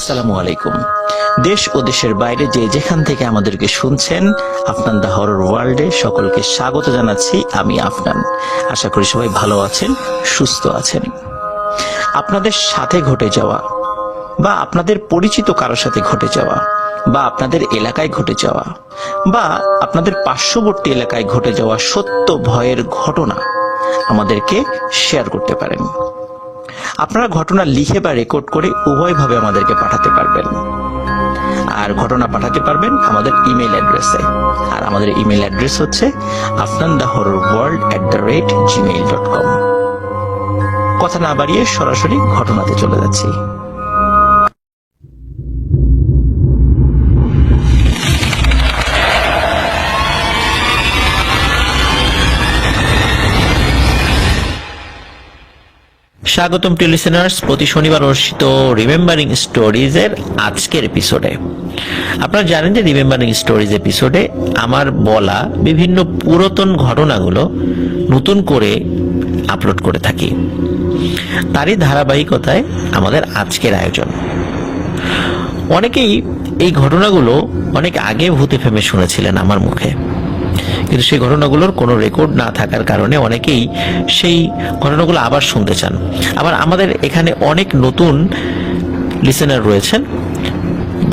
আসসালামু আলাইকুম। দেশ ও দেশের বাইরে যে যেখান থেকে আমাদেরকে শুনছেন, আফনান দা হরর ওয়ার্ল্ডে সকলকে স্বাগত জানাচ্ছি। আমি আফনান। আশা করি সবাই ভালো আছেন, সুস্থ আছেন। আপনাদের সাথে ঘটে যাওয়া বা আপনাদের পরিচিত কারোর সাথে ঘটে যাওয়া বা আপনাদের এলাকায় ঘটে যাওয়া বা আপনাদের পার্শ্ববর্তী এলাকায় ঘটে যাওয়া সত্য ভয়ের ঘটনা আমাদেরকে শেয়ার করতে পারেন। আপনারা ঘটনা লিখে বা রেকর্ড করে উভয়ভাবে আমাদেরকে পাঠাতে পারবেন। আর ঘটনা পাঠাতে পারবেন আমাদের ইমেল অ্যাড্রেসে। আর আমাদের ইমেল অ্যাড্রেস হচ্ছে afnandahorrorworld@gmail.com। কথা না বাড়িয়ে সরাসরি ঘটনাতে চলে যাচ্ছি। স্বাগতম টু লিসেনার্স, প্রতি শনিবার অনুষ্ঠিত রিমেম্বারিং স্টোরিজ এর আজকের এপিসোডে। আপনারা জানেন যে রিমেম্বারিং স্টোরিজ এপিসোডে আমার বলা বিভিন্ন পুরাতন ঘটনাগুলো নতুন করে আপলোড করে থাকি। তারই ধারাবাহিকতায় আমাদের আজকের আয়োজন। অনেকেই এই ঘটনাগুলো অনেক আগে ভূতে ফেমে শুনেছিলেন আমার মুখে, কিন্তু সেই ঘটনাগুলোর কোনো রেকর্ড না থাকার কারণে অনেকেই সেই ঘটনাগুলো আবার শুনতে চান। আবার আমাদের এখানে অনেক নতুন লিসেনার রয়েছেন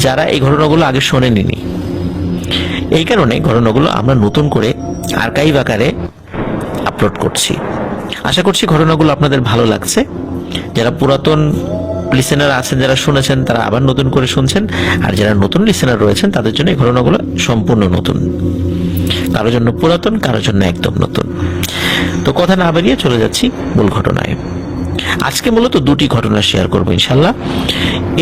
যারা এই ঘটনাগুলো আগে শোনেননি। এই কারণে ঘটনাগুলো আমরা নতুন করে আর্কাইভ আকারে আপলোড করছি। আশা করছি ঘটনাগুলো আপনাদের ভালো লাগছে। যারা পুরাতন লিসেনার আছেন, যারা শুনেছেন, তারা আবার নতুন করে শুনছেন। আর যারা নতুন লিসেনার রয়েছেন তাদের জন্য এই ঘটনাগুলো সম্পূর্ণ নতুন। কারোর জন্য পুরাতন, কারোর জন্য একদম নতুন। তো কথা না বাড়িয়ে চলে যাচ্ছি মূল ঘটনায়। আজকে মূলত দুটি ঘটনা শেয়ার করবো ইনশাল্লাহ।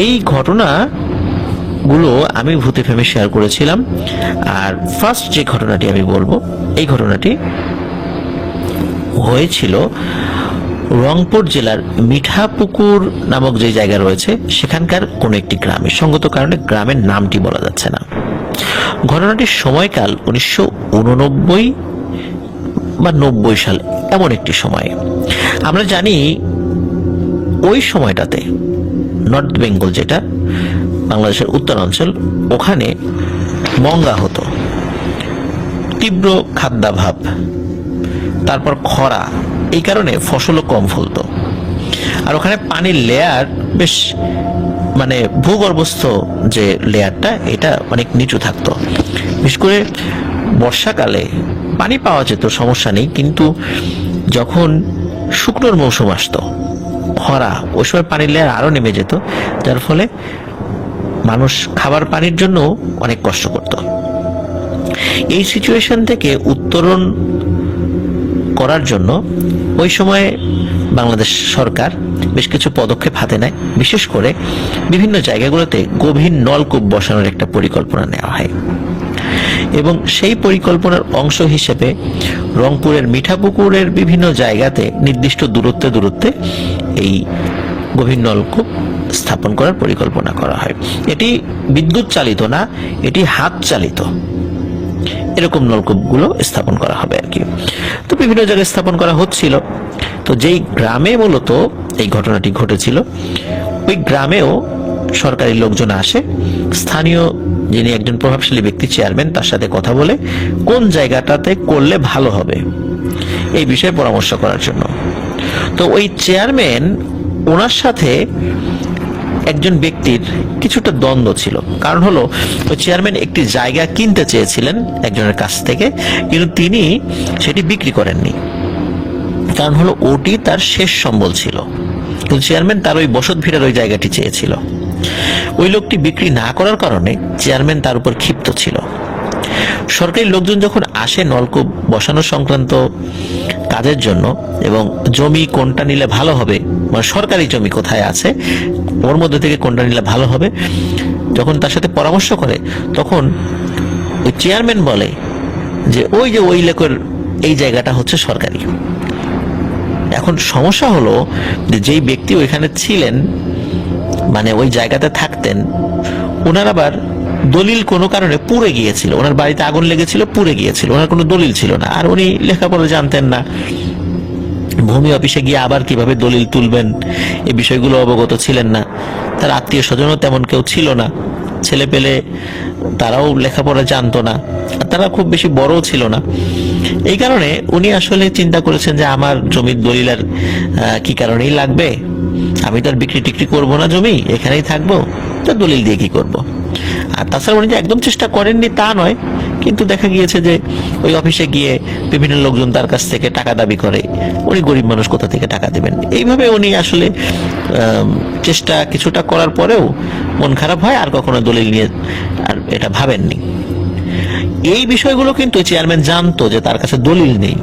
এই ঘটনাগুলো আমি ভূতে ফেমে শেয়ার করেছিলাম। আর ফার্স্ট যে ঘটনাটি আমি বলবো, এই ঘটনাটি হয়েছিল রংপুর জেলার মিঠাপুকুর নামক যে জায়গা রয়েছে সেখানকার কোন একটি গ্রামে। সঙ্গত কারণে গ্রামের নামটি বলা যাচ্ছে না। ঘটনাটির সময়কাল 1989 বা 90 সাল, এমন একটি সময়। আমরা জানি ওই সময়টাতে নর্থ বেঙ্গল, যেটা বাংলাদেশের উত্তরাঞ্চল, ওখানে মঙ্গা হতো, তীব্র খাদ্যাভাব, তারপর খরা, এই কারণে ফসলও কম ফলতো। আর ওখানে পানির লেয়ার বেশ ভূগর্ভস্থ যে লেয়ারটা, এটা অনেক নিচু থাকতো। বিশেষ করে বর্ষাকালে পানি পাওয়া যেত, সমস্যা নেই, কিন্তু যখন শুকনোর মৌসুম আসতো, খরা, ওই সময় পানির লেয়ার আরো নেমে যেত, যার ফলে মানুষ খাবার পানির জন্য অনেক কষ্ট করত। এই সিচুয়েশন থেকে উত্তরণ করার জন্য ওই সময় বাংলাদেশ সরকার বেশ কিছু পদক্ষেপ হাতে নেয়। বিশেষ করে বিভিন্ন জায়গাগুলোতে গভীর নলকূপ বসানোর একটা পরিকল্পনা নেওয়া হয় এবং সেই পরিকল্পনার অংশ হিসেবে রংপুরের মিঠাপুকুরের বিভিন্ন জায়গাতে নির্দিষ্ট দূরত্বে এই গভীর নলকূপ স্থাপন করার পরিকল্পনা করা হয়। এটি বিদ্যুৎ চালিত না, এটি হাত চালিত। এরকম নলকূপগুলো স্থাপন করা হবে আর কি। তো বিভিন্ন জায়গায় স্থাপন করা হচ্ছিল। তো যেই গ্রামে মূলত এই ঘটনাটি ঘটেছিল, ওই গ্রামেও সরকারি লোকজন আসে। স্থানীয় যিনি একজন প্রভাবশালী ব্যক্তি, চেয়ারম্যান, তার সাথে কথা বলে কোন জায়গাটাতে করলে ভালো হবে এই বিষয়ে পরামর্শ করার জন্য। তো ওই চেয়ারম্যান, ওনার সাথে একজন ব্যক্তির কিছুটা দ্বন্দ্ব ছিল। কারণ হলো, ওই চেয়ারম্যান একটি জায়গা কিনতে চেয়েছিলেন একজনের কাছ থেকে, কিন্তু তিনি সেটি বিক্রি করেননি। কারণ হলো, ওটি তার শেষ সম্বল ছিল। কিন্তু চেয়ারম্যান তার ওই বসত ভিড়ার ওই জায়গাটি চেয়েছিল। ওই লোকটি বিক্রি না করার কারণে চেয়ারম্যান তার উপর ক্ষিপ্ত ছিল। সরকারি লোকজন যখন আসে নলকূপ বসানো সংক্রান্ত কাজের জন্য, এবং জমি কোনটা নিলে ভালো হবে, সরকারি জমি কোথায় আছে, ওর মধ্যে থেকে কোনটা নিলে ভালো হবে, যখন তার সাথে পরামর্শ করে, তখন ওই চেয়ারম্যান বলে যে ওই লোকের এই জায়গাটা হচ্ছে সরকারি। এখন সমস্যা হলো যে যেই ব্যক্তি ওইখানে ছিলেন, ওই জায়গাতে থাকতেন, ওনার আবার দলিল কোনো কারণে পুড়ে গিয়েছিল। ওনার বাড়িতে আগুন লেগেছিল, পুড়ে গিয়েছিল, ওনার কোনো দলিল ছিল না। আর উনি লেখাপড়া জানতেন না, ভূমি অফিসে গিয়ে আবার কিভাবে দলিল তুলবেন এই বিষয়গুলো অবগত ছিলেন না। তার আত্মীয় স্বজনও তেমন কেউ ছিল না, ছেলে পেলে তারাও লেখাপড়া জানতো না, আর তারা খুব বেশি বড়ও ছিল না। এই কারণে উনি আসলে চিন্তা করেছেন যে আমার জমির দলিল আর কি কারণেই লাগবে, আমি তো আর বিক্রি টিক্রি করবো না, জমি এখানেই থাকবো, তো দলিল দিয়ে কি করব। আর তাছাড়া উনি যে একদম চেষ্টা করেননি তা নয়, কিন্তু দেখা গিয়েছে যে ওই অফিসে গিয়ে বিভিন্ন লোকজন তার কাছ থেকে টাকা দাবি করে, উনি গরিব মানুষ কোথা থেকে টাকা দেবেন। এইভাবে উনি আসলে চেষ্টা কিছুটা করার পরেও মন খারাপ হয়, আর কখনো দলিল নিয়ে আর এটা ভাবেননি। এই বিষয়গুলো কিন্তু চেয়ারম্যান জানতো যে তার কাছে দলিল নেই,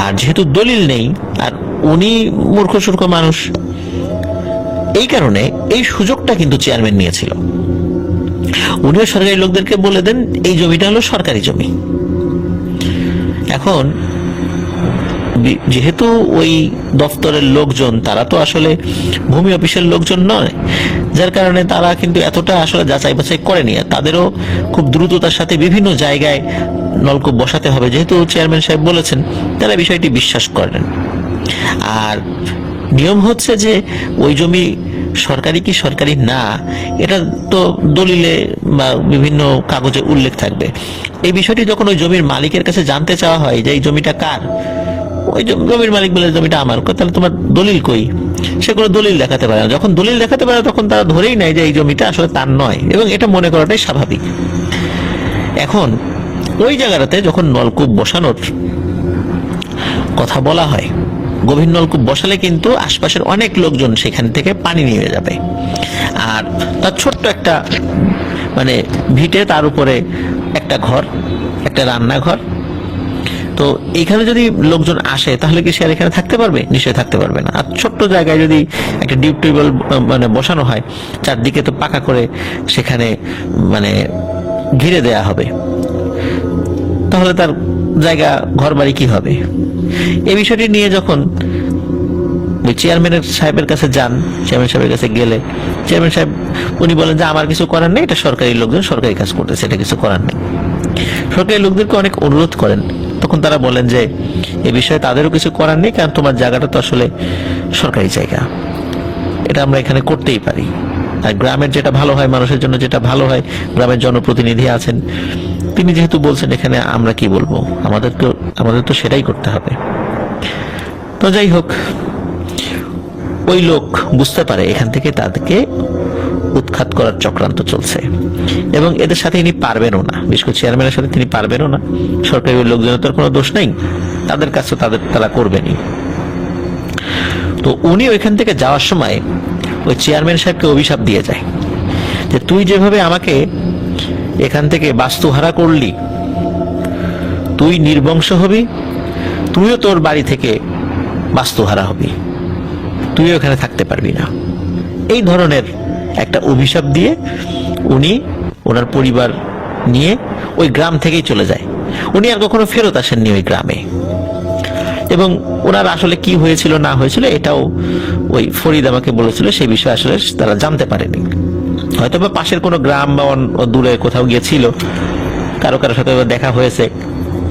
আর যেহেতু দলিল নেই আর উনি মূর্খ সূর্খ মানুষ, এই কারণে এই সুযোগটা কিন্তু চেয়ারম্যান নিয়েছিল। উনিও সরকারি লোকদেরকে বলে দেন এই জমিটা হলো সরকারি জমি। এখন যেহেতু ওই দপ্তরের লোকজন তারা তো আসলে ভূমি অফিসের লোকজন নয়, যার কারণে তারা কিন্তু এতটা আসলে যাচাই বাছাই করেনি। তাদেরও খুব দ্রুততার সাথে বিভিন্ন জায়গায় নলকূপ বসাতে হবে যেহেতু চেয়ারম্যান সাহেব বলেছেন, তারা বিষয়টি বিশ্বাস করেন। আর নিয়ম হচ্ছে যে ওই জমি সরকারি কি সরকারি না এটা তো দলিলে বা বিভিন্ন কাগজে উল্লেখ থাকবে। এই বিষয়টি যখন ওই জমির মালিকের কাছে জানতে চাওয়া হয় যে এই জমিটা কার, ওই জমির মালিক বলে জমিটা আমার, তাহলে তোমার দলিল কই? সে কোনো দলিল দেখাতে পারে না। যখন দলিল দেখাতে পারে তখন তারা ধরেই নেয় যে এই জমিটা আসলে তার নয়, এবং এটা মনে করাটাই স্বাভাবিক। এখন ওই জায়গাটাতে যখন নলকূপ বসানোর কথা বলা হয়, গভীর নলকূপ বসালে কিন্তু আশপাশের অনেক লোকজন সেখান থেকে পানি নিয়ে যাবে। আর তার ছোট্ট একটা মানে ভিটে, তার উপরে একটা ঘর, একটা রান্নাঘর, তো এইখানে যদি লোকজন আসে তাহলে কি সে আর এখানে থাকতে পারবে? নিশ্চয়ই থাকতে পারবে না। আর ছোট্ট জায়গায় যদি একটা ডিপ টিউবওয়েল মানে বসানো হয়, চারদিকে তো পাকা করে সেখানে মানে ঘিরে দেয়া হবে, তাহলে তার জায়গা ঘর বাড়ি কি হবে? এই বিষয়টি নিয়ে যখন চেয়ারম্যানের সাহেবের কাছে যান, চেয়ারম্যান সাহেবের কাছে গেলে চেয়ারম্যান সাহেব উনি বলেন যে আমার কিছু করার নেই, এটা সরকারি লোকজন সরকারি কাজ করতেছে, এটা কিছু করার নেই। সরকারি লোকদেরকে অনেক অনুরোধ করেন, তখন তারা বলেন যে এ বিষয়ে তাদেরও কিছু করার নেই, কারণ তোমার জায়গাটা তো আসলে সরকারি জায়গা, এটা আমরা এখানে করতেই পারি। আর গ্রামের যেটা ভালো হয়, মানুষের জন্য যেটা ভালো হয়, গ্রামের জনপ্রতিনিধি আছেন, তিনি যেহেতু বলছেন এখানে আমরা কি বলবো, আমাদের তো সেটাই করতে হবে। তো যাই হোক, ওই লোক বুঝতে পারে এখান থেকে তাদেরকে উৎখাত করার চক্রান্ত চলছে, এবং এদের সাথে ইনি পারবেনও না, বিশেষ করে চেয়ারম্যানের সাথে তিনি পারবেনও না। সরকারি লোকজনের তো কোনো দোষ নেই, তাদের কাছে তারা করবেনই। তো উনি ওইখান থেকে যাওয়ার সময় ওই চেয়ারম্যান সাহেবকে অভিশাপ দিয়ে যায় যে তুই যেভাবে আমাকে এখান থেকে বাস্তুহারা করলি, তুই নির্বংশ হবি, তুইও তোর বাড়ি থেকে বাস্তুহারা হবি, তুইও এখানে থাকতে পারবি না। এই ধরনের একটা অভিশাপ দিয়ে উনি ওনার পরিবার নিয়ে ওই গ্রাম থেকেই চলে যায়। উনি আর কখনো ফেরত আসেননি ওই গ্রামে, এবং ওনার আসলে কি হয়েছিল না হয়েছিল এটাও ওই ফরিদ আমাকে বলেছিল, সেই বিষয়ে আসলে তারা জানতে পারেনি। হয়তো বা পাশের কোনো গ্রাম বা দূরে কোথাও গিয়েছিল, কারো সাথে দেখা হয়েছে,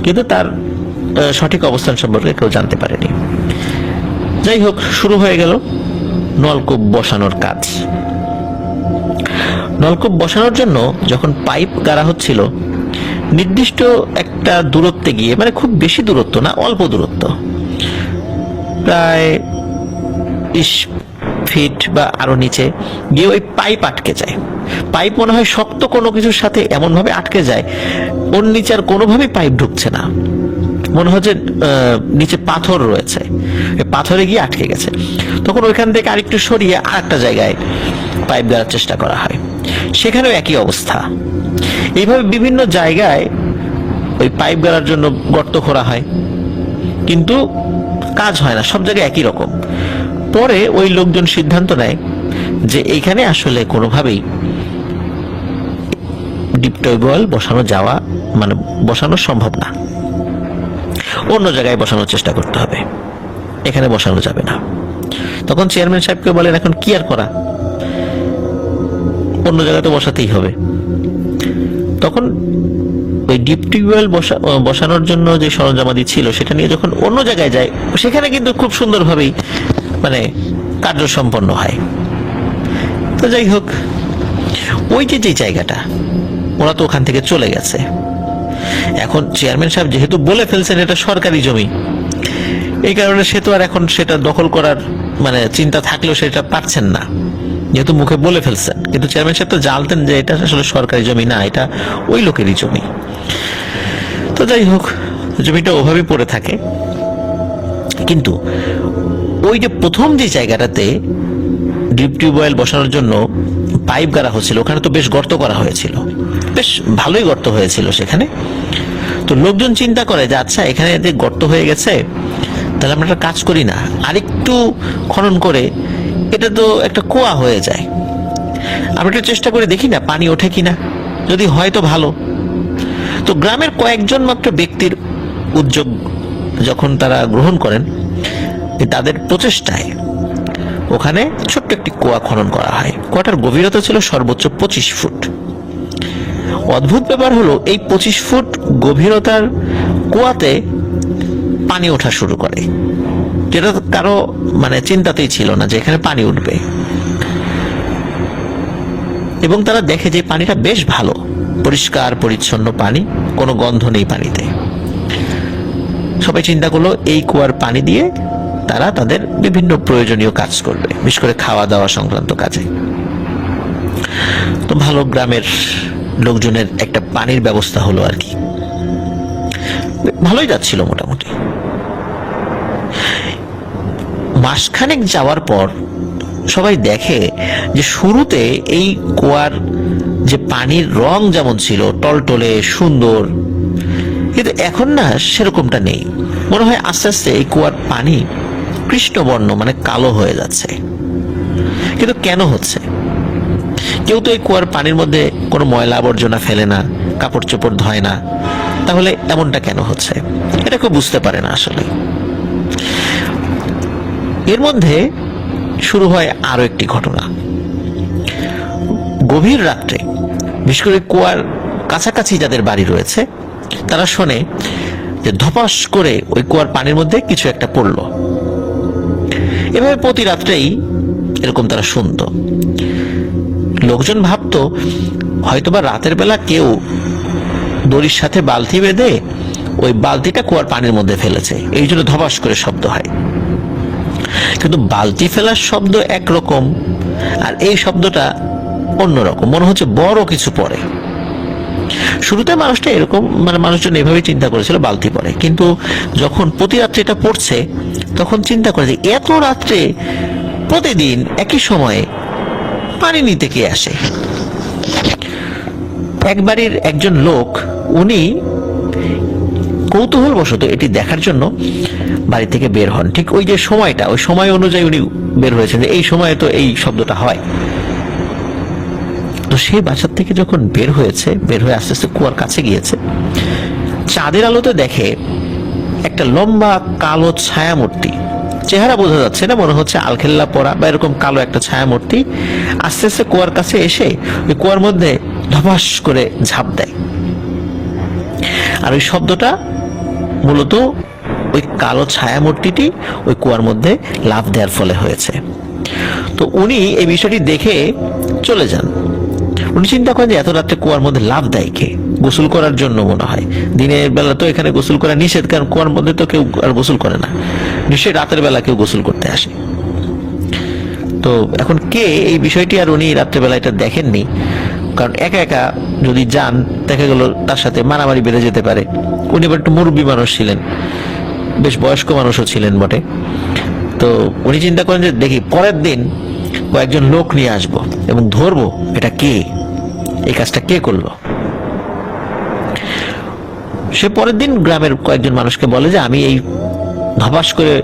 কিন্তু তার সঠিক অবস্থান সম্পর্কে কেউ জানতে পারেনি। যাই হোক, শুরু হয়ে গেল নলকূপ বসানোর কাজ। নলকূপ বসানোর জন্য যখন পাইপ গাড়া হচ্ছিল, নির্দিষ্ট একটা দূরত্বে গিয়ে, মানে খুব বেশি দূরত্ব না, অল্প দূরত্ব, প্রায় 20 ফিট বা আরো নিচে গিয়ে ওই পাইপ আটকে যায়। পাইপ মনে হয় শক্ত কোনো কিছুর সাথে এমন ভাবে আটকে যায়, ওর নিচে আর কোনোভাবেই পাইপ ঢুকছে না, মনে হচ্ছে নিচে পাথর রয়েছে, পাথরে গিয়ে আটকে গেছে। তখন ওইখান থেকে আরেকটু সরিয়ে আর একটা জায়গায় পাইপ দেওয়ার চেষ্টা করা হয়, সেখানেও একই অবস্থা। এইভাবে বিভিন্ন জায়গায় ওই পাইপ গাড়ার জন্য গর্ত খোঁড়া হয়, কিন্তু কাজ হয় না, সব জায়গায় একই রকম। পরে ওই লোকজন সিদ্ধান্ত নেয় যে এইখানে আসলে কোনোভাবেই ডিপ টিউবওয়েল বসানো সম্ভব না, অন্য জায়গায় বসানোর চেষ্টা করতে হবে, এখানে বসানো যাবে না। তখন চেয়ারম্যান সাহেবকে বলেন এখন কি আর করা, অন্য জায়গাতে বসাতেই হবে। তখন ওই ডিপ টিউবওয়েল বসানোর জন্য যে সরঞ্জামাদি ছিল সেটা নিয়ে যখন অন্য জায়গায় যায়, সেখানে কিন্তু খুব সুন্দরভাবেই মানে কার্য সম্পন্ন হয়। তো যাই হোক, ওই যে জায়গাটা ওরা তো ওখান থেকে চলে গেছে। এখন চেয়ারম্যান সাহেব যেহেতু বলে ফেলছেন এটা সরকারি জমি, এই কারণে সে তো আর এখন সেটা দখল করার মানে চিন্তা থাকলেও সেটা পারছেন না, যেহেতু মুখে বলে ফেলছেন। কিন্তু চেয়ারম্যান সাহেব তো জানতেন যে এটা আসলে সরকারি জমি না, এটা ওই লোকেরই জমি। তো যাই হোক, জমিটা ওভাবেই পড়ে থাকে। কিন্তু ওই যে প্রথম যে জায়গাটাতে ডিপ টিউবওয়েল বসানোর জন্য পাইপ গাড়া হচ্ছিল, ওখানে তো বেশ গর্ত করা হয়েছিল, বেশ ভালোই গর্ত হয়েছিল সেখানে। তো লোকজন চিন্তা করে যে আচ্ছা, এখানে যে গর্ত হয়ে গেছে, তাহলে আমরা একটা কাজ করি না, আরেকটু খনন করে এটা তো একটা কুয়া হয়ে যায়, আমরা একটু চেষ্টা করে দেখি না পানি ওঠে কিনা, যদি হয় তো ভালো। তো গ্রামের কয়েকজন মাত্র ব্যক্তির উদ্যোগ যখন তারা গ্রহণ করেন, তাদের প্রচেষ্টায় ওখানে ছোট্ট একটি কুয়া খনন করা হয়। কুয়াটার গভীরতা ছিল সর্বোচ্চ 25 ফুট। অদ্ভুত ব্যাপার হলো, এই 25 ফুট গভীরতার কুয়াতে পানি ওঠা শুরু করে, যেটা কারো মানে চিন্তাতেই ছিল না যে এখানে পানি উঠবে। এবং তারা দেখে যে পানিটা বেশ ভালো, পরিষ্কার পরিচ্ছন্ন পানি, কোনো গন্ধ নেই পানিতে। সবাই চিন্তা করলো এই কুয়ার পানি দিয়ে তারা তাদের বিভিন্ন প্রয়োজনীয় কাজ করবে, বিশেষ করে খাওয়া দাওয়া সংক্রান্ত কাজে। তো ভালো, গ্রামের লোকজনের একটা পানির ব্যবস্থা হলো আর কি, ভালোই যাচ্ছিল মোটামুটি। মাসখানেক যাওয়ার পর সবাই দেখে যে শুরুতে এই কুয়ার যে পানির রং যেমন ছিল টলটলে সুন্দর, কিন্তু এখন না সেরকমটা নেই। মনে হয় আস্তে আস্তে এই কুয়ার পানি কৃষ্ণবর্ণ মানে কালো হয়ে যাচ্ছে। কিন্তু কেন হচ্ছে? কেউ তো এই কুয়ার পানির মধ্যে কোনো ময়লা আবর্জনা ফেলে না, কাপড় চোপড় ধয় না, তাহলে এমনটা কেন হচ্ছে এটা কেউ বুঝতে পারে না আসলে। এর মধ্যে শুরু হয় আরো একটি ঘটনা। গভীর রাত্রে, বিশেষ করে কুয়ার কাছাকাছি যাদের বাড়ি রয়েছে, তারা শোনে যে ধপাস করে ওই কুয়ার পানির মধ্যে কিছু একটা পড়লো। এভাবে প্রতি রাত্রেই এরকম তারা শুনতো। লোকজন ভাবতো হয়তোবা রাতের বেলা কেউ দড়ির সাথে বালতি বেঁধে ওই বালতিটা কুয়ার পানির মধ্যে ফেলেছে, এই জন্য ধপাস করে শব্দ হয়। কিন্তু বালতি ফেলার শব্দ একরকম, আর এই শব্দটা অন্যরকম, মনে হচ্ছে বড় কিছু পড়ে। শুরুতে মানুষটা এরকম মানে মানুষজন এভাবে চিন্তা করেছিল বালতি পড়ে, কিন্তু যখন প্রতি রাত্রে এটা পড়ছে তখন চিন্তা করে যে এত রাত্রে প্রতিদিন একই সময়ে পানি নিতে কে আসে। এক বাড়ির একজন লোক, উনি কৌতূহলবশত এটি দেখার জন্য বাড়ি থেকে বের হন। ঠিক ওই যে সময়টা, ওই সময় অনুযায়ী উনি বের হয়েছেন যে এই সময়ে তো এই শব্দটা হয়। তো সেই বাসার থেকে যখন বের হয়ে আস্তে আস্তে কুয়ার কাছে গিয়েছে, চাঁদের আলোতে দেখে একটা লম্বা কালো ছায়ামূর্তি, চেহারা বোঝা যাচ্ছে না, মনে হচ্ছে আলখেল্লা পরা বা এরকম কালো একটা ছায়ামূর্তি আস্তে আস্তে কুয়ার কাছে এসে ওই কুয়ার মধ্যে ধপাস করে ঝাঁপ দেয়। আর ওই শব্দটা মূলত ওই কালো ছায়ামূর্তিটি ওই কুয়ার মধ্যে লাফ দেওয়ার ফলে হয়েছে। তো উনি এই বিষয়টি দেখে চলে যান। উনি চিন্তা করেন যে এত রাত্রে কুয়ার মধ্যে লাফ দেয় কে? গোসল করার জন্য মনে হয়। দিনের বেলা তো এখানে গোসল করা নিষেধ, কারণ কুয়ার মধ্যে তো কেউ আর গোসল করে না, নিশ্চয়ই রাতের বেলা কেউ গোসল করতে আসে। তো এখন কে, এই বিষয়টি আর উনি রাত্রেবেলা এটা দেখেননি, কারণ একা একা যদি যান দেখা গেল তার সাথে মারামারি বেড়ে যেতে পারে। উনি আবার একটু মুরব্বী মানুষ ছিলেন, বেশ বয়স্ক মানুষও ছিলেন বটে। তো উনি চিন্তা করেন যে দেখি পরের দিন কয়েকজন লোক নিয়ে আসবো এবং ধরবো এটা কে, এই কাজটা কে করলো। সে পরের দিন গ্রামের কয়েকজন মানুষকে বলে যে আমি এই ধপাস করে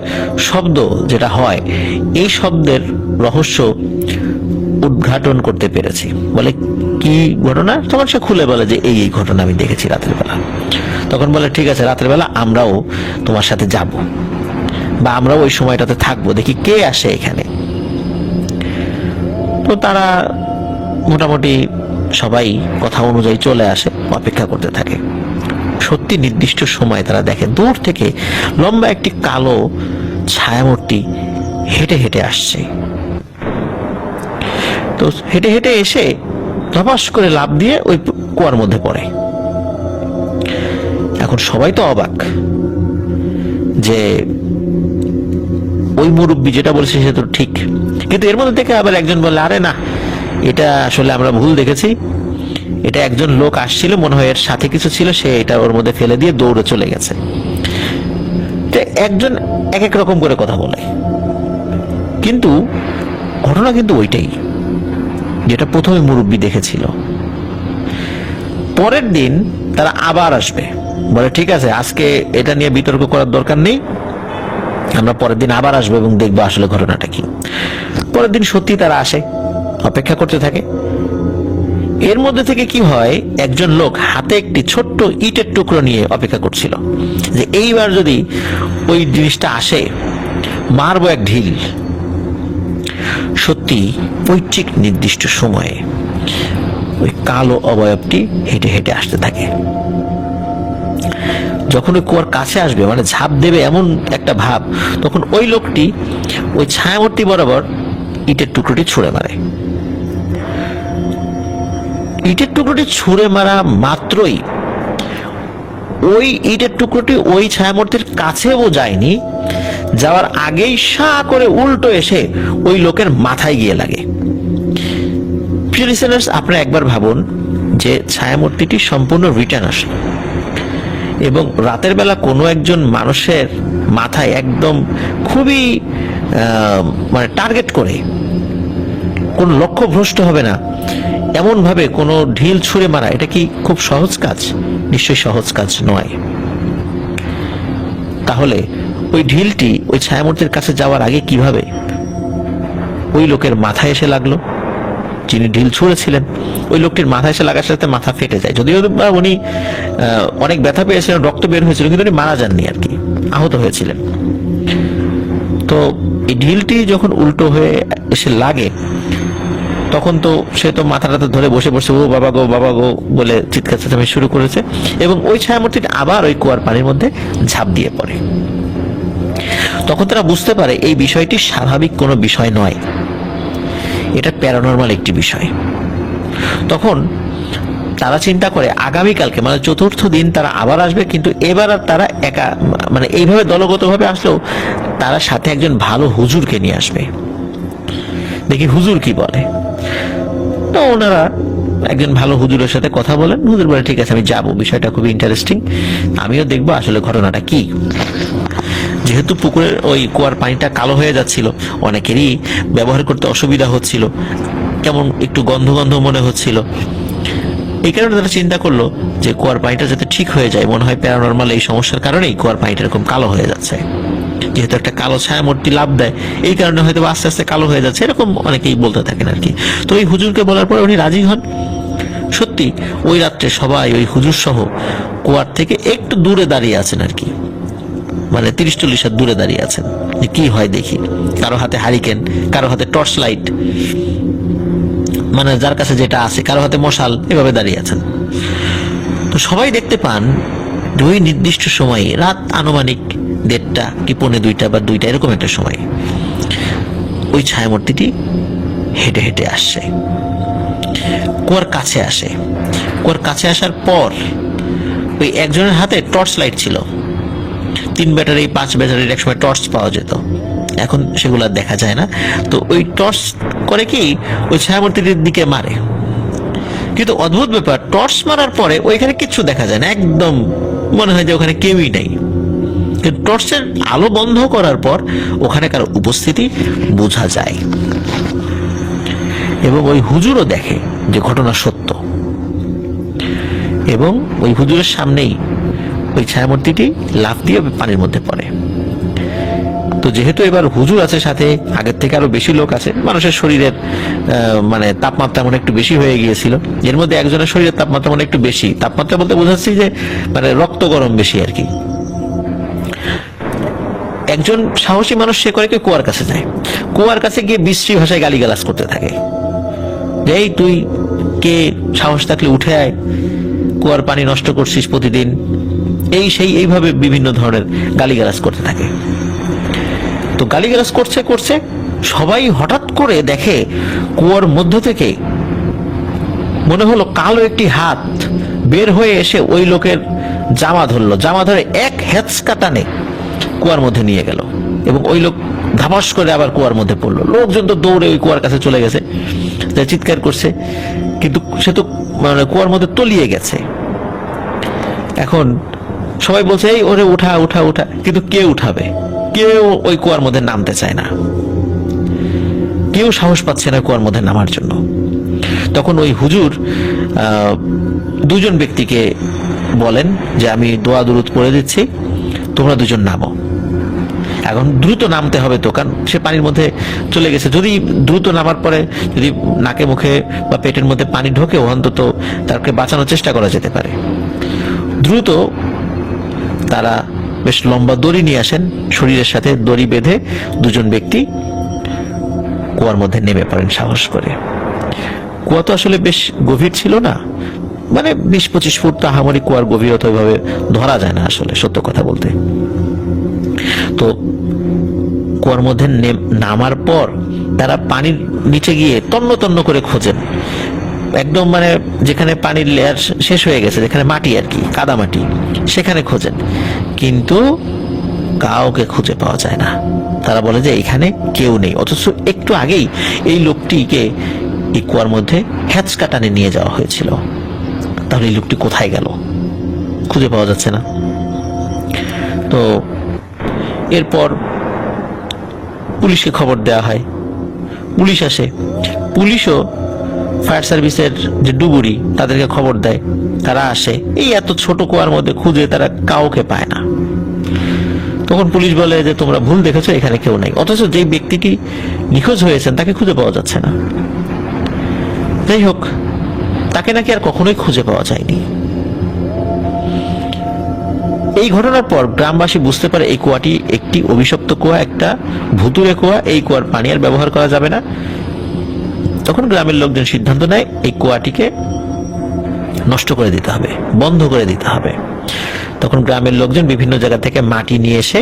শব্দ যেটা হয়, এই শব্দের রহস্য উদ্ঘাটন করতে পেরেছি। বলে কি ঘটনা? তখন সে খুলে বলে যে এই এই ঘটনা আমি দেখেছি রাতের বেলা। তখন বলে ঠিক আছে, রাতের বেলা আমরাও তোমার সাথে যাব, বা আমরাও ওই সময়টাতে থাকবো, দেখি কে আসে এখানে। তো তারা মোটামুটি সবাই কথা অনুযায়ী চলে আসে। অপেক্ষা করতে থাকে। সত্যি নির্দিষ্ট সময় তারা দেখে দূর থেকে লম্বা একটি কালো ছায়ামূর্তি হেঁটে হেঁটে আসছে। তো হেঁটে হেঁটে এসে ধপাস করে লাফ দিয়ে ওই কুয়ার মধ্যে পড়ে। এখন সবাই তো অবাক যে ওই মুরব্বী যেটা বলছে সে তো ঠিক, কিন্তু এর মধ্যে থেকে আবার একজন বলে, আরে না, এটা আসলে আমরা ভুল দেখেছি, এটা একজন লোক আসছিল, মনে হয় এর সাথে কিছু ছিল, সে এটা ওর মধ্যে ফেলে দিয়ে দৌড়ে চলে গেছে। একজন এক এক রকম করে কথা বলে, কিন্তু ঘটনা কিন্তু ওইটাই যেটা প্রথমে মুরব্বী দেখেছিল। পরের দিন তারা আবার আসবে, বলে ঠিক আছে আজকে এটা নিয়ে বিতর্ক করার দরকার নেই, আমরা পরের দিন আবার আসবো এবং দেখবো আসলে ঘটনাটা কি। পরের দিন সত্যি তারা আসে, অপেক্ষা করতে থাকে। এর মধ্যে থেকে কি হয়, একজন লোক হাতে একটি ছোট্ট ইটের টুকরো নিয়ে অপেক্ষা করছিল যে এইবার যদি ওই জিনিসটা আসে মারবো এক ঢিল। সত্যি ওই ঠিক নির্দিষ্ট সময়ে ওই কালো অবয়বটি হেঁটে হেঁটে আসতে থাকে। যখন ওই কুয়ার কাছে আসবে, মানে ঝাঁপ দেবে এমন একটা ভাব, তখন ওই লোকটি ওই ছায়ামূর্তি বরাবর ইটের টুকরোটি ছুঁড়ে মারে। ইটের টুকরোটি ছুঁড়ে মারা মাত্রই ওই ইটের টুকরোটি ওই ছায়ামূর্তির কাছেও যায়নি, যাওয়ার আগেই সা করে উল্টো এসে ওই লোকের মাথায় গিয়ে লাগে। প্রিয় লিসেনার্স, আপনারা একবার ভাবুন যে ছায়ামূর্তিটি সম্পূর্ণ রিটার্ন আসলো এবং রাতের বেলা কোনো একজন মানুষের মাথায় একদম খুবই মানে টার্গেট করে, কোন লক্ষ্য ভ্রষ্ট হবে না এমন ভাবে কোনো ঢিল ছুঁড়ে মারা, এটা কি খুব সহজ কাজ? নিশ্চয়ই সহজ কাজ নয়। তাহলে ওই ঢিলটি ওই ছায়ামূর্তির কাছে যাওয়ার আগে কিভাবে ওই লোকের মাথায় এসে লাগলো? যিনি ঢিল ছুঁড়েছিলেন ওই লোকটির মাথায় এসে লাগার সাথে মাথা ফেটে যায়। যদিও উনি অনেক ব্যথা পেয়েছিলেন, রক্ত বের হয়েছিল, কিন্তু উনি মারা যাননি আর কি, আহত হয়েছিলেন। তো এই ঢিলটি যখন উল্টো হয়ে এসে লাগে, তখন তো সে তো মাথাটা ধরে বসে বসে ও বাবা গো বলে চিৎকার চেঁচামেচি শুরু করেছে এবং ওই ছায়ামূর্তিটা আবার ওই কুয়ার পানির মধ্যে ঝাঁপ দিয়ে পড়ে। তখন তারা বুঝতে পারে এই বিষয়টি স্বাভাবিক কোনো বিষয় নয়, এটা প্যারানরমাল একটি বিষয়। তখন তারা চিন্তা করে আগামীকালকে মানে চতুর্থ দিন তারা আবার আসবে, কিন্তু এবার আর তারা একা মানে এইভাবে দলগতভাবে আসলেও তারা সাথে একজন ভালো হুজুরকে নিয়ে আসবে, দেখি হুজুর কি বলে। তো ওনারা একজন ভালো হুজুরের সাথে কথা বলেন। হুজুর বলে ঠিক আছে আমি যাবো, বিষয়টা খুবই ইন্টারেস্টিং, আমিও দেখবো আসলে ঘটনাটা কি। যেহেতু পুকুরের ওই কুয়ার পানিটা কালো হয়ে যাচ্ছিল, অনেকেরই ব্যবহার করতে অসুবিধা হচ্ছিল, কেমন একটু গন্ধ গন্ধ মনে হচ্ছিল। এই কারণে তারা চিন্তা করলো যে কুয়ার পানিটা যাতে ঠিক হয়ে যায়, মনে হয় প্যারানরমাল এই সমস্যার কারণেই কুয়ার পানিটা এরকম কালো হয়ে যাচ্ছে। যেহেতু একটা কালো ছায়ামূর্তি লাভ দেয়, এই কারণে হয়তো আস্তে আস্তে কালো হয়ে যাচ্ছে, এরকম অনেকেই বলতে থাকেন আর কি। তো ওই হুজুরকে বলার পর উনি রাজি হন। সত্যি ওই রাত্রে সবাই ওই হুজুর সহ কুয়ার থেকে একটু দূরে দাঁড়িয়ে আছেন আর কি, মানে 30-40 হাত দূরে দাঁড়িয়ে আছেন যে কি হয় দেখি। কারো হাতে হারিকেন, কারো হাতে টর্চ লাইট, মানে যার কাছে যেটা আছে, কারো হাতে মশাল, এভাবে দাঁড়িয়ে আছেন। তো সবাই দেখতে পান ওই নির্দিষ্ট সময়ে, রাত আনুমানিক 1:30 কি 1:45 বা 2টা এরকম একটা সময়, ওই ছায়ামূর্তিটি হেঁটে হেঁটে আসছে, কুয়ার কাছে আসে। কুয়ার কাছে আসার পর ওই একজনের হাতে টর্চ লাইট ছিল, 3 ব্যাটারি 5 ব্যাটারির একসময় টর্চ পাওয়া যেত, এখন সেগুলো দেখা যায় না। তো ওই টর্চ করে কি ওই ছায়ামূর্তিটির দিকে মারে, কিন্তু অদ্ভুত ব্যাপার, টর্চ মারার পরে ওইখানে কিচ্ছু দেখা যায় না, একদম মনে হয় যে ওখানে কেউই নেই। কিন্তু টর্চের আলো বন্ধ করার পর ওখানে কারো উপস্থিতি বোঝা যায় এবং ওই হুজুরও দেখে যে ঘটনা সত্য, এবং ওই হুজুরের সামনেই ওই ছায়ামূর্তিটি লাফ দিয়ে পানির মধ্যে পড়ে। তো যেহেতু এবার হুজুর আছে সাথে, আগের থেকে আরো বেশি লোক আছে, মানুষের শরীরের মানে তাপমাত্রা মনে একটু বেশি হয়ে গিয়েছিল। এর মধ্যে একজনের শরীরের তাপমাত্রা মনে একটু বেশি, তাপমাত্রা বলতে বোঝাচ্ছি যে মানে রক্ত গরম বেশি আর কি। একজন সাহসী মানুষ সে করে কি কুয়ার কাছে যায়, কুয়ার কাছে গিয়ে বিশ্রী ভাষায় গালিগালাজ করতে থাকে, এই তুই কে, সাহস থাকলে উঠে আয়, কুয়ার পানি নষ্ট করছিস প্রতিদিন, এইভাবে বিভিন্ন ধরনের গালিগালাজ করতে থাকে। তো গালিগালাজ করছে করছে সবাই হঠাৎ করে দেখে কুয়ার মধ্য থেকে মনে হলো কালো একটি হাত বের হয়ে এসে ওই লোকের জামা ধরলো, জামা ধরে এক হেঁচকা টানে কুয়ার মধ্যে নিয়ে গেল, এবং ওই লোক ধাপাস করে আবার কুয়ার মধ্যে পড়লো। লোকজন তো দৌড়ে ওই কুয়ার কাছে চলে গেছে, চিৎকার করছে, কিন্তু সে তো মানে কুয়ার মধ্যে তলিয়ে গেছে। এখন সবাই বলছে এই ওরে উঠা উঠা উঠা, কিন্তু কে উঠাবে? কেউ ওই কুয়ার মধ্যে নামতে চায় না, কেউ সাহস পাচ্ছে না কুয়ার মধ্যে নামার জন্য। তখন ওই হুজুর দুজন ব্যক্তিকে বলেন যে আমি দোয়া দুরুদ পড়ে দিচ্ছি, তোমরা দুজন নামো। এখন দ্রুত নামতে হবে তো, কারণ সে পানির মধ্যে চলে গেছে। যদি দ্রুত নামার পরে যদি নাকে মুখে বা পেটের মধ্যে পানি ঢোকে, অন্তত তাকে বাঁচানোর চেষ্টা করা যেতে পারে। দ্রুত তারা বেশ লম্বা দড়ি নিয়ে আসেন, শরীরের সাথে দড়ি বেঁধে দুজন ব্যক্তি কুয়ার মধ্যে নেমে পড়েন সাহস করে। কুয়া তো আসলে বেশ গভীর ছিল না, মানে 20-25 ফুট, তো আহামরি কুয়ার গভীরতা ওইভাবে ধরা যায় না আসলে, সত্য কথা বলতে। তো কুয়ার মধ্যে নামার পর তারা পানির নিচে গিয়ে তন্ন তন্ন করে খোঁজেন, একদম মানে যেখানে পানির লেয়ার শেষ হয়ে গেছে, যেখানে মাটি আর কি, কাদা মাটি, সেখানে খোঁজেন, কিন্তু কাউকে খুঁজে পাওয়া যায় না। তারা বলে যে এখানে কেউ নেই, অথচ একটু আগেই এই লোকটিকে এই কুয়ার মধ্যে হ্যাচকা টানে নিয়ে যাওয়া হয়েছিল। তাহলে এই লোকটি কোথায় গেল? খুঁজে পাওয়া যাচ্ছে না। তো এরপর পুলিশকে খবর দেওয়া হয়, পুলিশ আসে, পুলিশও ফায়ার সার্ভিসের যে ডুবুরি তাদেরকে খবর দেয়, তারা আসে। এই এত ছোট কুয়ার মধ্যে খুঁজে তারা কাউকে পায় না। তখন পুলিশ বলে যে তোমরা ভুল দেখেছো, এখানে কেউ নাই, অথচ যে ব্যক্তিটি নিখোঁজ হয়েছেন তাকে খুঁজে পাওয়া যাচ্ছে না। যাই হোক, তাকে নাকি আর কখনোই খুঁজে পাওয়া যায়নি। এই ঘটনার পর গ্রামবাসী বুঝতে পারে এই কুয়াটি একটি অভিশপ্ত কুয়া, একটা ভুতুড়ে কুয়া, এই কুয়ার পানি আর ব্যবহার করা যাবে না। তখন গ্রামের লোকজন সিদ্ধান্ত নেয় এই কুয়াটিকে নষ্ট করে দিতে হবে, বন্ধ করে দিতে হবে। তখন গ্রামের লোকজন বিভিন্ন জায়গা থেকে মাটি নিয়ে এসে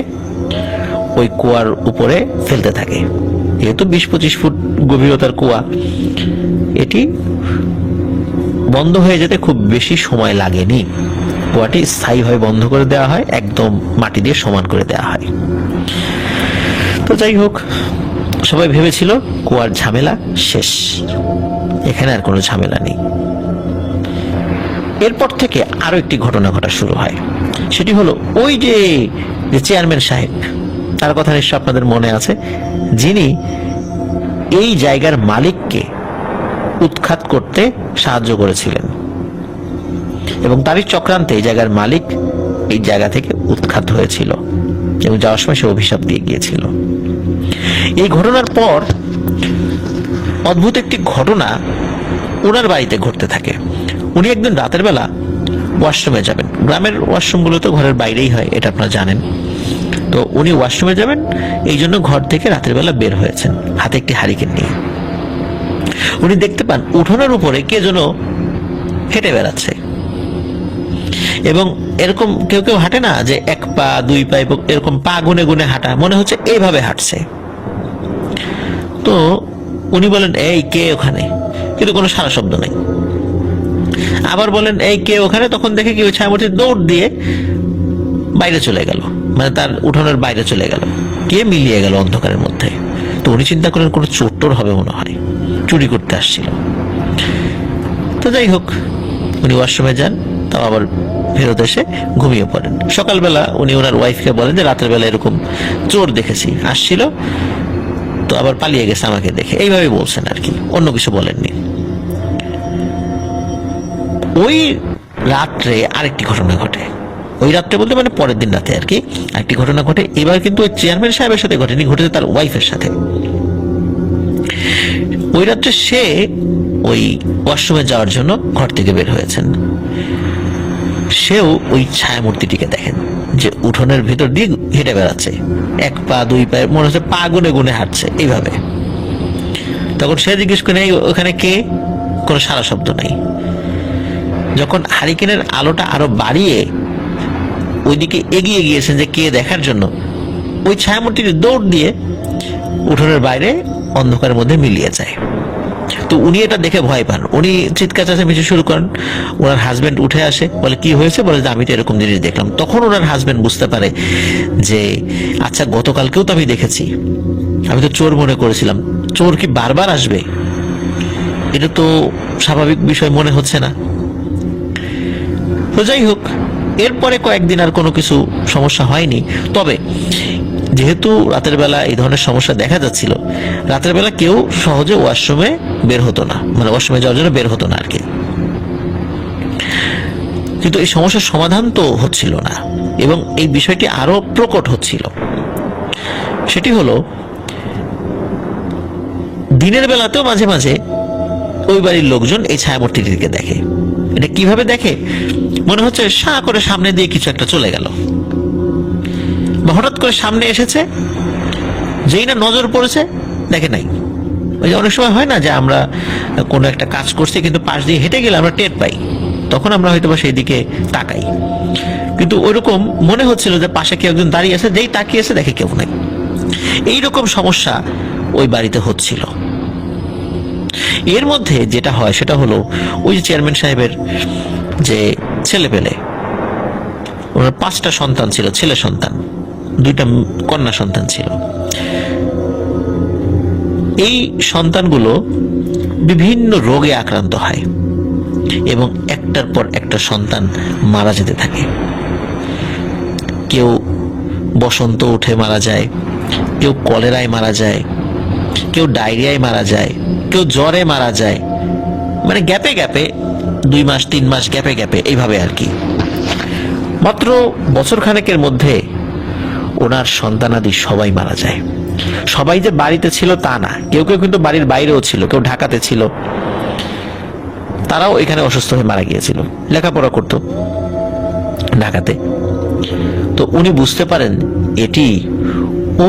ওই কুয়ার উপরে ফেলতে থাকে। যেহেতু 20-25 ফুট গভীরতার কুয়া, এটি বন্ধ হয়ে যেতে খুব বেশি সময় লাগেনি। কুয়াটি স্থায়ীভাবে বন্ধ করে দেওয়া হয়, একদম মাটি দিয়ে সমান করে দেওয়া হয়। তো যাই হোক, সবাই ভেবেছিল কুয়ার ঝামেলা শেষ, এখানে আর কোনো ঝামেলা নেই। এরপর থেকে আরো একটি ঘটনা ঘটা শুরু হয়। সেটি হলো ওই যে চেয়ারম্যান সাহেব, তার কথা নিশ্চয় আপনাদের মনে আছে, যিনি এই জায়গার মালিককে উৎখাত করতে সাহায্য করেছিলেন, এবং তারই চক্রান্তে এই জায়গার মালিক এই জায়গা থেকে উৎখাত হয়েছিল এবং যাওয়ার সময় সে অভিশাপ দিয়ে গিয়েছিল। এই ঘটনার পর অদ্ভুত একটি ঘটনা ওনার বাড়িতে ঘটতে থাকে। উনি একদিন রাতের বেলা ওয়াশরুমে যাবেন, গ্রামের ওয়াশরুমগুলো তো ঘরের বাইরেই হয়, এটা আপনারা জানেন। তো উনি ওয়াশরুমে যাবেন, এই জন্য ঘর থেকে রাতের বেলা বের হয়েছেন, হাতে একটি হারিকেন নিয়ে। উনি দেখতে পান উঠোনের উপরে কে যেন হেঁটে বেড়াচ্ছে, এবং এরকম কেউ কেউ হাঁটে না যে 1 পা 2 পা, এরকম পা গুনে গুনে হাঁটা, মনে হচ্ছে এইভাবে হাঁটছে। তো উনি বলেন এই কে ওখানে, কিন্তু কোনো সারা শব্দ নেই। আবার বলেন এই কে ওখানে, তখন দেখে কি ওই ছায়ামূর্তি দৌড় দিয়ে বাইরে চলে গেল, মানে তার উঠোনের বাইরে চলে গেল, কে মিলিয়ে গেল অন্ধকারের মধ্যে। তো উনি চিন্তা করেন কোনো চোর টোর হবে মনে হয়, চুরি করতে আসছিল। তো যাই হোক, উনি ওয়াশরুমে যান, তাও আবার ফেরত এসে ঘুমিয়ে পড়েন। সকালবেলা উনি ওনার ওয়াইফকে বলেন যে রাতের বেলা এরকম চোর দেখেছি, আসছিল তো আবার পালিয়ে গেছে আমাকে দেখে, এইভাবে বলছেন আর কি, অন্য কিছু বলেননি। ওই রাত্রে আরেকটি ঘটনা ঘটে, ওই রাত্রে বলতে মানে পরের দিন রাতে আর কি আরেকটি ঘটনা ঘটে। এবার কিন্তু ওই চেয়ারম্যান সাহেবের সাথে ঘটেনি, ঘটেছে তার ওয়াইফের সাথে। ওই রাত্রে সে ওই ওয়াশরুমে যাওয়ার জন্য ঘর থেকে বের হয়েছেন, সেও ওই ছায়ামূর্তিটিকে দেখেন যে উঠোনের ভিতর দিয়ে হেঁটে বেড়াচ্ছে, 1 পা 2 পা, মনে হচ্ছে পা গুনে গুনে হাঁটছে এইভাবে। তখন সে জিজ্ঞেস করে ওখানে কে, কোনো সারা শব্দ নাই। যখন হারিকেনের আলোটা আরো বাড়িয়ে ওইদিকে এগিয়ে গিয়েছেন যে কে দেখার জন্য, ওই ছায়ামূর্তিটি দৌড় দিয়ে উঠোনের বাইরে অন্ধকারের মধ্যে মিলিয়ে যায়। তো উনি এটা দেখে ভয় পান, উনি চিৎকার চেঁচামেচি শুরু করেন। ওনার হাজবেন্ড উঠে আসে, বলে কি হয়েছে? বলে যে আমি তো এরকম জিনিস দেখলাম। তখন ওনার হাজবেন্ড বুঝতে পারে যে আচ্ছা গতকালকেও তো আমি দেখেছি, আমি তো চোর মনে করেছিলাম, চোর কি বারবার আসবে? এটা তো স্বাভাবিক বিষয় মনে হচ্ছে না। তো যাই হোক, এরপরে কয়েকদিন আর কোনো কিছু সমস্যা হয়নি। তবে যেহেতু রাতের বেলা এই ধরনের সমস্যা দেখা যাচ্ছিল, রাতের বেলা কেউ সহজে ওয়াশরুমে বের হতো না, মানে ওয়াশরুমে যাওয়ার জন্য বের হতো না আর কি। কিন্তু এই সমস্যার সমাধান তো হচ্ছিল না, এবং এই বিষয়টি আরো প্রকট হচ্ছিল। সেটি হলো দিনের বেলাতেও মাঝে মাঝে ওই বাড়ির লোকজন এই ছায়ামূর্তিটিকে দেখে। এটা কিভাবে দেখে? মনে হচ্ছে সাঁ করে সামনে দিয়ে কিছু একটা চলে গেল, বা হঠাৎ করে সামনে এসেছে, যেই না নজর পড়েছে দেখে নাই। ওই যে অনেক সময় হয় না যে আমরা কোনো একটা কাজ করছি কিন্তু পাশ দিয়ে হেঁটে গেলে আমরা টের পাই, তখন আমরা হয়তো বা সেই দিকে তাকাই, কিন্তু ওইরকম মনে হচ্ছিল যে পাশে কেউ একজন দাঁড়িয়ে আছে, যেই তাকিয়েছে দেখে কেউ নাই। এইরকম সমস্যা ওই বাড়িতে হচ্ছিল। এর মধ্যে যেটা হয় সেটা হলো ওই যে চেয়ারম্যান সাহেবের যে ছেলে পেলে, ওনার 5টা সন্তান ছিল, ছেলে সন্তান, 2টা কন্যা সন্তান ছিল। এই সন্তানগুলো বিভিন্ন রোগে আক্রান্ত হয় এবং একটার পর একটা সন্তান মারা যেতে থাকে। কেউ বসন্ত উঠে মারা যায়, কেউ কলেরায় মারা যায়, কেউ ডায়রিয়ায় মারা যায়, কেউ জ্বরে মারা যায়, মানে গ্যাপে গ্যাপে 2 মাস 3 মাস গ্যাপে গ্যাপে এইভাবে আর কি। মাত্র বছর খানেকের মধ্যে ওনার সন্তানাদি সবাই মারা যায়। সবাই যে বাড়িতে ছিল তা না, কেউ কেউ কিন্তু বাড়ির বাইরেও ছিল, কেউ ঢাকাতে ছিল, তারাও এখানে অসুস্থ হয়ে মারা গিয়েছিল, লেখাপড়া করতো ঢাকাতে। তো উনি বুঝতে পারেন এটি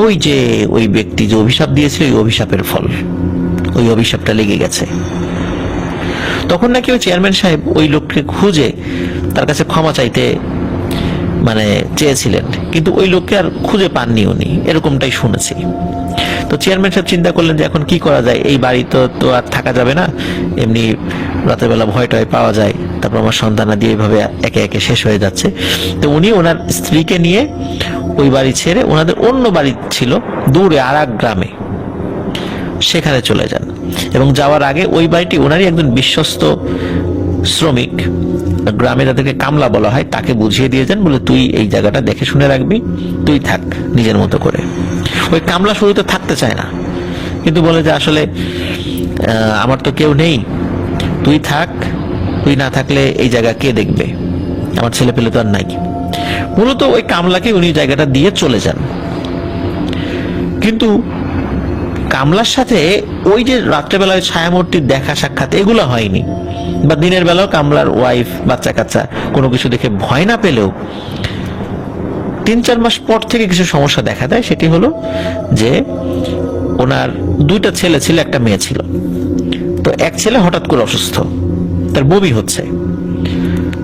ওই যে ওই ব্যক্তি যে অভিশাপ দিয়েছিল, ওই অভিশাপের ফল, ওই অভিশাপটা লেগে গেছে। তখন নাকি ওই চেয়ারম্যান সাহেব ওই লোককে খুঁজে তার কাছে ক্ষমা চাইতে মানে চেয়েছিলেন, কিন্তু ওই লোককে আর খুঁজে পাননি উনি, এরকমটাই শুনেছি। তো চেয়ারম্যান সাহেব চিন্তা করলেন যে এখন কি করা যায়, এই বাড়ি তো আর থাকা যাবে না, এমনি রাতের বেলা ভয় টয় পাওয়া যায়, তারপর আমার সন্তানাদি এইভাবে একে একে শেষ হয়ে যাচ্ছে। তো উনি ওনার স্ত্রীকে নিয়ে ওই বাড়ি ছেড়ে ওনাদের অন্য বাড়ি ছিল দূরে আর এক গ্রামে, সেখানে চলে যান। এবং যাওয়ার আগে ওই বাড়িটি ওনারই একজন বিশ্বস্ত শ্রমিক, গ্রামে যাদেরকে কামলা বলা হয়, তাকে বুঝিয়ে দিয়ে যান, বলে তুই এই জায়গাটা দেখে শুনে রাখবি, তুই থাক নিজের মতো করে। ওই কামলা শুরুতে থাকতে চায় না, কিন্তু বলে যে আসলে আমার তো কেউ নেই, তুই থাক, তুই না থাকলে এই জায়গা কে দেখবে, আমার ছেলে পেলে তো আর নাই। মূলত ওই কামলাকে উনি জায়গাটা দিয়ে চলে যান। কিন্তু কামলার সাথে ওই যে রাত্রেবেলায় ছায়ামূর্তির দেখা সাক্ষাৎ এগুলো হয়নি, বা দিনের বেলাও কামলার ওয়াইফ বাচ্চা কাচ্চা কোনো কিছু দেখে ভয় না পেলেও 3-4 মাস পর থেকে কিছু সমস্যা দেখা দেয়। সেটি হলো যে ওনার 2টা ছেলে ছিল, একটা মেয়ে ছিল। তো এক ছেলে হঠাৎ করে অসুস্থ, তার বমি হচ্ছে,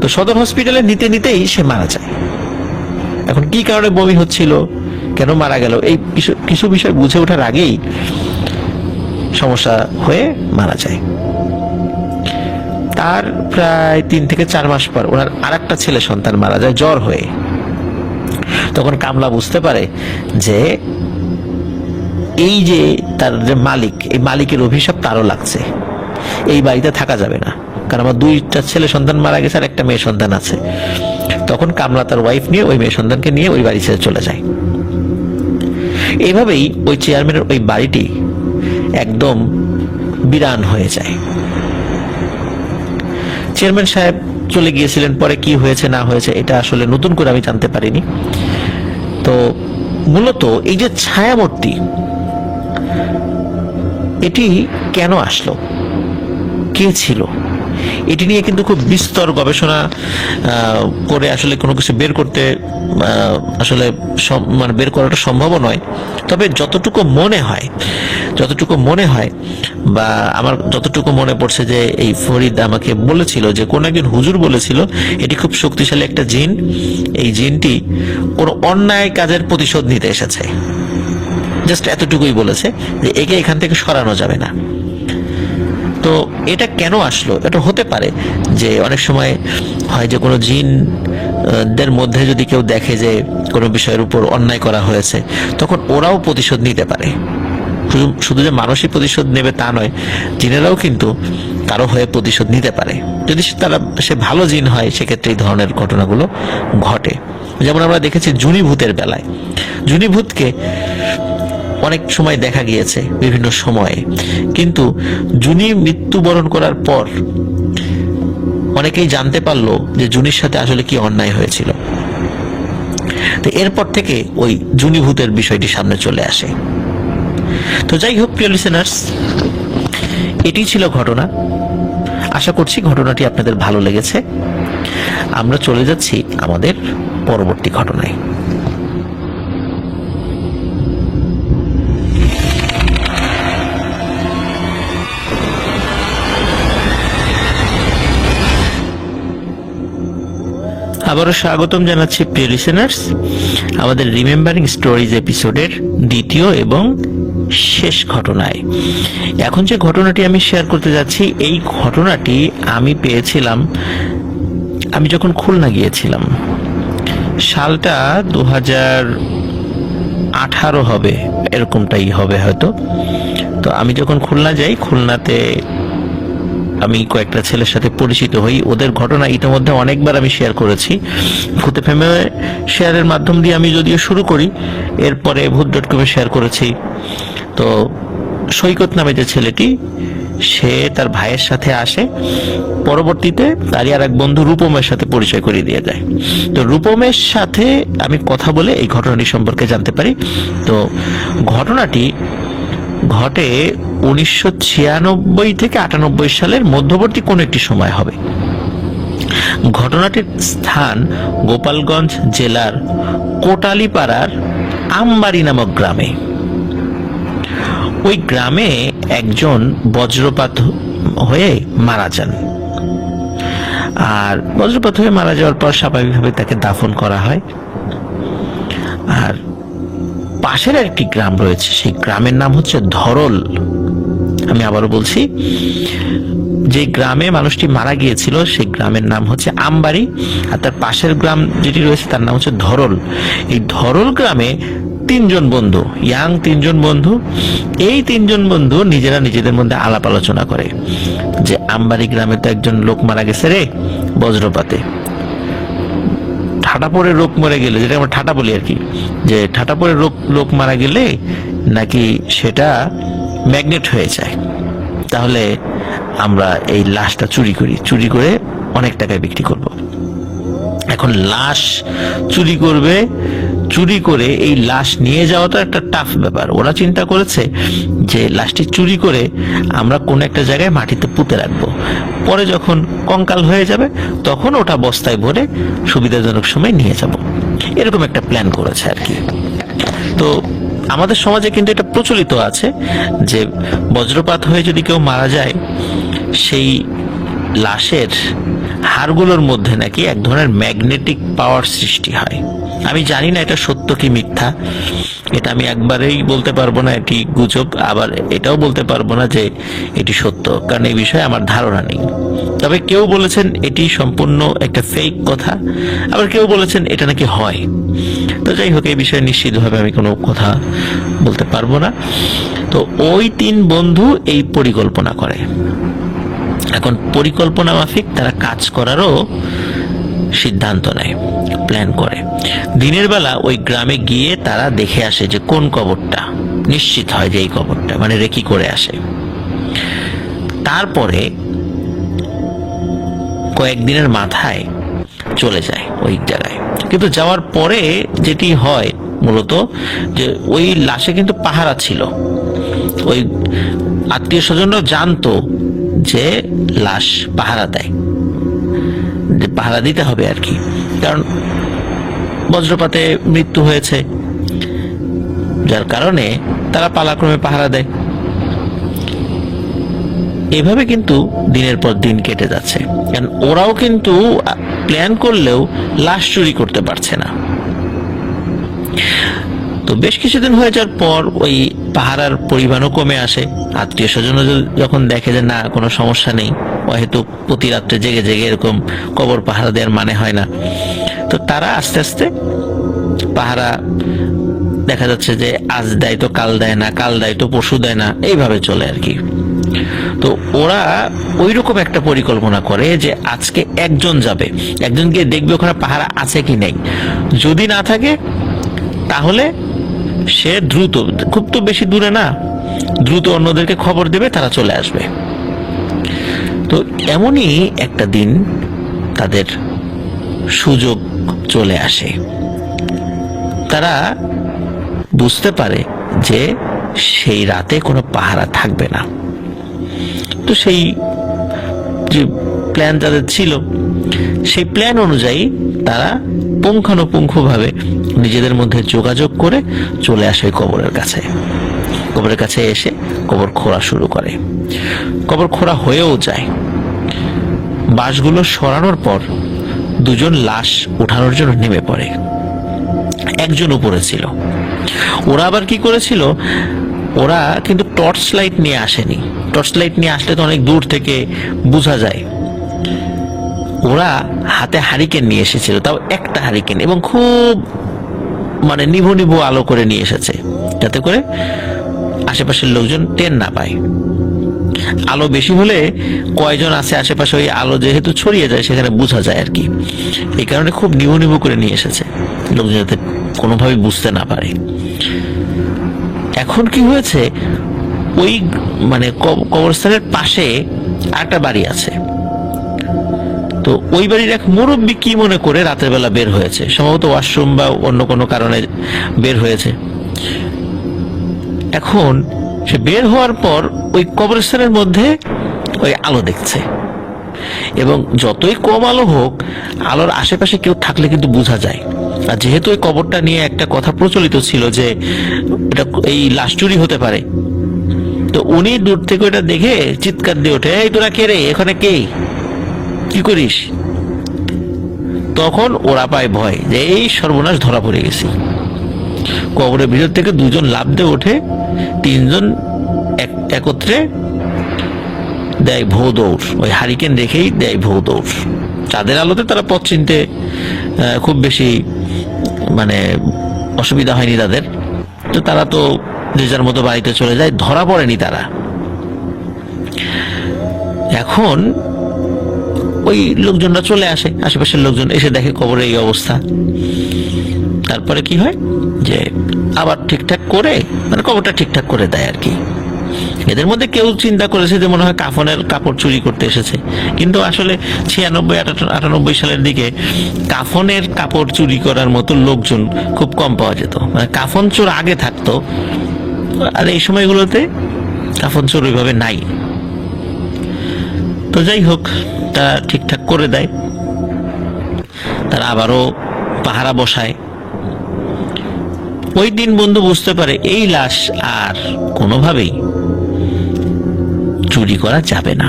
তো সদর হসপিটালে নিতে নিতেই সে মারা যায়। এখন কি কারণে বমি হচ্ছিল, কেন মারা গেল, এই কিছু বিষয় বুঝে ওঠার আগেই সমস্যা হয়ে মারা যায়। তার প্রায় 3 থেকে 4 মাস পর ওনার আরেকটা ছেলে সন্তান মারা যায় জ্বর হয়ে। তখন কামলা বুঝতে পারে যে এই যে তার যে মালিক, এই মালিকের অভিশাপ তারও লাগছে, এই বাড়িতে থাকা যাবে না, কারণ আমার 2টা ছেলে সন্তান মারা গেছে আর একটা মেয়ে সন্তান আছে। তখন কামলা তার ওয়াইফ নিয়ে ওই মেয়ে সন্তানকে নিয়ে ওই বাড়ি ছেড়ে চলে যায়। এইভাবেই ওই চেয়ারম্যানের ওই বাড়িটি একদম বিরান হয়ে যায়। চেয়ারম্যান সাহেব চলে গিয়েছিলেন, পরে কি হয়েছে না হয়েছে এটা আসলে নতুন করে আমি জানতে পারিনি। তো মূলত এই যে ছায়ামূর্তি, এটি কেন আসলো, কে ছিল, এটি নিয়ে কিন্তু খুব বিস্তর গবেষণা করে আসলে কোনো কিছু বের করতে আসলে মানে বের করাটা সম্ভব নয়। তবে যতটুকু মনে হয় যতটুকু মনে হয় বা আমার যতটুকু মনে পড়ছে যে এই ফরিদ আমাকে বলেছিল যে কোন একজন হুজুর বলেছিল এটি খুব শক্তিশালী একটা জিন, এই জিনটি কোনো অন্যায় কাজের প্রতিশোধ নিতে এসেছে। জাস্ট এতটুকুই বলেছে যে একে এখান থেকে সরানো যাবে না। তো এটা কেন আসলো? এটা হতে পারে যে অনেক সময় হয় যে কোনো জিন দের মধ্যে যদি কেউ দেখে যে কোনো বিষয়ের উপর অন্যায় করা হয়েছে, তখন ওরাও প্রতিশোধ নিতে পারে। শুধু যে মানুষই প্রতিশোধ নেবে তা নয়, জিনেরাও কিন্তু কারো হয়ে প্রতিশোধ নিতে পারে। যদি সে ভালো জিন হয় সেক্ষেত্রে এই ধরনের ঘটনাগুলো ঘটে। যেমন আমরা দেখেছি জুনিভূতের বেলায়, জুনিভূতকে অনেক সময় দেখা গিয়েছে বিভিন্ন সময়ে, কিন্তু জুনি মৃত্যুবরণ করার পর অনেকেই জানতে পারলো যে জুনির সাথে আসলে কি অন্যায় হয়েছিল। তো এরপর থেকে ওই জুনিভূতের বিষয়টি সামনে চলে আসে। তো যাই হোক প্রিয় লিসেনার্স, এটি ছিল ঘটনা। আশা করছি ঘটনাটি আপনাদের ভালো লেগেছে। আমরা চলে যাচ্ছি আমাদের পরবর্তী ঘটনায়। আবারও স্বাগতম জানাচ্ছি প্রিয় লিসেনার্স আমাদের রিমেম্বারিং স্টোরিজ এপিসোডের দ্বিতীয় এবং শেষ ঘটনায়। এখন যে ঘটনাটি আমি শেয়ার করতে যাচ্ছি, এই ঘটনাটি আমি পেয়েছিলাম আমি যখন খুলনা গিয়েছিলাম। সালটা 2018 হবে, এরকমটাই হবে হয়তো। তো আমি যখন খুলনা যাই, খুলনাতে আমি কয়েকটা ছেলের সাথে পরিচিত হই। ওদের ঘটনা ইতিমধ্যে অনেকবার আমি শেয়ার করেছি। ভূতে ফেমে শেয়ারের মাধ্যম দিয়ে আমি যদিও শুরু করি, এরপরে ভূত.com-এ শেয়ার করেছি। তো সৈকত নামে যে ছেলেটি, সে তার ভাইয়ের সাথে আসে, পরবর্তীতে তারই আর এক বন্ধু রূপমের সাথে পরিচয় করিয়ে দিয়ে যায়। তো রূপমের সাথে আমি কথা বলে এই ঘটনাটি সম্পর্কে জানতে পারি। তো ঘটনাটি ঘটে 1996 থেকে 98 সালের মধ্যবর্তী কোন একটি সময় হবে। ঘটনাটির স্থান গোপালগঞ্জ জেলার কোটালীপাড়ার আমবাড়ি নামক গ্রামে। ওই গ্রামে একজন বজ্রপাত হয়ে মারা যান, আর বজ্রপাত হয়ে মারা যাওয়ার পর স্বাভাবিকভাবে তাকে দাফন করা হয়। আর পাশের একটি গ্রাম রয়েছে, সেই গ্রামের নাম হচ্ছে ধরল। আমি আবারও বলছি, যে গ্রামে মানুষটি মারা গিয়েছিল সেই গ্রামের নাম হচ্ছে আমবাড়ি, আর তার পাশের গ্রাম যেটি রয়েছে তার নাম হচ্ছে ধরল। এই ধরল গ্রামে তিনজন বন্ধু, ইয়াং তিনজন বন্ধু, এই তিনজন বন্ধু নিজেরা নিজেদের মধ্যে আলাপ আলোচনা করে যে আমবাড়ি গ্রামে তো একজন লোক মারা গেছে রে বজ্রপাতে। ঠাটা পড়ে লোক মরে গেলে, যেটা আমরা ঠাটা বলি আর কি, যে ঠাটা পড়ে লোক মারা গেলে নাকি সেটা ম্যাগনেট হয়ে যায়, তাহলে আমরা এই লাশটা চুরি করি, চুরি করে অনেক টাকায় বিক্রি করব। এখন লাশ চুরি করবে, চুরি করে এই লাশ নিয়ে যাওয়াটা একটা টাফ ব্যাপার। ওরা চিন্তা করেছে যে লাশটি চুরি করে আমরা কোন একটা জায়গায় মাটিতে পুঁতে রাখবো, পরে যখন কঙ্কাল হয়ে যাবে তখন ওটা বস্তায় ভরে সুবিধাজনক সময় নিয়ে যাব। এরকম একটা প্ল্যান করেছে আর কি। তো আমাদের সমাজে কিন্তু এটা প্রচলিত আছে যে বজ্রপাত হয়ে যদি কেউ মারা যায়, সেই লাশের হাড়গুলোর মধ্যে নাকি এক ধরনের ম্যাগনেটিক পাওয়ার সৃষ্টি হয়। আমি জানি না এটা সত্য কি মিথ্যা, এটা আমি একবারেই বলতে পারবো না এটি গুজব, আবার এটাও বলতে পারবো না যে এটি সত্য, কারণ এই বিষয়ে আমার ধারণা নেই। তবে কেউ বলেছেন এটি সম্পূর্ণ একটা ফেক কথা, আবার কেউ বলেছেন এটা নাকি হয়। তো যাই হোক, এই বিষয়ে নিশ্চিতভাবে আমি কোনো কথা বলতে পারবো না। তো ওই তিন বন্ধু এই পরিকল্পনা করে। এখন পরিকল্পনা মাফিক তারা কাজ করারও সিদ্ধান্ত নেয়, প্ল্যান করে। দিনের বেলা ওই গ্রামে গিয়ে তারা দেখে আসে যে কোন কবরটা, নিশ্চিত হয় যে এই কবরটা, মানে রেকি করে আসে। তারপরে কয়েকদিনের মাথায় চলে যায় ওই জায়গায়। কিন্তু যাওয়ার পরে যেটি হয় মূলত, যে ওই লাশে কিন্তু পাহারা ছিল। ওই আত্মীয় স্বজনরাও জানতো যে লাশ পাহারা দেয়, যে পাহারা দিতে হবে আর কি, কারণ বজ্রপাতে মৃত্যু হয়েছে, যার কারণে তারা পালাক্রমে পাহারা দেয়। এভাবে কিন্তু দিনের পর দিন কেটে যাচ্ছে, কারণ ওরাও কিন্তু প্ল্যান করলেও লাশ চুরি করতে পারছে না। তো বেশ কিছুদিন হয়ে যাওয়ার পর ওই পাহারার পরিমাণও কমে আসে। আত্মীয় স্বজন যখন দেখে যে না, কোনো সমস্যা নেই, হয়তো প্রতি রাত্রে জেগে জেগে এরকম কবর পাহারা দেওয়ার মানে হয় না, তো তারা আস্তে আস্তে পাহারা দেখা যাচ্ছে যে আজ দেয় তো কাল দেয় না, কাল দেয় তো পরশু দেয় না, এইভাবে চলে আর কি। তো ওরা ওইরকম একটা পরিকল্পনা করে যে আজকে একজন যাবে, একজন গিয়ে দেখবে ওখানে পাহারা আছে কি নেই, যদি না থাকে তাহলে সে দ্রুত, খুব তো বেশি দূরে না, দ্রুত অন্যদেরকে খবর দেবে, তারা চলে আসবে। তো এমনই একটা দিন তাদের সুযোগ চলে আসে। তারা বুঝতে পারে যে সেই রাতে কোনো পাহারা থাকবে না। তো সেই যে প্ল্যান তাদের ছিল, সেই প্ল্যান অনুযায়ী তারা পুঙ্খানুপুঙ্খভাবে নিজেদের মধ্যে যোগাযোগ করে চলে আসে কবরের কাছে। কবরের কাছে এসে কবর খোঁড়া শুরু করে। কবর খোঁড়া হয়েও যায়। বাঁশগুলো সরানোর পর দুজন লাশ উঠানোর জন্য নেমে পড়ে। একজন উপরে ছিল। ওরা আবার কি করেছিল, ওরা কিন্তু টর্চ লাইট নিয়ে আসেনি। টর্চ লাইট নিয়ে আসলে তো অনেক দূর থেকে বোঝা যায়। ওরা হাতে হারিকেন নিয়ে এসেছিল, তাও একটা হারিকেন, এবং খুব মানে নিভু নিভু আলো করে নিয়ে এসেছে, যাতে করে আশেপাশের লোকজন টের না পায়। আলো বেশি হলে কয়জন আছে আশেপাশে, ওই আলো যেহেতু ছড়িয়ে যায় সেখানে বোঝা যায় আর কি। এই কারণে খুব নিভু নিভু করে নিয়ে এসেছে, লোকজন যাতে কোনোভাবে বুঝতে না পারে। এখন কি হয়েছে, ওই মানে কবরস্থানের পাশে আরেকটা বাড়ি আছে। তো ওই বাড়ির এক মুরব্বী কি মনে করে রাতের বেলা বের হয়েছে, সম্ভবত ওয়াশরুম বা অন্য কোনো কারণে বের হয়েছে। এখন সে বের হওয়ার পর ওই কবরস্থানের মধ্যে ওই আলো দেখছে, এবং যতই কম আলো হোক, আলোর আশেপাশে কেউ থাকলে কিন্তু বোঝা যায়। আর যেহেতু ওই কবরটা নিয়ে একটা কথা প্রচলিত ছিল যে এটা এই লাশ চুরি হতে পারে, তো উনি দূর থেকে ওটা দেখে চিৎকার দিয়ে ওঠে, এই তোরা কে রে, এখানে কে, কি করিস? তখন ওরা পায় ভয় যে এই সর্বনাশ, ধরা পড়ে গেছি। কবরের ভিতর থেকে দুজন লাফ দিয়ে ওঠে, তিনজন একত্রে দেয় ভৌ দৌড়। ওই হারিকেন রেখেই দেয় ভৌ দৌড়। চাঁদের আলোতে তারা পথ চিনতে খুব বেশি মানে অসুবিধা হয়নি তাদের। তো তারা তো যে যার মতো বাড়িতে চলে যায়, ধরা পড়েনি তারা। এখন ওই লোকজনরা চলে আসে, আশেপাশের লোকজন এসে দেখে কবরের এই অবস্থা। তারপরে কি হয় যে আবার ঠিকঠাক করে, মানে কবরটা ঠিকঠাক করে দেয় আর কি। এদের মধ্যে কেউ চিন্তা করেছে যে মনে হয় কাফনের কাপড় চুরি করতে এসেছে, কিন্তু আসলে 96-98 সালের দিকে কাফনের কাপড় চুরি করার মতো লোকজন খুব কম পাওয়া যেত। মানে কাফন চোর আগে থাকতো, আর এই সময়গুলোতে কাফন চোর ওইভাবে নাই। তো যাই হোক, তারা ঠিকঠাক করে দেয়। তারা আবারও পাহারা বসায়। ওই দিন বন্ধু বুঝতে পারে এই লাশ আর কোনোভাবেই চুরি করা যাবে না।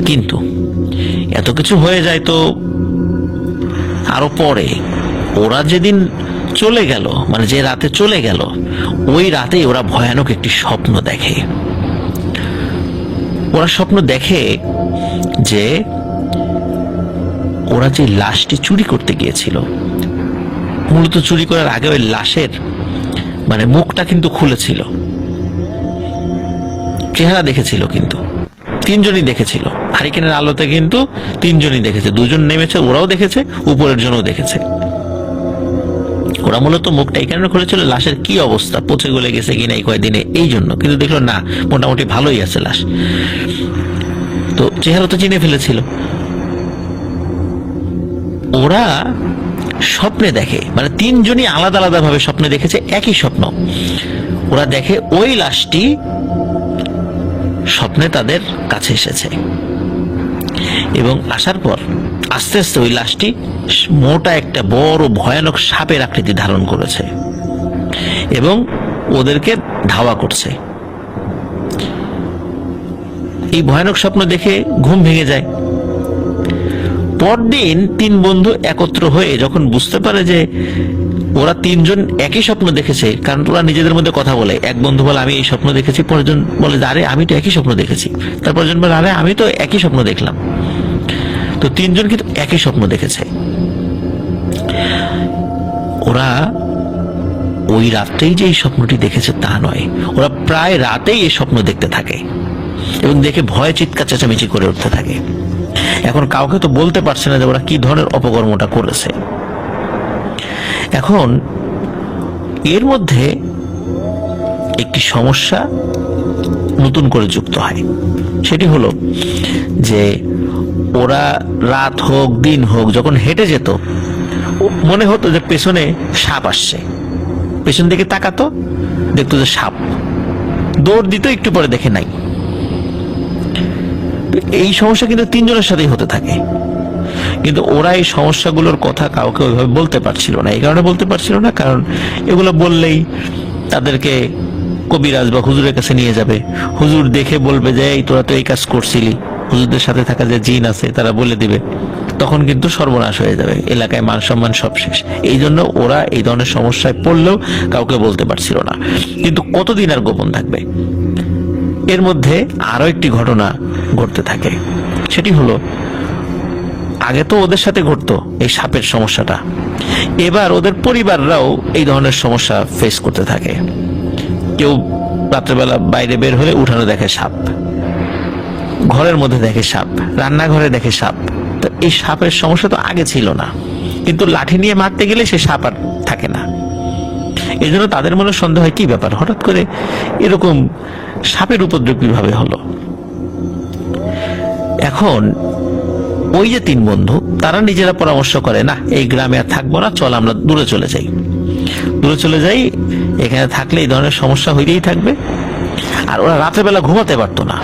কিন্তু এত কিছু হয়ে যায় তো আরো পরে, ওরা যেদিন চলে গেল, মানে যে রাতে চলে গেল, ওই রাতে ওরা ভয়ানক একটি স্বপ্ন দেখে। ওরা স্বপ্ন দেখে যে ওরা যে লাশটি চুরি করতে গিয়েছিল, মূলত চুরি করার আগে ওই লাশের মানে মুখটা কিন্তু খুলেছিল, চেহারা দেখেছিল, কিন্তু তিনজনই দেখেছিল। হারিকেনের আলোতে কিন্তু তিনজনই দেখেছে, দুজন নেমেছে, ওরাও দেখেছে, উপরের জনও দেখেছে। ওরা মূলত মুখটা এই কারণে খুলেছিল লাশের কি অবস্থা, পচে গলে গেছে কিনা এই কয়েকদিনে, এই জন্য। কিন্তু দেখলো না, মোটামুটি ভালোই আছে লাশ। তো চেহারা তো চিনে ফেলেছিল। ওরা স্বপ্নে দেখে, মানে তিনজনই আলাদা আলাদা ভাবে স্বপ্নে দেখেছে একই স্বপ্ন। ওরা দেখে ওই লাশটি স্বপ্নে তাদের কাছে এসেছে, এবং আসার পর আস্তে আস্তে ওই লাশটি মোটা একটা বড় ভয়ানক সাপের আকৃতি ধারণ করেছে এবং ওদেরকে ধাওয়া করছে। এই ভয়ানক স্বপ্ন দেখে ঘুম ভেঙে যায়। পরদিন 3 বন্ধু একত্র হয়ে যখন বুঝতে পারে যে ওরা 3 জন একই স্বপ্ন দেখেছে, কারণ ওরা নিজেদের মধ্যে কথা বলে, এক বন্ধু বলে আমি এই স্বপ্ন দেখেছি, পরেরজন বলে আরে আমি তো একই স্বপ্ন দেখেছি, তারপরজন বলে আরে আমি তো একই স্বপ্ন দেখলাম। তো 3 জন কিন্তু একই স্বপ্ন দেখেছে। ওরা ওই রাতেই যে এই স্বপ্নটি দেখেছে তা নয়, ওরা প্রায় রাতেই এই স্বপ্ন দেখতে থাকে এবং দেখে ভয়ে চিৎকার চেঁচামেচি করে উঠতে থাকে। এখন কাউকে তো বলতে পারছে না যে ওরা কি ধরনের অপকর্মটা করেছে। এখন এর মধ্যে একটি সমস্যা নতুন করে যুক্ত হয়, সেটি হলো যে ওরা রাত হোক দিন হোক যখন হেঁটে যেত মনে হতো যে পেছনে সাপ আসছে, পেছন দিকে তাকাতো দেখতো যে সাপ, দৌড় দিত, একটু পরে দেখে নাই। এই সমস্যা কিন্তু 3 জনের সাথেই হতে থাকে, কিন্তু ওরা এই সমস্যাগুলোর কথা কাউকে ওইভাবে বলতে পারছিল না। এই কারণে বলতে পারছিল না কারণ এগুলো বললেই তাদেরকে কবিরাজ বা হুজুরের কাছে নিয়ে যাবে, হুজুর দেখে বলবে যে এই তোরা তো এই কাজ করছিলি, হুজুরদের সাথে থাকা যে জিন আছে তারা বলে দিবে, তখন কিন্তু সর্বনাশ হয়ে যাবে, এলাকায় মান সম্মান সব শেষ। এই জন্য ওরা এই ধরনের সমস্যায় পড়লেও কাউকে বলতে পারছিল না। কিন্তু কতদিন আর গোপন থাকবে? এর মধ্যে আরো একটি ঘটনা ঘটতে থাকে, সেটি হলো আগে তো ওদের সাথে ঘটতো এই সাপের সমস্যাটা, এবার ওদের পরিবাররাও এই ধরনের সমস্যা ফেস করতে থাকে। কেউ রাত্রেবেলা বাইরে বের হলে উঠানো দেখে সাপ, ঘরের মধ্যে দেখে সাপ, রান্নাঘরে দেখে সাপ। তো এই সাপের সমস্যা তো আগে ছিল না, কিন্তু লাঠি নিয়ে মারতে গেলে সে সাপ আর থাকে না। এই জন্য তাদের মনে সন্দেহ হয় কি ব্যাপার, হঠাৎ করে এরকম সাপের উপদ্রব কিভাবে হলো। এখন ওই যে 3 বন্ধু তারা নিজেরা পরামর্শ করে, না এই গ্রামে আর থাকবো না, চল আমরা দূরে চলে যাই, দূরে চলে যাই, এখানে থাকলে এই ধরনের সমস্যা হইতেই থাকবে। আর ওরা রাতের বেলা ঘুমাতে পারতো না,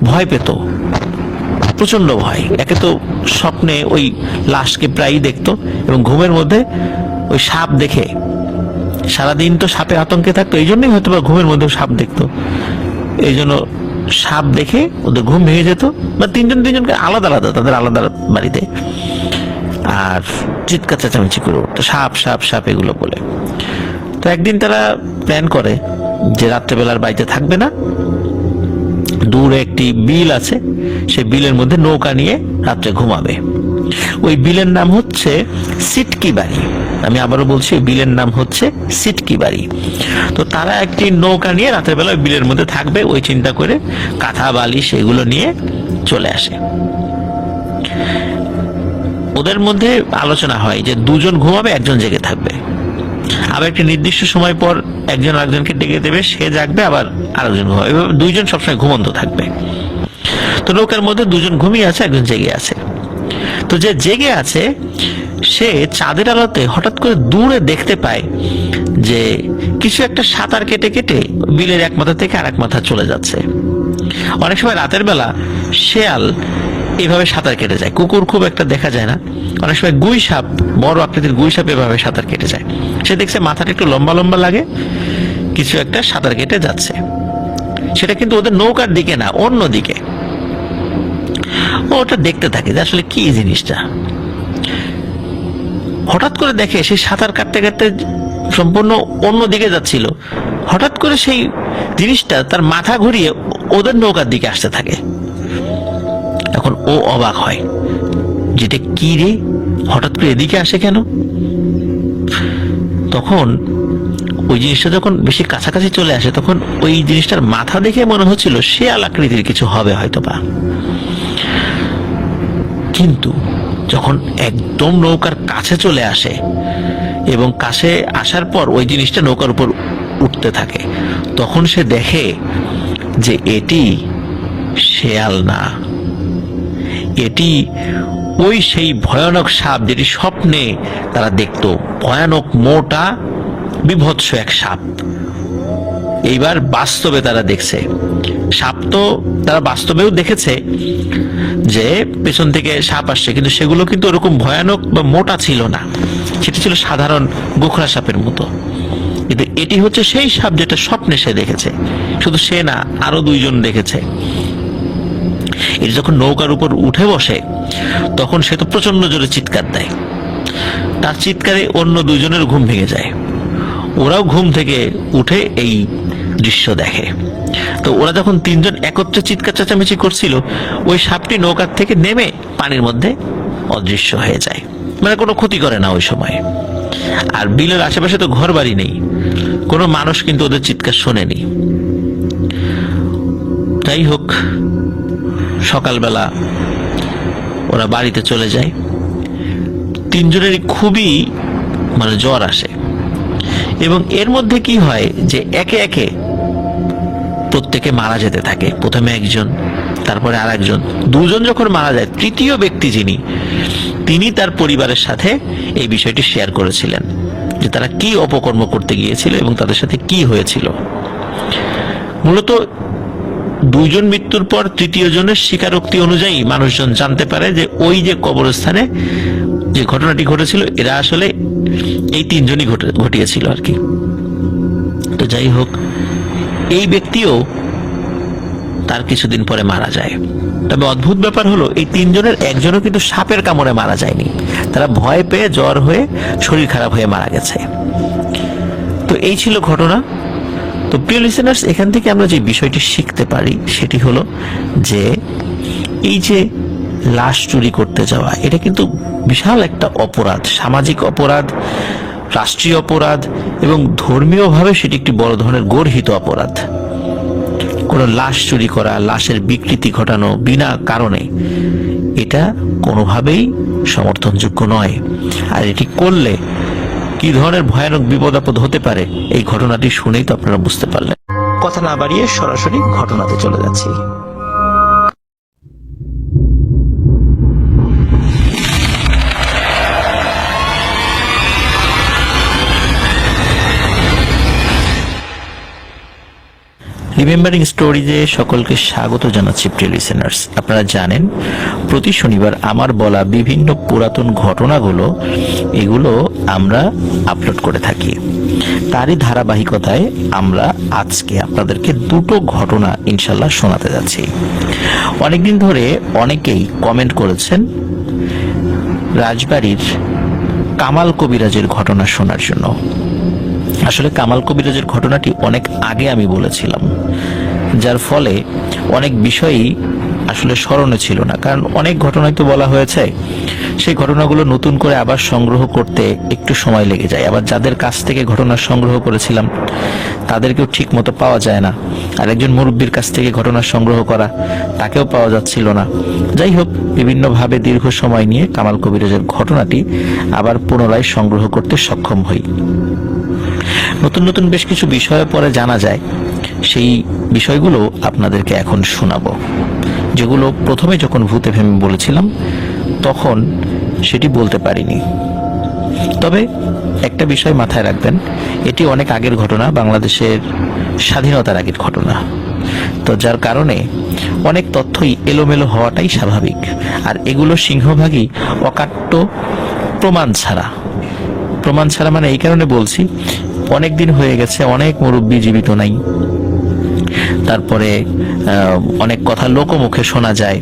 ভয় পেত, প্রচন্ড ভয়। একে তো স্বপ্নে ওই লাশকে প্রায়ই দেখতো এবং ঘুমের মধ্যে ওই সাপ দেখে সারাদিন তো সাপে আতঙ্কে থাকতো, এই জন্যই হয়তো বা ঘুমের মধ্যে সাপ দেখতো। এই জন্য সাপ দেখে ওদের ঘুম ভেঙে যেত, বা 3 জনকে আলাদা আলাদা তাদের আলাদা বাড়িতে, আর চিৎকার চেঁচামেচি করে উঠতো সাপ সাপ সাপ এগুলো বলে। তো একদিন তারা প্ল্যান করে যে রাত্রেবেলার বাড়িতে থাকবে না, দূরে একটি বিল আছে, সেই বিলের মধ্যে নৌকা নিয়ে রাত্রে ঘুমাবে। ওই বিলের নাম হচ্ছে সিটকি বাড়ি। আমি আবারও বলছি, বিলের নাম হচ্ছে সিটকি বাড়ি। তো তারা একটি নৌকা নিয়ে রাতের বেলা বিলের মধ্যে থাকবে, ওই চিন্তা করে কাঁথা বালিশ এগুলো নিয়ে চলে আসে। ওদের মধ্যে আলোচনা হয় যে 2 জন ঘুমাবে, 1 জন জেগে থাকবে। আবার একটি নির্দিষ্ট সময় পর একজন আরেকজনকে ডেকে দেবে, সে জাগবে, আবার আরেকজন ঘুমাবে, এভাবে 2 জন সবসময় ঘুমন্ত থাকবে। তো নৌকার মধ্যে 2 জন ঘুমিয়ে আছে, 1 জন জেগে আছে। তো যে জেগে আছে সে চাঁদের আলোতে হঠাৎ করে দূরে দেখতে পায় যে কিছু একটা সাঁতার কেটে কেটে বিলের এক মাথা থেকে আরেক মাথা চলে যাচ্ছে। অনেক সময় রাতের বেলা শেয়াল এভাবে সাঁতার কেটে যায়, কুকুর খুব একটা দেখা যায় না। অনেক সময় গুই সাপ, বড় আকৃতির গুই সাপ এভাবে সাঁতার কেটে যায়। সে দেখছে মাথাটা একটু লম্বা লম্বা লাগে, কিছু একটা সাঁতার কেটে যাচ্ছে। সেটা কিন্তু ওদের নৌকার দিকে না, অন্য দিকে। ওটা দেখতে থাকে যে আসলে কি জিনিসটা। হঠাৎ করে দেখে সে সাঁতার কাটতে কাটতে সম্পূর্ণ অন্য দিকে যাচ্ছিল, হঠাৎ করে সেই জিনিসটা তার মাথা ঘুরিয়ে ওদের নৌকার দিকে আসতে থাকে। এখন ও অবাক হয়, যেটা কি রে, হঠাৎ করে এদিকে আসে কেন? তখন ওই জিনিসটা যখন বেশি কাছাকাছি চলে আসে, তখন ওই জিনিসটার মাথা দেখে মনে হচ্ছিল শেয়াল আকৃতির কিছু হবে হয়তো বা। কিন্তু যখন একদম নৌকার কাছে চলে আসে এবং কাছে আসার পর ওই জিনিসটা নৌকার উপর উঠতে থাকে, তখন সে দেখে যে এটি শেয়াল না, এটি ওই সেই ভয়ানক সাপ যেটি স্বপ্নে তারা দেখতো, ভয়ানক মোটা বিভৎস এক সাপ। এইবার বাস্তবে তারা দেখছে সাপ। তো তারা বাস্তবেও দেখেছে যে পেছন থেকে সাপ আসছে, কিন্তু সেগুলো কিন্তু ওরকম ভয়ানক বা মোটা ছিল না, সেটি ছিল সাধারণ গোখরা সাপের মতো। কিন্তু এটি হচ্ছে সেই সাপ যেটা স্বপ্নে সে দেখেছে। শুধু সে না, আরো 2 জন দেখেছে। এটা যখন নৌকার উপর উঠে বসে তখন সে তো প্রচন্ড জোরে চিৎকার দেয়। তার চিৎকারে অন্য দুজনের ঘুম ভেঙে যায়। ওরাও ঘুম থেকে উঠে এই দৃশ্য দেখে। তো ওরা যখন তিনজন একত্রে চিৎকার চেঁচামেচি করছিল, ওই সাপটি নৌকার থেকে নেমে পানির মধ্যে অদৃশ্য হয়ে যায়, মানে কোনো ক্ষতি করে না ওই সময়। আর বিলের আশেপাশে তো ঘর বাড়ি নেই, কোনো মানুষ কিন্তু ওদের চিৎকার শোনেনি। যাই হোক, সকালবেলা ওরা বাড়িতে চলে যায়। তিনজনেরই খুবই মানে জ্বর আসে, এবং এর মধ্যে কি হয় যে একে একে প্রত্যেকে মারা যেতে থাকে। প্রথমে একজন, তারপরে আর একজন, দুজন যখন মারা যায়, তৃতীয় ব্যক্তি যিনি, তিনি তার পরিবারের সাথে এই বিষয়টি শেয়ার করেছিলেন যে তারা কি অপকর্ম করতে গিয়েছিল এবং তাদের সাথে কি হয়েছিল। মূলত দুইজন মৃত্যুর পর তৃতীয় জনের স্বীকারোক্তি অনুযায়ী মানুষজন জানতে পারে যে ওই যে কবরস্থানে যে ঘটনাটি ঘটেছিল, এরা আসলে এই তিনজনই ঘটিয়েছিল আর কি। তো যাই হোক, এই ব্যক্তিও তার কিছুদিন পরে মারা যায়। তবে অদ্ভুত ব্যাপার হলো, এই তিনজনের একজনও কিন্তু সাপের কামড়ে মারা যায়নি, তারা ভয় পেয়ে জ্বর হয়ে শরীর খারাপ হয়ে মারা গেছে। তো এই ছিল ঘটনা। তো প্রিয় লিসেনার্স, এখান থেকে আমরা যে বিষয়টি শিখতে পারি সেটি হলো যে এই যে লাশ চুরি করতে যাওয়া, এটা কিন্তু বিশাল একটা অপরাধ, সামাজিক অপরাধ, রাষ্ট্রীয় অপরাধ, এবং ধর্মীয়ভাবে সেটি একটি বড় ধরনের গর্হিত অপরাধ। কোন লাশ চুরি করা, লাশের বিকৃতি ঘটানো বিনা কারণে, এটা কোনোভাবেই সমর্থনযোগ্য নয়। আর এটি করলে কি ধরনের ভয়ানক বিপদ আপদ হতে পারে, এই ঘটনাটি শুনেই তো আপনারা বুঝতে পারলেন। কথা না বাড়িয়ে সরাসরি ঘটনাতে চলে যাচ্ছি। রিমেম্বারিং স্টোরিজে সকলকে স্বাগত জানাচ্ছি প্রিয় লিসেনার্স। আপনারা জানেন, প্রতি শনিবার আমার বলা বিভিন্ন পুরাতন ঘটনাগুলো এগুলো আমরা আপলোড করে থাকি। তারই ধারাবাহিকতায় আমরা আজকে আপনাদেরকে দুটো ঘটনা ইনশাল্লাহ শোনাতে যাচ্ছি। অনেকদিন ধরে অনেকেই কমেন্ট করেছেন রাজবাড়ির কামাল কবিরাজের ঘটনা শোনার জন্য। আসলে কামাল কবিরাজের ঘটনাটি অনেক আগে আমি বলেছিলাম, যার ফলে অনেক বিষয়ই আসলে স্মরণে ছিল না। কারণ অনেক ঘটনাই তো বলা হয়েছে, সেই ঘটনাগুলো নতুন করে আবার সংগ্রহ করতে একটু সময় লেগে যায়। আবার যাদের কাছ থেকে ঘটনা সংগ্রহ করেছিলাম তাদেরকেও ঠিক মতো পাওয়া যায় না। আর একজন মুরব্বীর কাছ থেকে ঘটনা সংগ্রহ করা, তাকেও পাওয়া যাচ্ছিল না। যাই হোক, বিভিন্নভাবে দীর্ঘ সময় নিয়ে কামাল কবিরাজের ঘটনাটি আবার পুনরায় সংগ্রহ করতে সক্ষম হই। নতুন নতুন বেশ কিছু বিষয় পরে জানা যায়, সেই বিষয়গুলো আপনাদেরকে এখন শোনাবো, যেগুলো প্রথমে যখন ভূতে ফেমে বলেছিলাম তখন সেটি বলতে পারিনি। তবে একটা বিষয় মাথায় রাখবেন, এটি অনেক আগের ঘটনা, বাংলাদেশের স্বাধীনতার আগের ঘটনা। তো যার কারণে অনেক তথ্যই এলোমেলো হওয়াটাই স্বাভাবিক। আর এগুলো সিংহভাগই অকাট্য প্রমাণ ছাড়া। প্রমাণ ছাড়া মানে এই কারণে বলছি, অনেক দিন হয়ে গেছে, অনেক মুরব্বী জীবিত নাই, তারপরে অনেক কথা লোকমুখে শোনা যায়,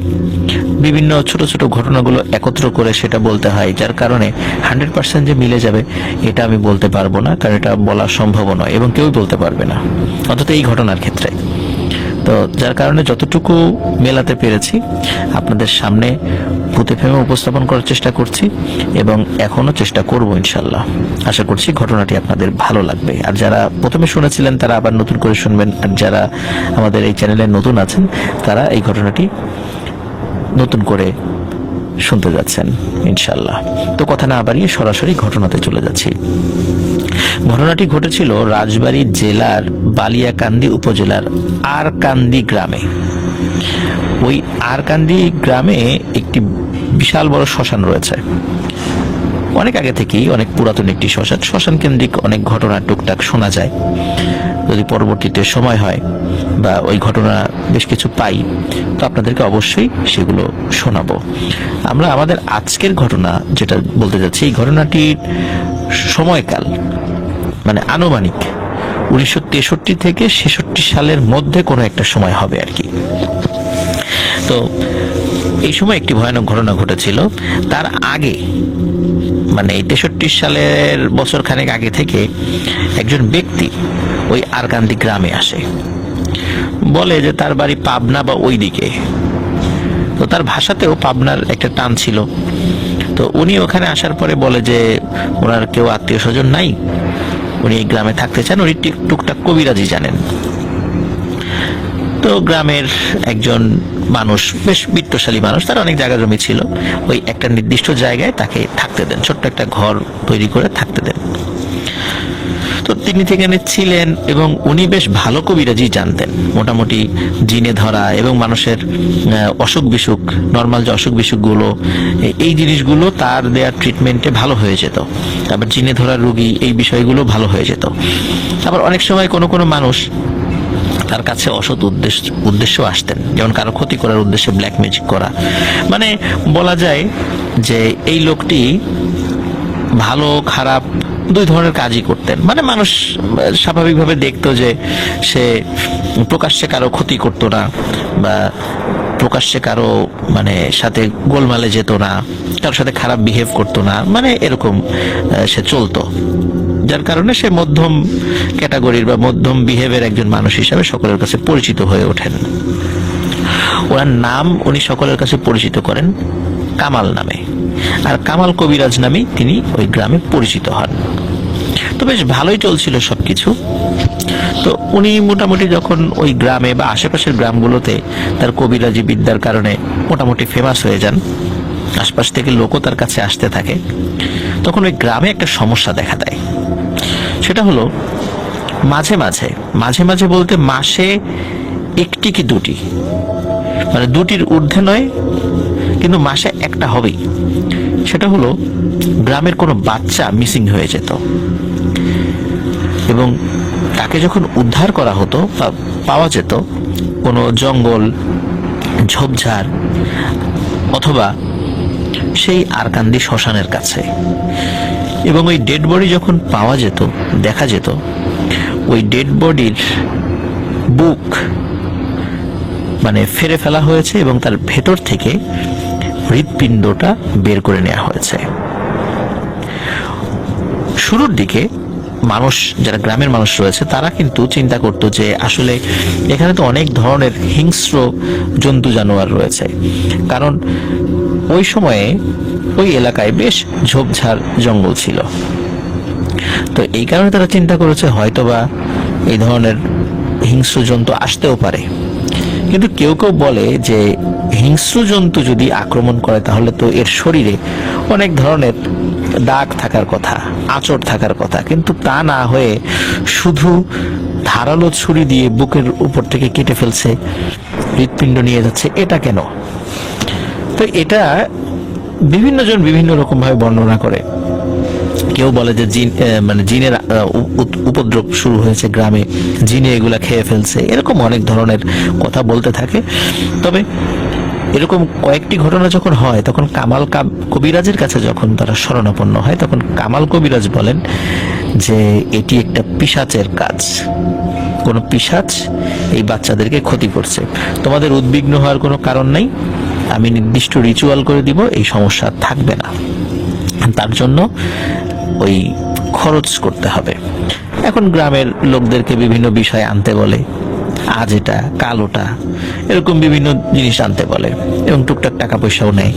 বিভিন্ন ছোট ছোট ঘটনাগুলো একত্র করে সেটা বলতে হয়, যার কারণে 100% যে মিলে যাবে এটা আমি বলতে পারবো না, কারণ এটা বলা সম্ভব নয় এবং কেউই বলতে পারবে না, অন্তত এই ঘটনার ক্ষেত্রে। তো যার কারণে যতটুকু মেলাতে পেরেছি আপনাদের সামনে ভূতে ফেমে উপস্থাপন করার চেষ্টা করছি, এবং এখনো চেষ্টা করব ইনশাল্লাহ। আশা করছি ঘটনাটি আপনাদের ভালো লাগবে। আর যারা প্রথমে শুনেছিলেন তারা আবার নতুন করে শুনবেন, আর যারা আমাদের এই চ্যানেলে নতুন আছেন তারা এই ঘটনাটি নতুন করে শুনতে যাচ্ছেন ইনশাল্লাহ। তো কথা না বাড়িয়ে সরাসরি ঘটনাতে চলে যাচ্ছি। ঘটনাটি ঘটেছিল রাজবাড়ী জেলার বালিয়াকান্দি উপজেলার আরকান্দি গ্রামে। ওই আরকান্দি গ্রামে একটি বিশাল বড় শ্মশান রয়েছে। অনেক আগে থেকেই অনেক পুরাতন একটি শ্মশান, শ্মশান কেন্দ্রিক অনেক ঘটনা টুকটাক শোনা যায়। যদি পরবর্তীতে সময় হয় বা ওই ঘটনা বেশ কিছু পাই তো আপনাদেরকে অবশ্যই সেগুলো শোনাবো। আমরা আমাদের আজকের ঘটনা যেটা বলতে যাচ্ছি, এই ঘটনাটির সময়কাল মানে আনুমানিক 1963 থেকে 66 সালের মধ্যে কোনো একটা সময় হবে আর কি। তো এই সময় একটি ভয়ানক ঘটনা ঘটেছিল। তার আগে মানে 63 সালের বছর খানেক আগে থেকে একজন ব্যক্তি ওই আরকান্দি গ্রামে আসে, বলে যে তার বাড়ি পাবনা বা ওই দিকে। তো তার ভাষাতেও পাবনার একটা টান ছিল। তো উনি ওখানে আসার পরে বলে যে ওনার কেউ আত্মীয় স্বজন নাই, উনি এই গ্রামে থাকতে চান, উনি টুকটাক কবিরাজি জানেন। তো গ্রামের একজন মানুষ, বেশ বিত্তশালী মানুষ, তার অনেক জায়গা জমি ছিল, ওই একটা নির্দিষ্ট জায়গায় তাকে থাকতে দেন, ছোট্ট একটা ঘর তৈরি করে থাকতে দেন। তো তিনি সেখানে ছিলেন এবং উনি বেশ ভালো কবিরাজি জানতেন। মোটামুটি জিনে ধরা এবং মানুষের অসুখ বিসুখ, নর্মাল যে অসুখ বিসুখগুলো, এই জিনিসগুলো তার দেওয়া ট্রিটমেন্টে ভালো হয়ে যেত। তারপর জিনে ধরা রোগী, এই বিষয়গুলো ভালো হয়ে যেত। আবার অনেক সময় কোনো কোনো মানুষ তার কাছে অসৎ উদ্দেশ্য আসতেন, যেমন কারো ক্ষতি করার উদ্দেশ্যে ব্ল্যাক ম্যাজিক করা। মানে বলা যায় যে এই লোকটি ভালো খারাপ দুই ধরনের কাজই করতেন। মানে মানুষ স্বাভাবিকভাবে দেখতো যে সে প্রকাশ্যে কারো ক্ষতি করতো না, বা প্রকাশ্যে কারো মানে সাথে গোলমালে যেত না, কারোর সাথে খারাপ বিহেভ করতো না, মানে এরকম সে চলতো। যার কারণে সে মধ্যম ক্যাটাগরির বা মধ্যম বিহেভের একজন মানুষ হিসাবে সকলের কাছে পরিচিত হয়ে ওঠেন। ওনার নাম উনি সকলের কাছে পরিচিত করেন কামাল নামে, আর কামাল কবিরাজ নামেই তিনি ওই গ্রামে পরিচিত হন। তো বেশ ভালোই চলছিল সবকিছু। তো উনি মোটামুটি যখন ওই গ্রামে বা আশেপাশের গ্রামগুলোতে তার কবিরাজি বিদ্যার কারণে মোটামুটি ফেমাস হয়ে যান, আশপাশ থেকে লোকও তার কাছে আসতে থাকে, তখন ওই গ্রামে একটা সমস্যা দেখা দেয়। সেটা হলো মাঝে মাঝে মাঝে মাঝে বলতে মাসে একটি কি দুটি, মানে দুটির ঊর্ধ্বে নয়, কিন্তু মাসে একটা হবেই। সেটা হলো গ্রামের কোনো বাচ্চা মিসিং হয়ে যেত, এবং তাকে যখন উদ্ধার করা হতো বা পাওয়া যেত কোনো জঙ্গল, ঝোপঝাড় অথবা সেই আরকান্দি শ্মশানের কাছে, এবং ওই ডেড বডি যখন পাওয়া যেত, দেখা যেত ওই ডেড বডির বুক মানে ফেরে ফেলা হয়েছে এবং তার ভেতর থেকে হৃৎপিণ্ডটা বের করে নেওয়া হয়েছে। শুরুর দিকে মানুষ, যারা গ্রামের মানুষ রয়েছে, তারা কিন্তু চিন্তা করতো যে আসলে এখানে তো অনেক ধরনের হিংস্র জন্তু জানোয়ার রয়েছে, কারণ ওই সময়ে ওই এলাকায় বেশ ঝোপঝাড় জঙ্গল ছিল। তো এই কারণে তারা চিন্তা করেছে হয়তোবা এই ধরনের হিংস্র জন্তু আসতেও পারে। কিন্তু কেউ কেউ বলে যে হিংস্র জন্তু যদি আক্রমণ করে তাহলে তো এর শরীরে অনেক ধরনের দাগ থাকার কথা, আঁচড় থাকার কথা, কিন্তু তা না হয়ে শুধু ধারালো ছুরি দিয়ে বুকের উপর থেকে কেটে ফেলছে, হৃৎপিণ্ড নিয়ে যাচ্ছে, এটা কেন? তো এটা বিভিন্ন জন বিভিন্ন রকম ভাবে বর্ণনা করে। কেউ বলে যে জিন, মানে জিনের উপদ্রব শুরু হয়েছে গ্রামে, জিনে এগুলা খেয়ে ফেলছে, এরকম অনেক ধরনের কথা বলতে থাকে। তবে এরকম কয়েকটি ঘটনা যখন হয় তখন কামাল কবিরাজের কাছে যখন তারা শরণাপন্ন হয়, তখন কামাল কবিরাজ বলেন যে এটি একটা পিশাচের কাজ, কোন পিশাচ এই বাচ্চাদেরকে ক্ষতি করছে, তোমাদের উদ্বিগ্ন হওয়ার কোনো কারণ নাই, আমি নির্দিষ্ট রিচুয়াল করে দিব, এই সমস্যা থাকবে না। তার জন্য ওই খরচ করতে হবে। এখন গ্রামের লোকদেরকে বিভিন্ন বিষয় আনতে বলে, আজ এটা কাল ওটা, এরকম বিভিন্ন জিনিস আনতে বলে, এবং টুকটাক টাকা পয়সাও নেয়।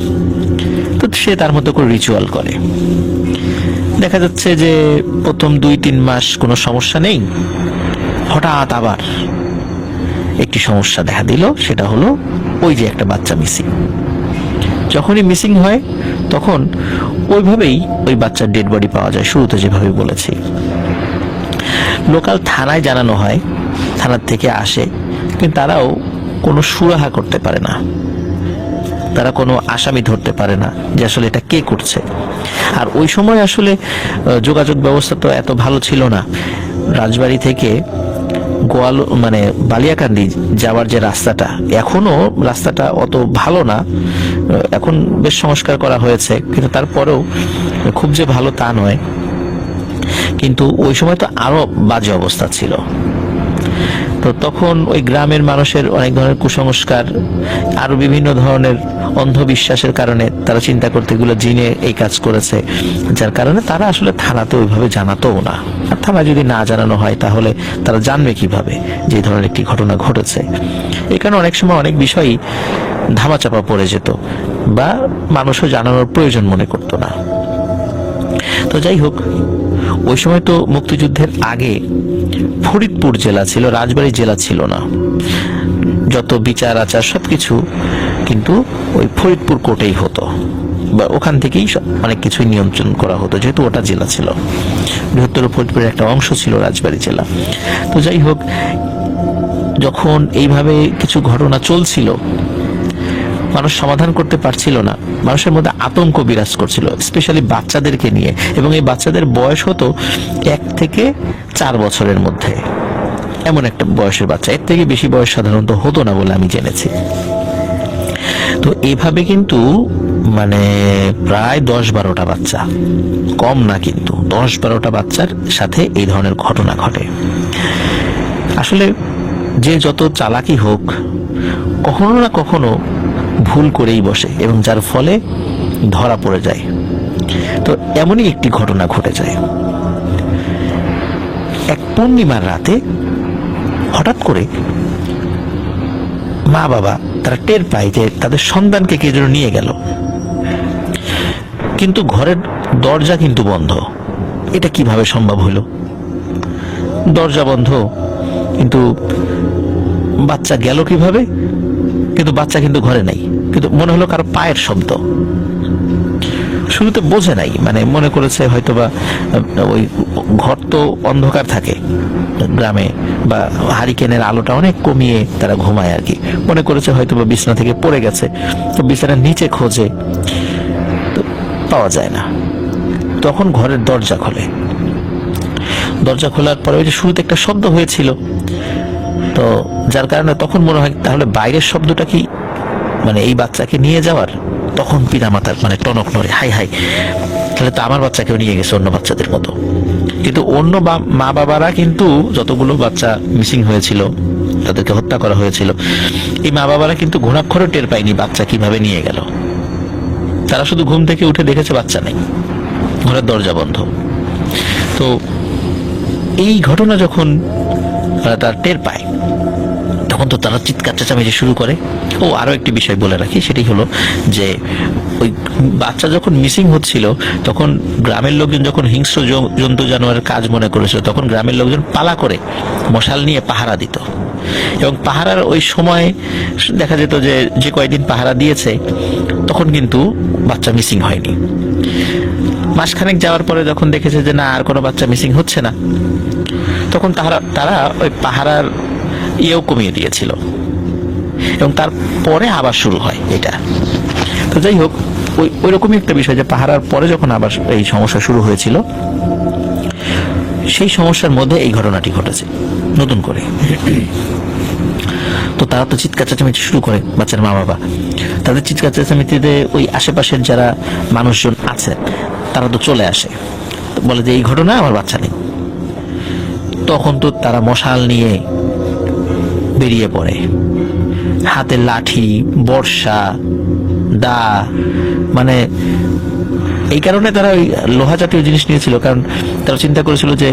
তো সে তার মতো করে রিচুয়াল করে। দেখা যাচ্ছে যে প্রথম 2-3 মাস কোনো সমস্যা নেই, হঠাৎ আবার একটি সমস্যা দেখা দিল। সেটা হলো ওই যে একটা বাচ্চা মিসিং। যখনই মিসিং হয় তখন ওইভাবেই ওই বাচ্চার ডেড বডি পাওয়া যায়, শুরুতে যেভাবে বলেছি। লোকাল থানায় জানানো হয়, থানার থেকে আসে, কিন্তু তারাও কোনো সুরাহা করতে পারে না, তারা কোনো আসামি ধরতে পারে না যে আসলে এটা কে করছে। আর ওই সময় আসলে যোগাযোগ ব্যবস্থা তো এত ভালো ছিল না। রাজবাড়ি থেকে গোয়াল মানে বালিয়াকান্দি যাওয়ার যে রাস্তাটা, এখনো রাস্তাটা অত ভালো না, এখন বেশ সংস্কার করা হয়েছে, কিন্তু তারপরেও খুব যে ভালো তা নয়। কিন্তু ওই সময় তো আরো বাজে অবস্থা ছিল। তো তখন ওই গ্রামের মানুষের অনেক ধরনের কুসংস্কার, আরো বিভিন্ন ধরনের অন্ধবিশ্বাসের কারণে তারা চিন্তা করতে এগুলো জিনে এই কাজ করেছে, যার কারণে তারা আসলে থানাতে ওইভাবে জানাতো না। আর থানায় যদি না জানানো হয় তাহলে তারা জানবে কিভাবে যে এই ধরনের একটি ঘটনা ঘটেছে। এই কারণে অনেক সময় অনেক বিষয়ই ধামাচাপা পড়ে যেত বা মানুষও জানানোর প্রয়োজন মনে করতো না। তো যাই হোক, ওই সময় তো মুক্তিযুদ্ধের আগে ফরিদপুর জেলা ছিল, রাজবাড়ী জেলা ছিল না। যত বিচার আচার সবকিছু কিন্তু ওই ফরিদপুর কোর্টেই হতো, বা ওখান থেকেই অনেক কিছুই নিয়ন্ত্রণ করা হতো, যেহেতু ওটা জেলা ছিল। বৃহত্তর ফরিদপুরের একটা অংশ ছিল রাজবাড়ী জেলা। তো যাই হোক, যখন এইভাবে কিছু ঘটনা চলছিল, মানুষ সমাধান করতে পারছিল না, মানুষের মধ্যে আতঙ্ক বিরাজ করছিল, স্পেশালি বাচ্চাদেরকে নিয়ে। এবং এই বাচ্চাদের বয়স হতো 1 থেকে 4 বছরের মধ্যে, এমন একটা বয়সের বাচ্চা। এর থেকে বেশি বয়স সাধারণত হতো না বলে আমি জেনেছি। তো এইভাবে কিন্তু মানে প্রায় 10-12টা বাচ্চা, কম না কিন্তু, 10-12টা বাচ্চার সাথে এই ধরনের ঘটনা ঘটে। আসলে যে যত চালাকি হোক, কখনো না কখনো ভুল করেই বসে, এবং যার ফলে ধরা পড়ে যায়। তো এমনই একটি ঘটনা ঘটে যায়। এক পূর্ণিমার রাতে হঠাৎ করে মা বাবা তারা টের পায় যে তাদের সন্তানকে কে যেন নিয়ে গেল, কিন্তু ঘরের দরজা কিন্তু বন্ধ। এটা কিভাবে সম্ভব হলো? দরজা বন্ধ, কিন্তু বাচ্চা গেল কিভাবে? কিন্তু বাচ্চা কিন্তু ঘরে নাই, কিন্তু মনে হলো কারো পায়ের শব্দ। শুরুতে বোঝে নাই, মানে মনে করেছে হয়তোবা ওই ঘর তো অন্ধকার থাকে গ্রামে, বা হারিকেনের আলোটা অনেক কমিয়ে তারা ঘুমায় আর কি, মনে করেছে হয়তোবা বিছানা থেকে পড়ে গেছে। তো বিছানার নিচে খোঁজে, তো পাওয়া যায় না। তখন ঘরের দরজা খোলে। দরজা খোলার পরে ওই যে শুরুতে একটা শব্দ হয়েছিল, তো যার কারণে তখন মনে হয় তাহলে বাইরের শব্দটা কি মানে এই বাচ্চাকে নিয়ে যাওয়ার। তখন পিতামাতার মানে টনক নড়ে, হাই হাই, তাহলে তো আমার বাচ্চাকেও নিয়ে গেছে অন্য বাচ্চাদের মতো। কিন্তু অন্য মা বাবারা কিন্তু যতগুলো বাচ্চা মিসিং হয়েছিল, তাদেরকে হত্যা করা হয়েছিল, এই মা বাবারা কিন্তু ঘুণাক্ষরও টের পায়নি বাচ্চা কিভাবে নিয়ে গেল। তারা শুধু ঘুম থেকে উঠে দেখেছে বাচ্চা নেই, ঘরের দরজা বন্ধ। তো এই ঘটনা যখন তারা টের পায়, তখন তো তারা চিৎকার চেঁচামেচি শুরু করে। ও আরো একটি বিষয় বলে রাখি, সেটি হলো যে ওই বাচ্চা যখন মিসিং হচ্ছিল, তখন গ্রামের লোকজন যখন হিংস্র জন্তু জানোয়ারের কাজ মনে করেছিল, তখন গ্রামের লোকজন পালা করে মশাল নিয়ে পাহারা দিত। এবং পাহারার ওই সময় দেখা যেত যে যে কয়েকদিন পাহারা দিয়েছে তখন কিন্তু বাচ্চা মিসিং হয়নি। মাসখানেক যাওয়ার পরে যখন দেখেছে যে না, আর কোনো বাচ্চা মিসিং হচ্ছে না, তখন তারা ওই পাহারার ইয়েও কমিয়ে দিয়েছিল, এবং তারপরে আবার শুরু হয় এটা। তো যাই হোক, ওই রকমই একটা বিষয় যে পাহারার পরে যখন আবার এই সমস্যা শুরু হয়েছিল, সেই সমস্যার মধ্যে এই ঘটনাটি ঘটেছে নতুন করে। তো তারা তো চিৎকার চেঁচামেচি শুরু করে, বাচ্চার মা বাবা। তাদের চিৎকার চেঁচামেচিতে ওই আশেপাশের যারা মানুষজন আছে তারা তো চলে আসে, বলে যে এই ঘটনা, আমার বাচ্চা নেই। তখন তো তারা মশাল নিয়ে বেরিয়ে পড়ে, হাতে লাঠি, বর্ষা, দা, মানে এই কারণে তারা ওই লোহা জাতীয় জিনিস নিয়েছিল, কারণ তারা চিন্তা করেছিল যে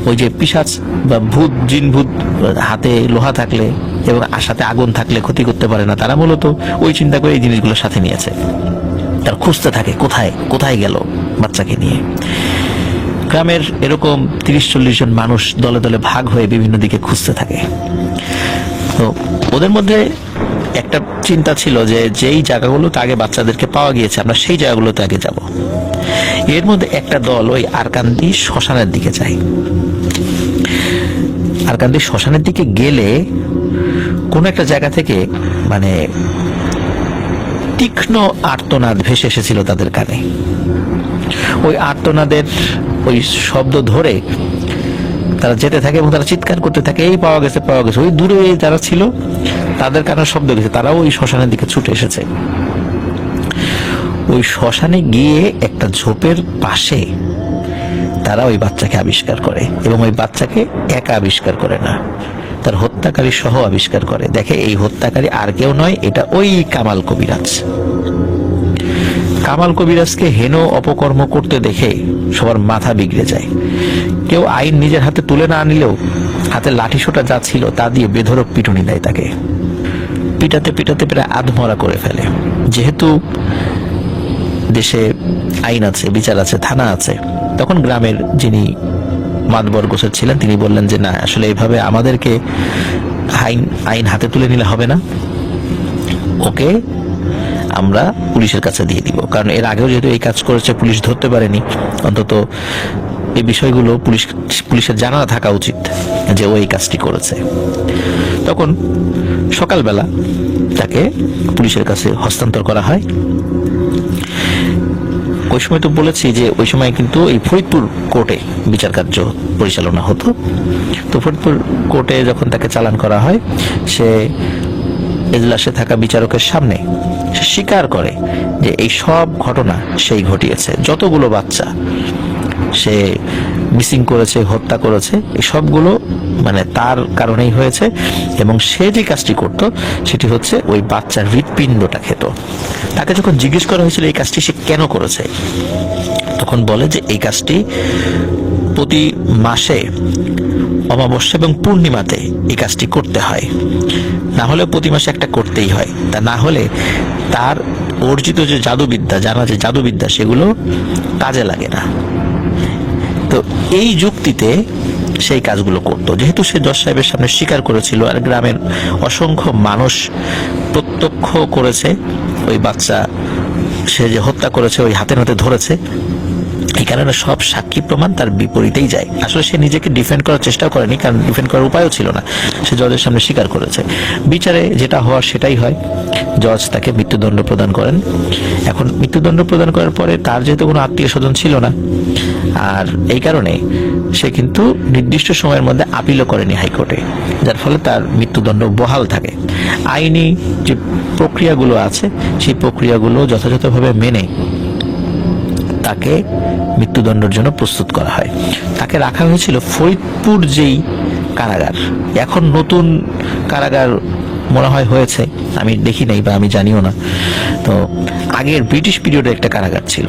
ওই যে পিশাচ বা ভূত, জিন ভূত হাতে লোহা থাকলে এবং সাথে আগুন থাকলে ক্ষতি করতে পারে না। তারা মূলত ওই চিন্তা করে এই জিনিসগুলো সাথে নিয়েছে। তারা খুঁজতে থাকে কোথায় কোথায় গেল বাচ্চাকে নিয়ে। গ্রামের এরকম 30-40 জন মানুষ দলে দলে ভাগ হয়ে বিভিন্ন দিকে খুঁজতে থাকে। তো ওদের মধ্যে একটা চিন্তা ছিল যে যেই জায়গাগুলোতে আগে বাচ্চাদেরকে পাওয়া গিয়েছে আমরা সেই জায়গাগুলোতে আগে যাব। এর মধ্যে একটা দল ওই আরকান্দি শ্মশানের দিকে যায়। আরকান্দি শ্মশানের দিকে গেলে কোন একটা জায়গা থেকে মানে তীক্ষ্ণ আর্তনাদ ভেসে এসেছিল তাদের কানে। ওই আর্তনাদের ওই শব্দ ধরে তারা যেতে থাকে এবং তারা চিৎকার করতে থাকে, এই পাওয়া গেছে পাওয়া গেছে। ওই দূরে যারা ছিল তাদের কানে শব্দ গেছে, তারাও ওই শ্মশানের দিকে ছুটে এসেছে। ওই শ্মশানে গিয়ে একটা ঝোপের পাশে তারা ওই বাচ্চাকে আবিষ্কার করে, এবং ওই বাচ্চাকে একা আবিষ্কার করে না, তার হত্যাকারী সহ আবিষ্কার করে, দেখে এই হত্যাকারী আর কেউ নয়, এটা ওই কামাল কবিরাজ। কামাল কবিরাজকে হেন অপকর্ম করতে দেখে সবার মাথা বিগড়ে যায়। কেউ আইন নিজের হাতে তুলে না নিলেও হাতে লাঠিসোঁটা যা ছিল তা দিয়ে বেধড়ক পিটুনি দেয় তাকে। পিটাতে পিটাতে প্রায় আধমরা করে ফেলে। যেহেতু দেশে আইন আছে, বিচার আছে, থানা আছে, তখন গ্রামের যিনি মাতবর গোছের ছিলেন তিনি বললেন যে না, আসলে এইভাবে আমাদেরকে আইন হাতে তুলে নিলে হবে না, ওকে আমরা পুলিশের কাছে দিয়ে দিব। কারণ এর আগেও যেহেতু এই কাজ করেছে, পুলিশ ধরতে পারেনি, অন্তত এই বিষয়গুলো পুলিশের জানা থাকা উচিত যে ও এই কাজটি করেছে। তখন সকালবেলা তাকে পুলিশের কাছে হস্তান্তর করা হয়। ওই সময় তো বলেছি যে ওই সময় কিন্তু এই ফরিদপুর কোর্টে বিচার কার্য পরিচালনা হতো। তো ফরিদপুর কোর্টে যখন তাকে চালান করা হয়, সে এজলাসে থাকা বিচারকের সামনে সে স্বীকার করে যে এই সব ঘটনা সেই ঘটিয়েছে। যতগুলো বাচ্চা সে মিসিং করেছে, হত্যা করেছে, এই সবগুলো মানে তার কারণেই হয়েছে। এবং সে যে কাজটি করত সেটি হচ্ছে ওই বাচ্চার হৃৎপিণ্ডটা খেত। তাকে যখন জিজ্ঞেস করা হয়েছিল এই কাজটি সে কেন করেছে, তখন বলে যে এই কাজটি প্রতি মাসে অমাবস্যা এবং পূর্ণিমাতে এই কাজটি করতে হয়, না হলে প্রতি মাসে একটা করতেই হয়, তা না হলে তার অর্জিত যে জাদুবিদ্যা, জানা যে জাদুবিদ্যা, সেগুলো কাজে লাগে না। তো এই যুক্তিতে সেই কাজগুলো করত। যেহেতু সে জজ সাহেবের সামনে স্বীকার করেছিল আর গ্রামের অসংখ্য মানুষ প্রত্যক্ষ করেছে ওই বাচ্চা সে যে হত্যা করেছে, ওই হাতে নাতে ধরেছে, এই কারণে সব সাক্ষী প্রমাণ তার বিপরীতেই যায়। আসলে সে নিজেকে ডিফেন্ড করার চেষ্টাও করেনি, কারণ ডিফেন্ড করার উপায়ও ছিল না। সে জজের সামনে স্বীকার করেছে। বিচারে যেটা হওয়ার সেটাই হয়। জজ তাকে মৃত্যুদণ্ড প্রদান করেন। এখন মৃত্যুদণ্ড প্রদান করার পরে তার যেহেতু কোনো আত্মীয় স্বজন ছিল না, আর এই কারণে সে কিন্তু নির্দিষ্ট সময়ের মধ্যে আপিলও করেনি হাইকোর্টে, যার ফলে তার মৃত্যুদণ্ড বহাল থাকে। আইনি যে প্রক্রিয়াগুলো আছে সেই প্রক্রিয়াগুলো যথাযথভাবে মেনে তাকে মৃত্যুদণ্ডের জন্য প্রস্তুত করা হয়। তাকে রাখা হয়েছিল ফরিদপুর যেই কারাগার, এখন নতুন কারাগার মনে হয় হয়েছে, আমি দেখি নাই বা আমি জানিও না। তো আগের ব্রিটিশ পিরিয়ডে একটা কারাগার ছিল,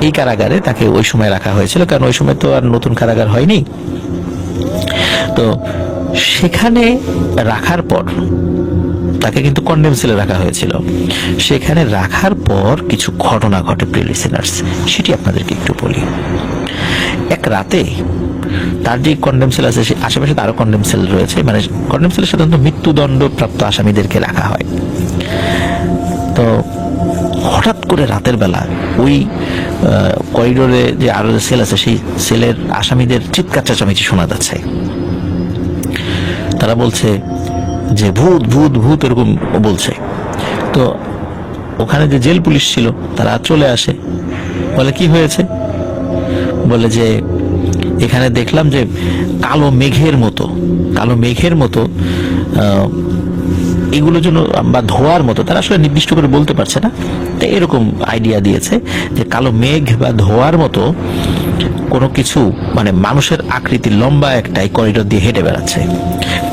এই কারাগারে তাকে ওই সময় রাখা হয়েছিল, কারণ ওই সময় তো আর নতুন কারাগার হয়নি। তো সেখানে রাখার পর তাকে কিন্তু কন্ডেম সেলে রাখা হয়েছিল। সেখানে রাখার পর কিছু ঘটনা ঘটে প্রিয় লিসেনার্স, সেটি আপনাদেরকে একটু বলি। এক রাতে তার যে কন্ডেম সেল আছে, আশেপাশে আরো কন্ডেম সেল রয়েছে, মানে কন্ডেম সেলে সাধারণত মৃত্যুদণ্ড প্রাপ্ত আসামিদেরকে রাখা হয়। তো হঠাৎ করে রাতের বেলা ওই করিডোরে যে আরো সেল আছে, সেই সেলের আসামিদের চিৎকার চেঁচামেচি শোনা যাচ্ছে। তারা বলছে যে ভূত ভূত ভূত, এরকম বলছে। তো ওখানে যে জেল পুলিশ ছিল তারা চলে আসে, বলে কি হয়েছে? বলে যে এখানে দেখলাম যে কালো মেঘের মতো এগুলো জন্য বা ধোয়ার মতো, তারা আসলে নির্দিষ্ট করে বলতে পারছে না, তো এরকম আইডিয়া দিয়েছে যে কালো মেঘ বা ধোয়ার মতো কোনো কিছু, মানে মানুষের আকৃতির লম্বা একটা করিডোর দিয়ে হেঁটে বেড়াচ্ছে।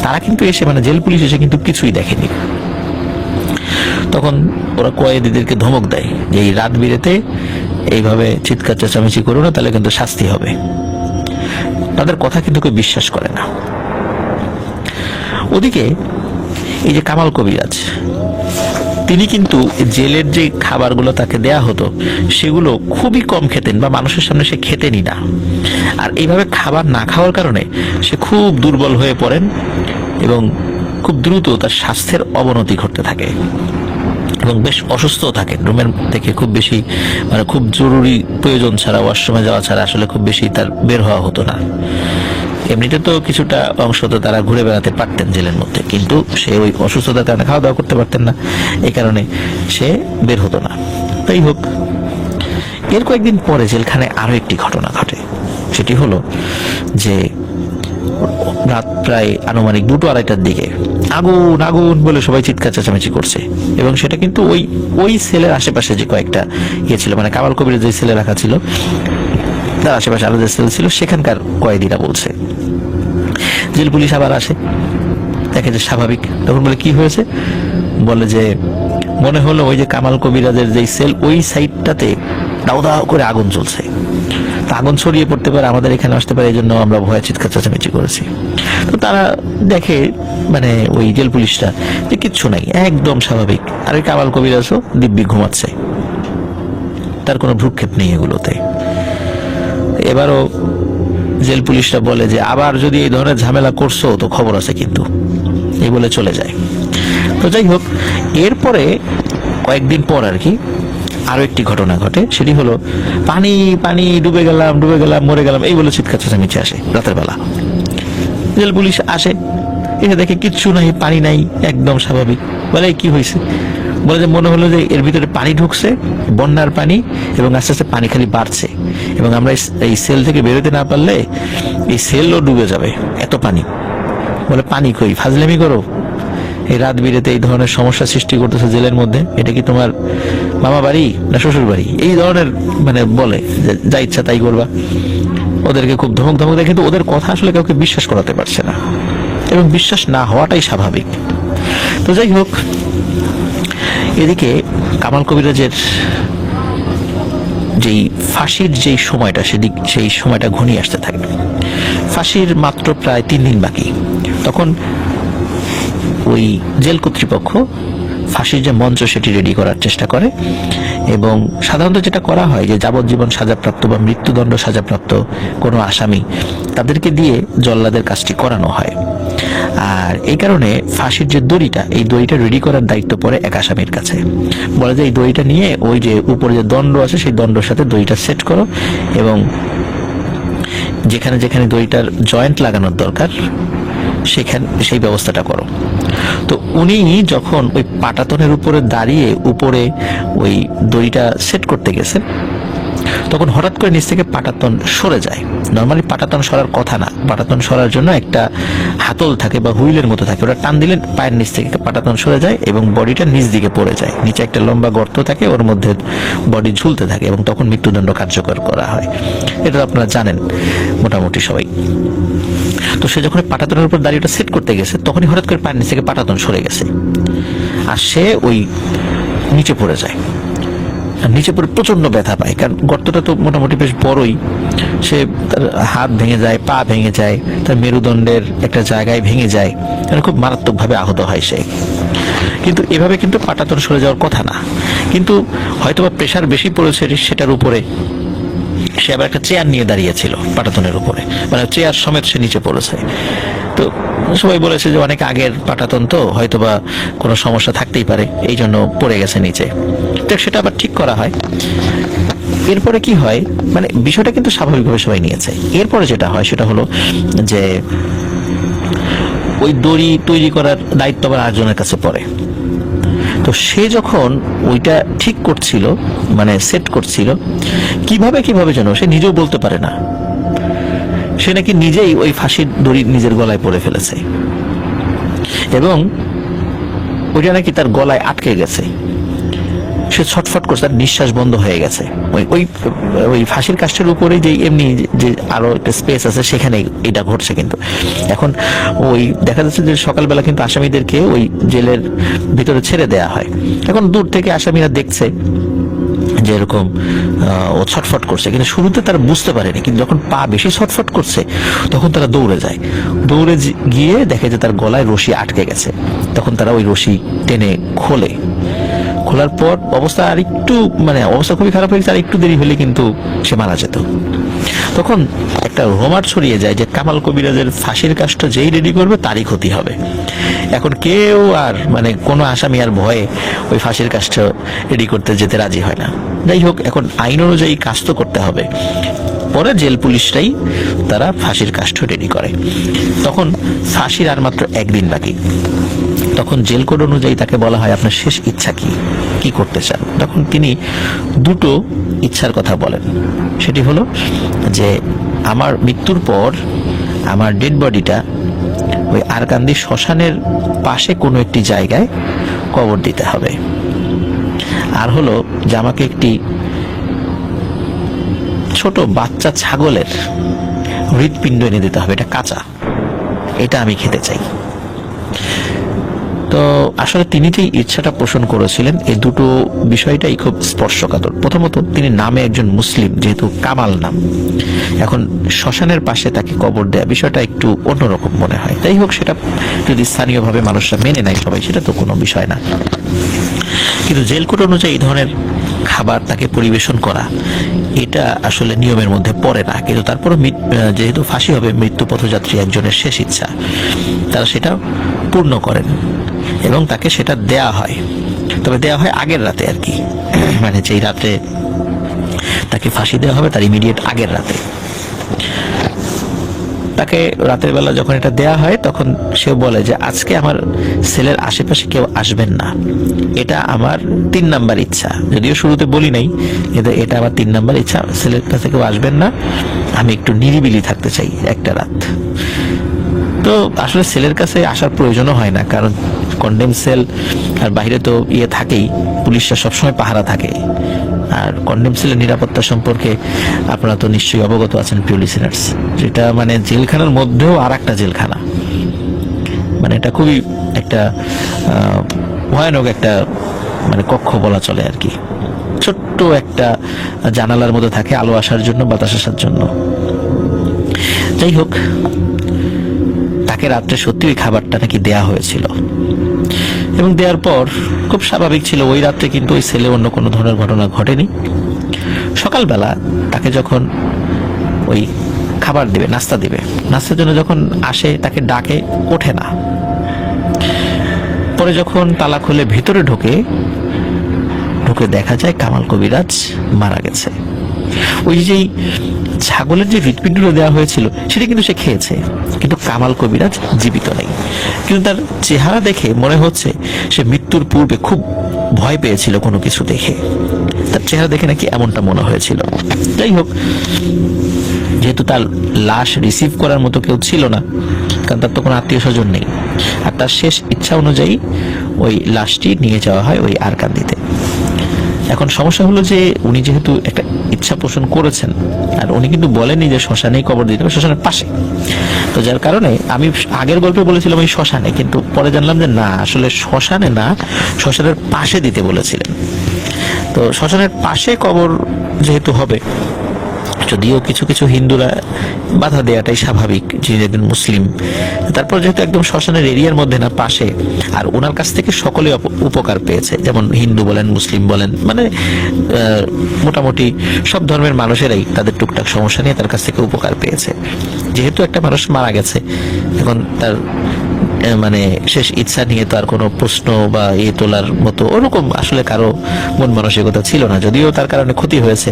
তারা কিন্তু এসে, মানে জেল পুলিশ এসে কিন্তু কিছুই দেখেনি। তখন ওরা কয়েদিদেরকে ধমক দেয় যে এই রাত বিরেতে এইভাবে চিৎকার চেঁচামেচি করো না, তাহলে কিন্তু শাস্তি হবে। তাদের কথা কিন্তু কেউ বিশ্বাস করে না। ওদিকে এই যে কামাল কবিরাজ, তিনি কিন্তু জেলের যে খাবারগুলো তাকে দেয়া হতো সেগুলো খুবই কম খেতেন, বা মানুষের সামনে সে খেতেনই না। আর এইভাবে খাবার না খাওয়ার কারণে সে খুব দুর্বল হয়ে পড়েন এবং খুব দ্রুত তার স্বাস্থ্যের অবনতি ঘটতে থাকে এবং বেশ অসুস্থ থাকেন। রুমের থেকে খুব বেশি, মানে খুব জরুরি প্রয়োজন ছাড়া, ওয়াশরুমে যাওয়া ছাড়া আসলে খুব বেশি তার বের হওয়া হতো না। এমনিতে তো কিছুটা অংশ তো তারা ঘুরে বেড়াতে পারতেন জেলের মধ্যে, কিন্তু সে ওই অসুস্থতার কারণে খাওয়া দাওয়া করতে পারতেন না, এই কারণে সে বের হতো না। তাই হোক, এর কয়েকদিন পরে জেলখানায় আরো একটি ঘটনা ঘটে। সেটি হলো যে রাত প্রায় আনুমানিক 2-2:30টার দিকে আগুন আগুন বলে সবাই চিৎকার চেঁচামেচি করছে, এবং সেটা কিন্তু ওই সেলের আশেপাশে যে কয়েকটা ইয়ে ছিল, মানে কামাল কবিরের যে সেলে রাখা ছিল তার আশেপাশে আরো যে সেল ছিল সেখানকার কয়েদিরা বলছে। জেল পুলিশ আবার আসে, দেখে যে স্বাভাবিক। তখন বলে কি হয়েছে, বলে যে মনে হলো ওই যে কামাল কবিরাজের যে সেল ওই সাইডটাতে দাও দাও করে আগুন জ্বলছে, আগুন ছড়িয়ে পড়তে পারে, আমাদের এখানে আসতে পারে, এই জন্য আমরা ভয়ে চিৎকার চেঁচামেচি করেছি। তো তারা দেখে মানে ওই জেল পুলিশরা যে কিচ্ছু নাই, একদম স্বাভাবিক। আর ওই কামাল কবিরাজও দিব্যি ঘুমাচ্ছে, তার কোনো ভ্রুক্ষেপ নেই এগুলোতে। এবারও জেল পুলিশরা বলে যে আবার যদি এই ধরনের ঝামেলা করছো তো খবর আছে কিন্তু, এই বলে চলে যায়। তো যাই হোক, এরপরে কয়েকদিন পর আর কি আরো একটি ঘটনা ঘটে, সেটি হলো পানি পানি, ডুবে গেলাম ডুবে গেলাম, মরে গেলাম, এই বলে চিৎকার চেঁচামেচি আসে রাতের বেলা। জেল পুলিশ আসে, এসে দেখে কিচ্ছু নাই, পানি নাই, একদম স্বাভাবিক। বলে কি হয়েছে, বলে যে মনে হলো যে এর ভিতরে পানি ঢুকছে, বন্যার পানি, এবং আস্তে আস্তে পানি খালি বাড়ছে, এবং আমরা এই সেল থেকে বেরোতে না পারলে এই সেলও ডুবে যাবে, এত পানি। বলে পানি কই, ফাজলামি করো, এই রাত বিরেতে এই ধরনের সমস্যা সৃষ্টি করতেছে জেলের মধ্যে, এটা কি তোমার মামা বাড়ি না শ্বশুর বাড়ি, এই ধরনের মানে বলে যে যা ইচ্ছা তাই করবা। ওদেরকে খুব ধমক ধমক দেয়, কিন্তু ওদের কথা আসলে কাউকে বিশ্বাস করাতে পারছে না, এবং বিশ্বাস না হওয়াটাই স্বাভাবিক। তো যাই হোক, এদিকে কামাল কবিরাজের যেই ফাঁসির যেই সময়টা, সেই সময়টা ঘনিয়ে আসতে থাকে। ফাঁসির মাত্র প্রায় 3 দিন বাকি। তখন ওই জেল কর্তৃপক্ষ ফাঁসির যে মঞ্চ সেটি রেডি করার চেষ্টা করে, এবং সাধারণত যেটা করা হয় যে যাবজ্জীবন সাজাপ্রাপ্ত বা মৃত্যুদণ্ড সাজাপ্রাপ্ত কোনো আসামি তাদেরকে দিয়ে জল্লাদের কাজটি করানো হয়। আর এই কারণে ফাঁসির যে দড়িটা, এই দড়িটা রেডি করার দায়িত্ব পড়ে এক আসামির কাছে। বলে যে এই দড়িটা নিয়ে ওই যে উপরে যে দণ্ড আছে সেই দণ্ডের সাথে দড়িটা সেট করো, এবং যেখানে যেখানে দড়িটার জয়েন্ট লাগানোর দরকার সেখানে সেই ব্যবস্থাটা করো। তো উনি যখন ওই পাটাতনের উপরে দাঁড়িয়ে উপরে ওই দড়িটা সেট করতে গেছেন, তখন হঠাৎ করে নিচ থেকে পাটাতন সরে যায়। নর্মালি পাটাতন সরার কথা না, পাটাতন সরার জন্য একটা হাতল থাকে বা হুইলের মতো থাকে, ওটা টান দিলে পায়ের নিচ থেকে পাটাতন সরে যায় এবং বডিটা নিচ দিকে পড়ে যায়, নিচে একটা লম্বা গর্ত থাকে, ওর মধ্যে বডি ঝুলতে থাকে, এবং তখন মৃত্যুদণ্ড কার্যকর করা হয়। এটা আপনারা জানেন মোটামুটি সবাই। তো সে যখন পাটাতনের উপর দাঁড়িয়ে সেট করতে গেছে, তখনই হঠাৎ করে পায়ের নিচ থেকে পাটাতন সরে গেছে, আর সে ওই নিচে পড়ে যায়। নিচে পড়ে প্রচন্ড ব্যথা পায়, কারণ গর্তটা তো মোটামুটি বেশ বড়ই। সে তার হাত ভেঙে যায়, পা ভেঙে যায়, তার মেরুদণ্ডের একটা জায়গায় ভেঙে যায়, খুব মারাত্মকভাবে আহত হয় সে। কিন্তু এভাবে কিন্তু পাটাতন সরে যাওয়ার কথা না, কিন্তু হয়তোবা প্রেশার বেশি পড়েছে সেটার উপরে। সে আবার একটা চেয়ার নিয়ে দাঁড়িয়েছিল পাটাতনের উপরে, মানে চেয়ার সমেত সে নিচে পড়েছে। তো সবাই বলেছে যে অনেক আগের পাটাতন, তো হয়তোবা কোনো সমস্যা থাকতেই পারে, এই জন্য পড়ে গেছে নিচে। তো সেটা আবার ঠিক করা হয়। এরপরে কি হয়, মানে বিষয়টা কিন্তু স্বাভাবিকভাবে সবাই নিয়েছে। এরপরে যেটা হয় সেটা হলো যে ওই দড়ি তৈরি করার দায়িত্ব আবার আরেকজনের কাছে পড়ে। তো সে যখন ওইটা ঠিক করছিল, মানে সেট করছিল, কিভাবে যেন সে নিজেও বলতে পারে না, সে নাকি নিজেই ওই ফাঁসির দড়ি নিজের গলায় পরে ফেলেছে, এবং ওইটা নাকি তার গলায় আটকে গেছে। সে ছটফট করছে, তার নিঃশ্বাস বন্ধ হয়ে গেছে। ওই ফাঁসির কাষ্ঠের উপরে যে এমনি যে আরো একটা স্পেস আছে, সেখানে এটা ঘটছে। কিন্তু এখন ওই দেখা যাচ্ছে যে সকালবেলা কিন্তু আসামিদেরকে ওই জেলের ভিতরে ছেড়ে দেয়া হয়। এখন দূর থেকে আসামিরা দেখছে যে এরকম ও ছটফট করছে, কিন্তু শুরুতে তারা বুঝতে পারেনি, কিন্তু যখন পা বেশি ছটফট করছে তখন তারা দৌড়ে যায়। দৌড়ে গিয়ে দেখে যে তার গলায় রশি আটকে গেছে। তখন তারা ওই রশি টেনে খোলার পর অবস্থা খুবই খারাপ হয়ে গেছে, আর একটু দেরি হলে কিন্তু সে মারা যেত। তখন একটা রোমার ছড়িয়ে যায় যে কামাল কবিরাজের ফাঁসির কাষ্ঠ যেই রেডি করবে তারই ক্ষতি হবে। এখন কেউ আর কোনো আসামি আর ভয়ে ওই ফাঁসির কাষ্ঠ রেডি করতে যেতে রাজি হয় না। যাই হোক, এখন আইন অনুযায়ী কাজ তো করতে হবে। পরে জেল পুলিশরাই তারা ফাঁসির কাষ্ঠ রেডি করে। তখন ফাঁসির আর মাত্র 1 দিন বাকি। তখন জেল কোড অনুযায়ী তাকে বলা হয় আপনার শেষ ইচ্ছা কি করতে চান। তখন তিনি 2টো ইচ্ছার কথা বলেন। সেটি হলো যে আমার মৃত্যুর পর আমার ডেড বডিটা ওই আরকান্দি শ্মশানের পাশে কোনো একটি জায়গায় কবর দিতে হবে, আর হলো যে আমাকে একটি ছোট বাচ্চা ছাগলের হৃৎপিণ্ড এনে দিতে হবে, এটা কাঁচা, এটা আমি খেতে চাই। তো আসলে তিনি যে ইচ্ছাটা পোষণ করেছিলেন এই দুটো বিষয়টাই খুব স্পর্শকাতর। প্রথমত তিনি নামে একজন মুসলিম, যেহেতু কামাল নাম, এখন শ্মশানের পাশে তাকে কবর দেয়া বিষয়টা একটু অন্যরকম মনে হয়। যাই হোক, সেটা যদি স্থানীয়ভাবে মানুষরা মেনে নেয় সবাই, সেটা তো কোনো বিষয় না। কিন্তু জেল কোড অনুযায়ী এই ধরনের খাবার তাকে পরিবেশন করা এটা আসলে নিয়মের মধ্যে পড়ে না। কিন্তু তারপরও যেহেতু ফাঁসি হবে মৃত্যু পথযাত্রী একজনের শেষ ইচ্ছা, তারা সেটা পূর্ণ করেন এবং তাকে সেটা দেয়া হয়। তবে দেয়া হয় আগের রাতে আর কি, মানে যেই রাতে তাকে ফাঁসি দেওয়া হবে তার ইমিডিয়েট আগের রাতে। তাকে রাতের বেলা যখন এটা দেয়া হয় তখন সে বলে যে আজকে আমার সেলের আশেপাশে কেউ আসবেন না, এটা আমার 3 নাম্বার ইচ্ছা। যদিও শুরুতে বলি নাই, কিন্তু এটা আমার 3 নাম্বার ইচ্ছা, সেলের কাছে কেউ আসবেন না, আমি একটু নিরিবিলি থাকতে চাই একটা রাত। তো আসলে সেলের কাছে আসার প্রয়োজনও হয় না, কারণ কন্ডেম সেল আর বাইরে তো থাকেই, পুলিশরা সবসময় পাহারা থাকে। আর কন্ডেম সেলের নিরাপত্তা সম্পর্কে আপনারা তো নিশ্চয়ই অবগত আছেন প্রিয় লিসেনার্স, যেটা মানে জেলখানার মধ্যেও আর একটা জেলখানা, মানে এটা খুবই একটা ভয়ানক একটা মানে কক্ষ বলা চলে আর কি। ছোট্ট একটা জানালার মধ্যে থাকে আলো আসার জন্য, বাতাস আসার জন্য। যাই হোক, তাকে রাত্রে সত্যি ওই খাবারটা নাকি দেয়া হয়েছিল এবং দেওয়ার পর খুব স্বাভাবিক ছিল ওই রাত্রে কিন্তু ওই সেলে অন্য কোনো ধরনের ঘটনা ঘটেনি। সকালবেলা তাকে যখন ওই খাবার দিবে, নাস্তা দিবে, নাস্তার জন্য যখন আসে তাকে ডাকে, ওঠে না। পরে যখন তালা খুলে ভিতরে ঢুকে দেখা যায় কামাল কবিরাজ মারা গেছে। ওই যেই ছাগলের যে হৃৎপিণ্ডটা দেওয়া হয়েছিল সেটা কিন্তু সে খেয়েছে, কিন্তু কামাল কবিরাজ জীবিত নেই। কিন্তু তার চেহারা দেখে মনে হচ্ছে সে মৃত্যুর পূর্বে খুব ভয় পেয়েছিল কোনো কিছু দেখে, তার চেহারা দেখে নাকি এমনটা মনে হয়েছিল। যাই হোক, যেহেতু তার লাশ রিসিভ করার মতো কেউ ছিল না, কারণ তার তো কোনো আত্মীয় স্বজন নেই, আর তার শেষ ইচ্ছা অনুযায়ী ওই লাশটি নিয়ে যাওয়া হয় ওই আরকান্দিতে। এখন সমস্যা হলো যে উনি যেহেতু একটা ইচ্ছা পোষণ করেছেন, আর উনি কিন্তু বলেনি যে শ্মশানেই কবর দিতে হবে, শ্মশানের পাশে। তো যার কারণে আমি আগের গল্পে বলেছিলাম ওই শ্মশানে, কিন্তু পরে জানলাম যে না, আসলে শ্মশানে না, শ্মশানের পাশে দিতে বলেছিলেন। তো শ্মশানের পাশে কবর যেহেতু হবে, যদিও কিছু কিছু হিন্দুরা বাধা দেওয়াটাই স্বাভাবিক, যে একজন মুসলিম, তারপর যেহেতু একদম শ্মশানের এরিয়ার মধ্যে না, পাশে, আর ওনার কাছ থেকে সকলে উপকার পেয়েছে, যেমন হিন্দু বলেন, মুসলিম বলেন, মানে মোটামুটি সব ধর্মের মানুষেরাই তাদের টুকটাক সমস্যা নিয়ে তার কাছ থেকে উপকার পেয়েছে। যেহেতু একটা মানুষ মারা গেছে, এখন তার মানে শেষ ইচ্ছা নিয়ে তো আর কোনো প্রশ্ন বা তোলার মতো ওরকম আসলে কারো মন মানসিকতা ছিল না। যদিও তার কারণে ক্ষতি হয়েছে,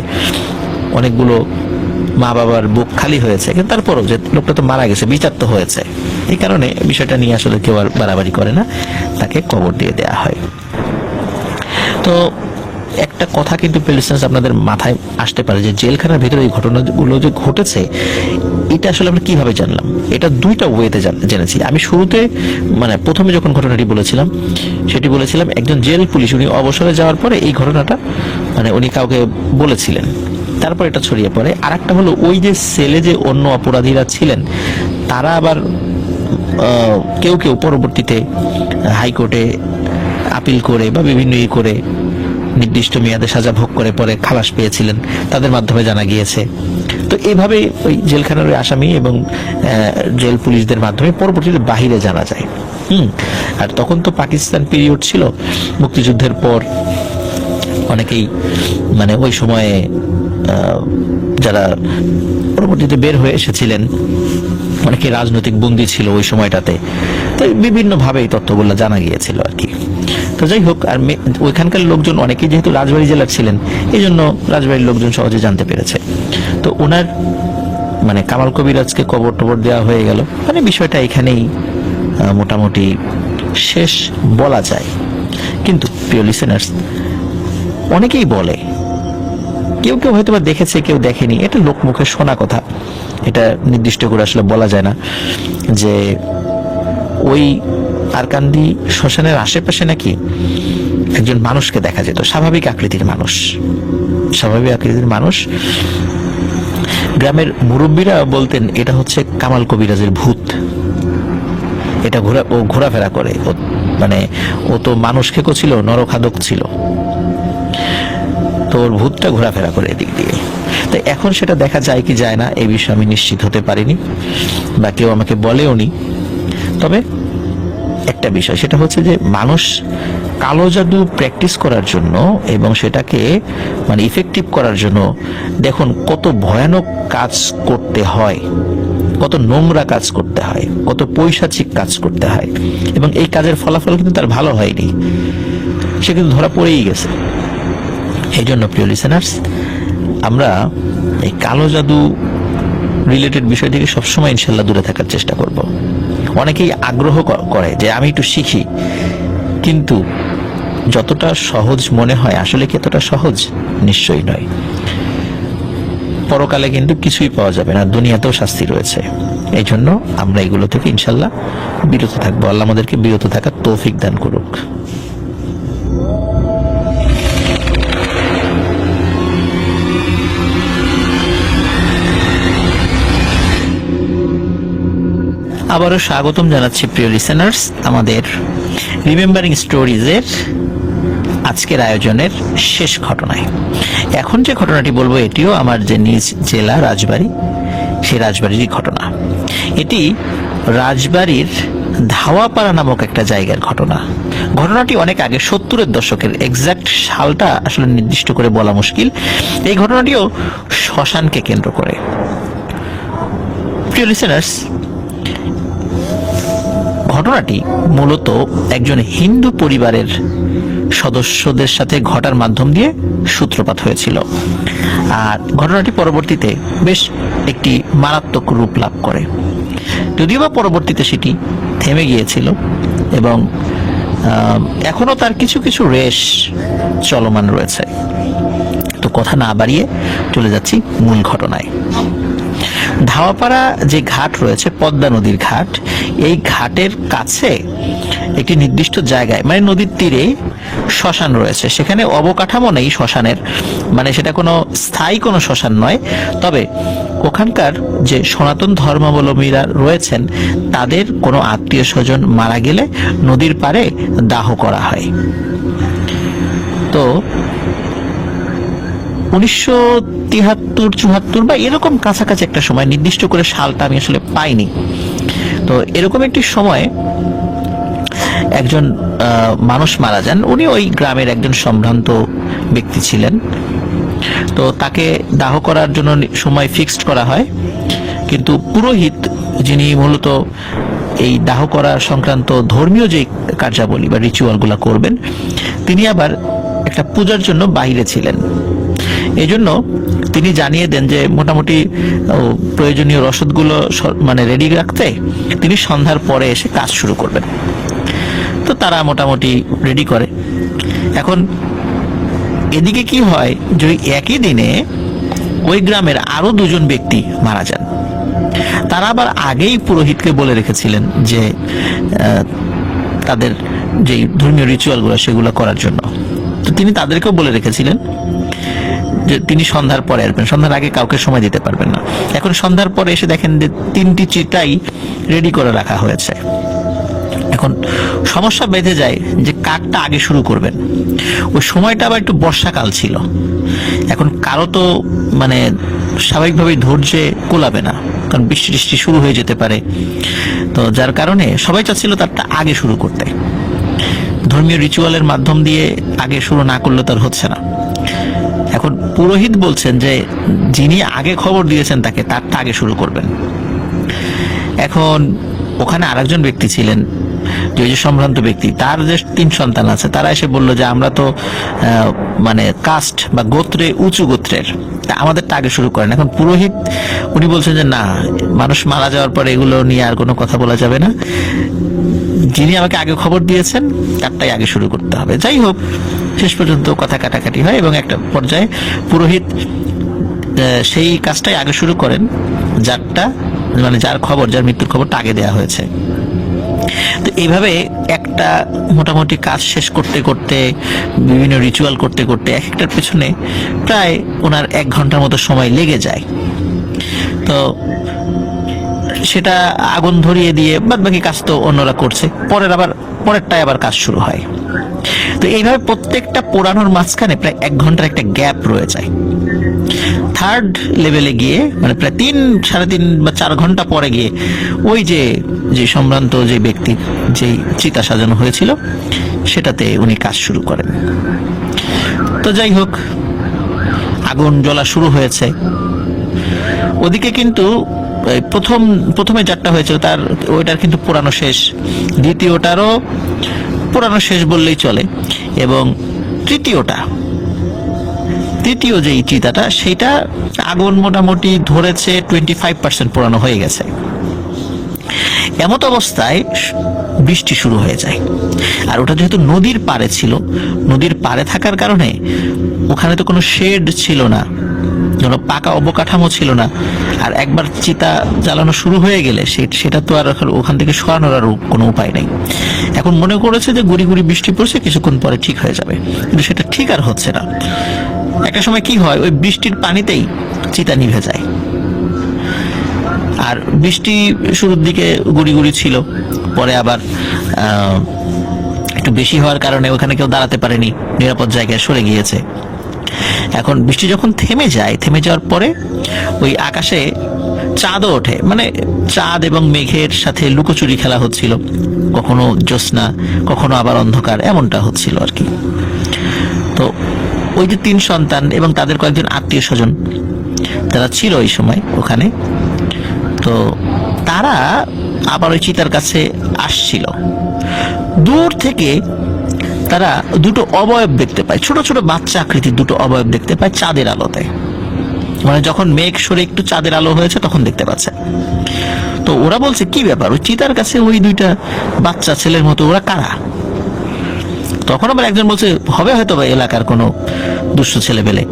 অনেকগুলো মা বাবার বুক খালি হয়েছে, কিন্তু তারপরও যে লোকটা তো মারা গেছে, বিচার তো হয়েছে, এই কারণে বিষয়টা নিয়ে আসলে কেউ আর বাড়াবাড়ি করে না, তাকে কবর দিয়ে দেয়া হয়। তো একটা কথা কিন্তু প্রেলিসেন্স আপনাদের মাথায় আসতে পারে যে জেলখানার ভিতরে এই ঘটনাগুলো যে ঘটেছে, এটা আসলে আমরা কিভাবে জানলাম? এটা দুইটা ওয়েতে জেনেছি। আমি শুরুতে মানে প্রথমে যখন ঘটনাটি বলেছিলাম, সেটি বলেছিলাম একজন জেল পুলিশ, উনি অবসরে যাওয়ার পরে এই ঘটনাটা মানে উনি কাউকে বলেছিলেন, তারপর এটা ছড়িয়ে পড়ে। আর একটা হলো ওই যে সেলে যে অন্য অপরাধীরা ছিলেন, তারা আবার কেউ কেউ পরবর্তীতে হাইকোর্টে আপিল করে বা বিভিন্ন করে নির্দিষ্ট মেয়াদে সাজা ভোগ করে পরে খালাস পেয়েছিলেন, তাদের মাধ্যমে জানা গিয়েছে। তো এইভাবে ওই জেলখানার ওই আসামি এবং জেল পুলিশদের মাধ্যমে পরবর্তীতে বাহিরে জানা যায়। আর তখন তো পাকিস্তান পিরিয়ড ছিল, মুক্তিযুদ্ধের পর অনেকেই মানে ওই সময়ে যারা পরবর্তীতে বের হয়ে এসেছিলেন, অনেকে রাজনৈতিক বন্দী ছিল ওই সময়টাতে, তো বিভিন্ন ভাবে এই তথ্যগুলো জানা গিয়েছিল আর কি। তো যাই হোক, আর ওইখানকার লোকজন অনেকেই যেহেতু রাজবাড়ী জেলার ছিলেন, এই জন্য রাজবাড়ির লোকজন সহজে জানতে পেরেছে। তো ওনার মানে কামাল কবিরাজকে কবর টবর দেওয়া হয়ে গেল, মানে বিষয়টা এখানেই মোটামুটি শেষ বলা যায়। কিন্তু প্রিয় লিসেনার্স, অনেকেই বলে, কেউ কেউ হয়তো বা দেখেছে, কেউ দেখেনি, এটা লোকমুখে শোনা কথা, এটা নির্দিষ্ট করে আসলে বলা যায় না, যে ওই আরকান্দি শ্মশানের আশেপাশে নাকি একজন মানুষকে দেখা যেত, স্বাভাবিক আকৃতির মানুষ। গ্রামের মুরব্বীরা বলতেন এটা হচ্ছে কামাল কবিরাজের ভূত। এটা ও ঘোরাফেরা করে, মানে ও তো মানুষ খেকো ছিল, নরখাদক ছিল, তো ওর ভূতটা ঘোরাফেরা করে এদিক দিয়ে। তো এখন সেটা দেখা যায় কি যায় না এই বিষয়ে আমি নিশ্চিত হতে পারিনি, বা কেউ আমাকে বলেও নি। তবে একটা বিষয় সেটা হচ্ছে যে মানুষ কালো জাদু প্র্যাকটিস করার জন্য এবং সেটাকে মানে ইফেক্টিভ করার জন্য দেখুন কত ভয়ানক কাজ করতে হয়, কত নোংরা কাজ করতে হয়, কত পৈশাচিক কাজ করতে হয়, এবং এই কাজের ফলাফল কিন্তু তার ভালো হয়নি, সে কিন্তু ধরা পড়েই গেছে। এই জন্য প্রিয় লিসেনার্স, আমরা এই কালো জাদু রিলেটেড বিষয় থেকে সবসময় ইনশাল্লাহ দূরে থাকার চেষ্টা করব। অনেকেই আগ্রহ করে যে আমি একটু শিখি, কিন্তু যতটা সহজ মনে হয় আসলে কি এতটা সহজ? নিশ্চয়ই নয়। পরকালে কিন্তু কিছুই পাওয়া যাবে না, দুনিয়াতেও শাস্তি রয়েছে। এই জন্য আমরা এগুলো থেকে ইনশাল্লাহ বিরত থাকবো। আল্লাহ আমাদেরকে বিরত থাকার তৌফিক দান করুক। আবারও স্বাগতম জানাচ্ছি প্রিয় লিসেনার্স আমাদের রিমেম্বারিং স্টোরিজের আজকের আয়োজনের শেষ ঘটনায়। এখন যে ঘটনাটি বলবো এটিও আমার যে নিজ জেলা রাজবাড়ী, সেই রাজবাড়িরই ঘটনা। এটি রাজবাড়ির ধাওয়াপাড়া নামক একটা জায়গার ঘটনা। ঘটনাটি অনেক আগে, 70-এর দশকের, এক্সাক্ট সালটা আসলে নির্দিষ্ট করে বলা মুশকিল। এই ঘটনাটিও শ্মশানকে কেন্দ্র করে। প্রিয় লিসেনার্স, ঘটনাটি মূলত একজন হিন্দু পরিবারের সদস্যদের সাথে ঘটার মাধ্যম দিয়ে সূত্রপাত হয়েছিল, আর ঘটনাটি পরবর্তীতে বেশ একটি মারাত্মক রূপ লাভ করে। যদিও বা পরবর্তীতে সেটি থেমে গিয়েছিল এবং এখনো তার কিছু কিছু রেশ চলমান রয়েছে। তো কথা না বাড়িয়ে চলে যাচ্ছি মূল ঘটনায়। ধাওয়াপাড়া যে ঘাট রয়েছে, পদ্মা নদীর ঘাট, এই ঘাটের কাছে একটি নির্দিষ্ট জায়গায়, মানে নদীর তীরে শ্মশান রয়েছে। সেখানে অবকাঠামো নেই শ্মশানের, মানে সেটা কোনো স্থায়ী কোনো শ্মশান নয়। তবে ওখানকার যে সনাতন ধর্মাবলম্বীরা রয়েছেন তাদের কোনো আত্মীয় স্বজন মারা গেলে নদীর পাড়ে দাহ করা হয়। তো 1973-74 বা এরকম কাছাকাছি একটা সময়, নির্দিষ্ট করে সালটা আমি আসলে পাইনি, তো এরকম একটি সময় একজন মানুষ মারা যান। উনি ওই গ্রামের একজন সম্ভ্রান্ত ব্যক্তি ছিলেন। তো তাকে দাহ করার জন্য সময় ফিক্সড করা হয়, কিন্তু পুরোহিত যিনি মূলত এই দাহ করা সংক্রান্ত ধর্মীয় যে কার্যাবলী বা রিচুয়ালগুলো করবেন, তিনি আবার একটা পূজার জন্য বাইরে ছিলেন। এই জন্য তিনি জানিয়ে দেন যে মোটামুটি প্রয়োজনীয় রসদগুলো মানে রেডি রাখতে তিনি সন্ধ্যার পরে এসে কাজ শুরু করবেন। তো তারা মোটামুটি রেডি করে। এখন এদিকে কি হয় যে একই দিনে ওই গ্রামের আরো দুজন ব্যক্তি মারা যান। তারা আবার আগেই পুরোহিতকে বলে রেখেছিলেন যে তাদের যে ধর্মীয় রিচুয়ালগুলো সেগুলো করার জন্য। তো তিনি তাদেরকেও বলে রেখেছিলেন যে তিনি সন্ধ্যার পরে আসবেন, সন্ধ্যার আগে কাউকে সময় দিতে পারবেন না। এখন সন্ধ্যার পরে এসে দেখেন যে 3টি চিতাই রেডি করে রাখা হয়েছে। এখন সমস্যা বেঁধে যায় যে কাজটা আগে শুরু করবেন। ওই সময়টা আবার একটু বর্ষাকাল ছিল। এখন কারো তো মানে স্বাভাবিকভাবেই ধৈর্যে কোলাবে না, কারণ বৃষ্টি টিষ্টি শুরু হয়ে যেতে পারে। তো যার কারণে সবাই চাচ্ছিল তারটা আগে শুরু করতে। ধর্মীয় রিচুয়ালের মাধ্যম দিয়ে আগে শুরু না করলে তার হচ্ছে না। এখন পুরোহিত বলছেন যে যিনি আগে খবর দিয়েছেন তাকে তারটা আগে শুরু করবেন। এখন ওখানে আরেকজন ব্যক্তি ছিলেন, যে সম্ভ্রান্ত ব্যক্তি, তার যে 3 সন্তান আছে, তারা এসে বললো যে আমরা তো মানে কাস্ট বা গোত্রে উঁচু গোত্রের, আমাদেরটা আগে শুরু করেন। এখন পুরোহিত উনি বলছেন যে না, মানুষ মারা যাওয়ার পরে এগুলো নিয়ে আর কোনো কথা বলা যাবে না, যিনি আমাকে আগে খবর দিয়েছেন তারটাই আগে শুরু করতে হবে। যাই হোক, শেষ পর্যন্ত কথা কাটাকাটি হয় এবং একটা পর্যায়ে পুরোহিত সেই কাজটাই আগে শুরু করেন, যারটা মানে যার খবর, যার মৃত্যুর খবরটা আগে দেয়া হয়েছে। তো এইভাবে একটা মোটামুটি কাজ শেষ করতে করতে, বিভিন্ন রিচুয়াল করতে করতে এক একটার পেছনে প্রায় ওনার 1 ঘন্টার মতো সময় লেগে যায়। তো সেটা আগুন ধরিয়ে দিয়ে বাদ বাকি কাজ তো অন্যরা করছে, পরেরটায় আবার কাজ শুরু হয়। তো এইভাবে প্রত্যেকটা পোড়ানোর মাঝখানে প্রায় 1 ঘন্টার একটা গ্যাপ রয়ে যায়। থার্ড লেভেলে গিয়ে মানে প্রায় 3-3.5 বা 4 ঘন্টা পরে গিয়ে ওই যে সম্ভ্রান্ত যে ব্যক্তির যে চিতা সাজানো হয়েছিল সেটাতে উনি কাজ শুরু করেন। তো যাই হোক, আগুন জ্বলা শুরু হয়েছে। ওদিকে কিন্তু প্রথমে যারটা হয়েছিল ওইটার কিন্তু পোড়ানো শেষ, দ্বিতীয়টারও পোড়ানো শেষ বললেই চলে, এবং তৃতীয় যে চিতাটা সেটা আগুন মোটামুটি ধরেছে 25% পোড়ানো হয়ে গেছে। এমত অবস্থায় বৃষ্টি শুরু হয়ে যায়। আর ওটা যেহেতু নদীর পাড়ে ছিল, নদীর পাড়ে থাকার কারণে ওখানে তো কোনো শেড ছিল না, কোনো পাকা অবকাঠামো ছিল না। আর একবার চিতা জ্বালানো শুরু হয়ে গেলে সেটা তো আর ওখান থেকে সরানোর আর কোনো উপায় নেই। এখন মনে করেছে যে গুড়ি গুড়ি বৃষ্টি পড়ছে, কিছুক্ষণ পরে ঠিক হয়ে যাবে, কিন্তু সেটা ঠিক আর হচ্ছে না। একটা সময় কি হয়, ওই বৃষ্টির পানিতেই চিতা নিভে যায়। আর বৃষ্টি শুরুর দিকে গুড়ি গুড়ি ছিল, পরে আবার একটু বেশি হওয়ার কারণে ওখানে কেউ দাঁড়াতে পারেনি, নিরাপদ জায়গায় সরে গিয়েছে। এখন বৃষ্টি যখন থেমে যাওয়ার পরে ওই আকাশে চাঁদও ওঠে, মানে চাঁদ এবং মেঘের সাথে লুকোচুরি খেলা হচ্ছিল, কখনো জ্যোৎস্না কখনো আবার অন্ধকার, এমনটা হচ্ছিল আর কি। তো ওই যে 3 সন্তান এবং তাদের কয়েকজন আত্মীয় স্বজন তারা ছিল ওই সময় ওখানে, তো তারা আবার ওই চিতার কাছে আসছিল। দূর থেকে তারা দুটো অবয়ব দেখতে পায়, ছোট ছোট বাচ্চা আকৃতির দুটো অবয়ব দেখতে পায় চাঁদের আলোতে, মানে যখন মেঘ সরে একটু চাঁদের আলো হয়েছে তখন দেখতে পাচ্ছে। তো ওরা বলছে কি ব্যাপার, ওই চিতার কাছে ওই 2টা বাচ্চা ছেলের মতো, ওরা কারা? তখন আবার একজন বলছে হবে হয়তো বা এলাকার কোনো দুষ্ট ছেলে পেলে।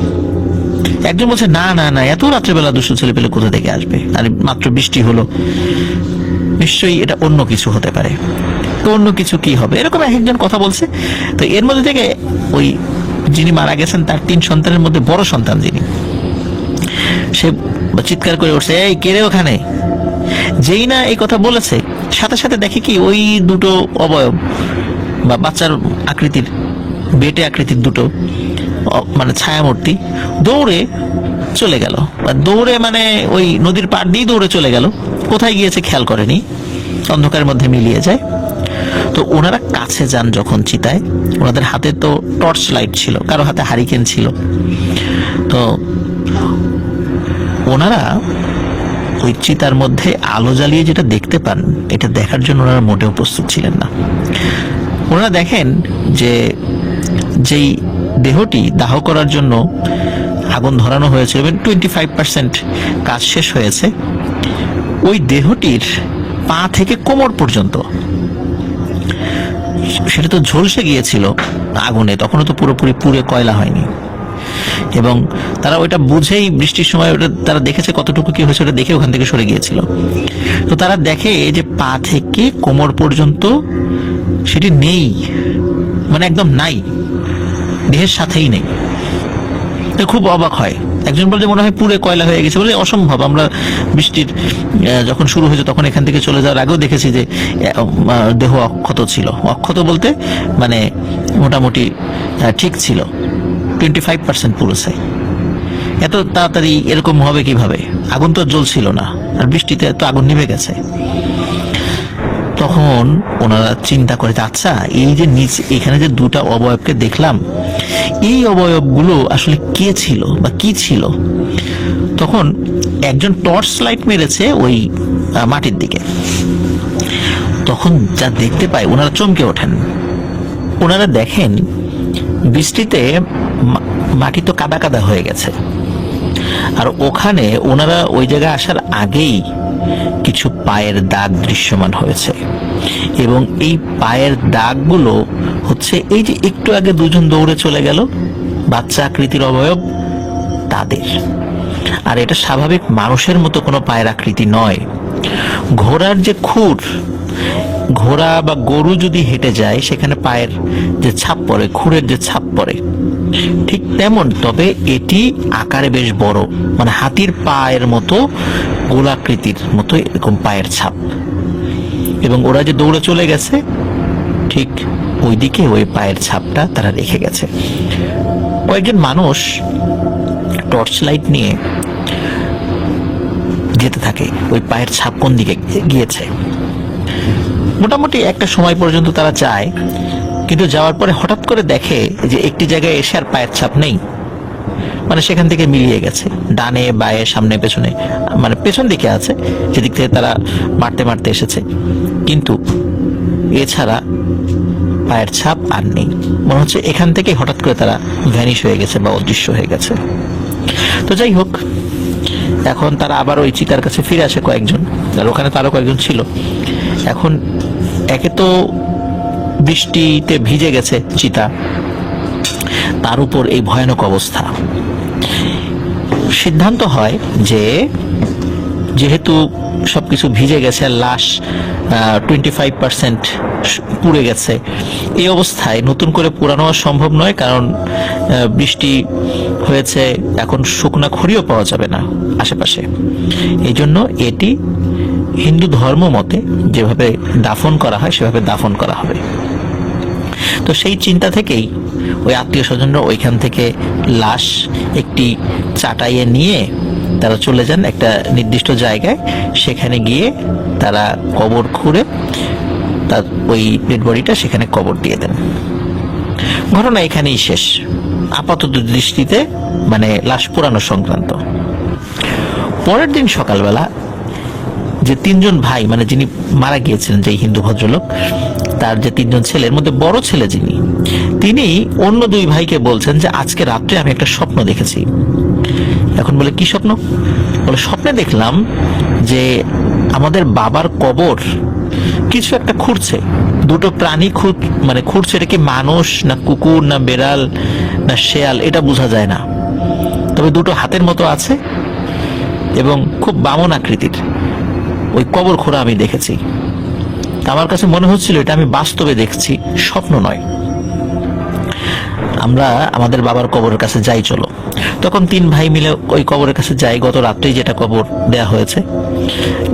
একজন বলছে না না না, এত রাত্রেবেলা দুষ্ট ছেলে পেলে কোথা থেকে আসবে, আর মাত্র বৃষ্টি হলো, নিশ্চয়ই এটা অন্য কিছু হতে পারে। তো অন্য কিছু কি হবে, এরকম একজন কথা বলছে। তো এর মধ্যে থেকে ওই যিনি মারা গেছেন তার 3 সন্তানের মধ্যে বড় সন্তান যিনি, সে চিৎকার করে উঠছে, এই কে রে ওখানে? যেই না এই কথা বলেছে, সাথে সাথে দেখে কি ওই দুটো অবয়ব বা বাচ্চার আকৃতির, বেটে আকৃতির দুটো মানে ছায়ামূর্তি দৌড়ে চলে গেল, দৌড়ে মানে ওই নদীর পাড় দিয়ে দৌড়ে চলে গেল, কোথায় গিয়েছে খেয়াল করেনি, অন্ধকারের মধ্যে মিলিয়ে যায়। তো ওনারা কাছে যান যখন চিতায়, ওনাদের হাতে তো টর্চ লাইট ছিল, কারো হাতে হারিকেন ছিল। তো ওনারা ওই চিতার মধ্যে আলো জ্বালিয়ে যেটা দেখতে পান, এটা দেখার জন্য ওনারা মোটেও প্রস্তুত ছিলেন না। ওনারা দেখেন যে যেই দেহটি দাহ করার জন্য আগুন ধরানো হয়েছিল এবং 25% কাজ শেষ হয়েছে, ওই দেহটির পা থেকে কোমর পর্যন্ত সেটা তো ঝলসে গিয়েছিল আগুনে, তখনও তো পুরোপুরি পুড়ে কয়লা হয়নি। এবং তারা ওইটা বুঝেই বৃষ্টির সময় ওটা তারা দেখেছে কতটুকু কি হয়েছে, ওটা দেখে ওখান থেকে সরে গিয়েছিল। তো তারা দেখে যে পা থেকে কোমর পর্যন্ত সেটি নেই, মানে একদম নাই, দেহের সাথেই নেই। খুব অবাক হয়। একজন বলছে মনে হয় পুরে কয়লা হয়ে গেছে, বলে অসম্ভব, আমরা বৃষ্টির যখন শুরু হয়েছে তখন এখান থেকে চলে যাওয়ার আগেও দেখেছি যে দেহ অক্ষত ছিল। অক্ষত বলতে মানে মোটামুটি ঠিক ছিল, 25% পুড়েছে। এত তাড়াতাড়ি এরকম হবে কিভাবে? আগুন তো জ্বলছিল না, আর বৃষ্টিতে তো আগুন নিভে গেছে। তখন ওনারা চিন্তা করে, আচ্ছা এই যে নিচে এখানে যে 2টা অবয়বকে দেখলাম, এই অবয়বগুলো আসলে কে ছিল বা কি ছিল? তখন একজন টর্চ লাইট মেরেছে ওই মাটির দিকে, তখন যা দেখতে পায় ওনারা চমকে ওঠেন। ওনারা দেখেন বৃষ্টিতে মাটি তো কাদা কাদা হয়ে গেছে, আর ওখানে ওনারা ওই জায়গায় আসার আগেই কিছু পায়ের দাগ দৃশ্যমান হয়েছে, এবং এই পায়ের দাগগুলো হচ্ছে এই যে একটু আগে 2জন দৌড়ে চলে গেল বাচ্চা আকৃতির অবয়ব তাদের। আর এটা স্বাভাবিক মানুষের মতো কোনো পায়ের আকৃতি নয়। ঘোড়ার যে খুর, ঘোড়া বা গরু যদি হেঁটে যায় সেখানে পায়ের যে ছাপ পড়ে, খুরের যে ছাপ পড়ে, ঠিক তেমন, তবে এটি আকারে বেশ বড়, মানে হাতির পায়ের মতো, গোলাকৃতির মতো এরকম পায়ের ছাপ। এবং ওরা যে দৌড়ে চলে গেছে ঠিক ওইদিকে ওই পায়ের ছাপটা তারা রেখে গেছে। কয়েকজন মানুষ টর্চ লাইট নিয়ে যেতে থাকে ওই পায়ের ছাপ কোন দিকে গিয়েছে। মোটামুটি একটা সময় পর্যন্ত তারা যায়, কিন্তু যাওয়ার পরে হঠাৎ করে দেখে যে একটি জায়গায় এসে আর পায়ের ছাপ নেই, মানে সেখান থেকে মিলিয়ে গেছে, ডানে বায়ে সামনে পেছনে, মানে পেছন দিকে আছে যেদিক থেকে তারা মারতে মারতে এসেছে, কিন্তু এছাড়া পায়ের ছাপ আর নেই। মনে হচ্ছে এখান থেকে হঠাৎ করে তারা ভ্যানিশ হয়ে গেছে বা অদৃশ্য হয়ে গেছে। তো যাই হোক, এখন তারা আবার ওই চিতার কাছে ফিরে আসে কয়েকজন, আর ওখানে তারও কয়েকজন ছিল। এখন একে তো বৃষ্টিতে ভিজে গেছে চিতা, তার উপর এই ভয়ানক অবস্থা। সিদ্ধান্ত হয় যে যেহেতু সবকিছু ভিজে গেছে, লাশ 25% পুড়ে গেছে, এই অবস্থায় নতুন করে পোড়ানো সম্ভব নয়, কারণ বৃষ্টি হয়েছে, এখন শুকনা খড়িও পাওয়া যাবে না আশেপাশে। এই জন্য এটি হিন্দু ধর্ম মতে যেভাবে দাফন করা হয় সেভাবে দাফন করা হবে। তো সেই চিন্তা থেকেই ওই আত্মীয় স্বজনরা ওইখান থেকে লাশ একটি চাটাইয়ে নিয়ে তারা চলে যান একটা নির্দিষ্ট জায়গায়। সেখানে গিয়ে তারা কবর খুঁড়ে তার ওই ডেড বডিটা সেখানে কবর দিয়ে দেন। ঘটনা এখানেই শেষ আপাতত দৃষ্টিতে, মানে লাশ পোড়ানো সংক্রান্ত। পরের দিন সকালবেলা যে তিনজন ভাই, মানে যিনি মারা গিয়েছিলেন, যে হিন্দু ভদ্রলোক, তার যে তিনজন ছেলের মধ্যে বড় ছেলে যিনি, তিনি অন্য দুই ভাইকে বলছেন যে আজকে রাত্রে আমি একটা স্বপ্ন দেখেছি। এখন বলে কি স্বপ্ন? বলে স্বপ্নে দেখলাম যে আমাদের বাবার কবর কিছু একটা খুঁড়ছে, দুটো প্রাণী মানে খুঁড়ছে। এটা কি মানুষ না কুকুর না বেড়াল না শেয়াল এটা বোঝা যায় না, তবে দুটো হাতের মতো আছে এবং খুব বামন আকৃতির ওই কবর খোঁড়া আমি দেখেছি। আমার কাছে মনে হচ্ছিল এটা আমি বাস্তবে দেখছি, স্বপ্ন নয়। আমরা আমাদের বাবার কবরের কাছে যাই, চলো। তখন তিন ভাই মিলে ওই কবরের কাছে যাই, গত রাত্রেই যেটা কবর দেয়া হয়েছে।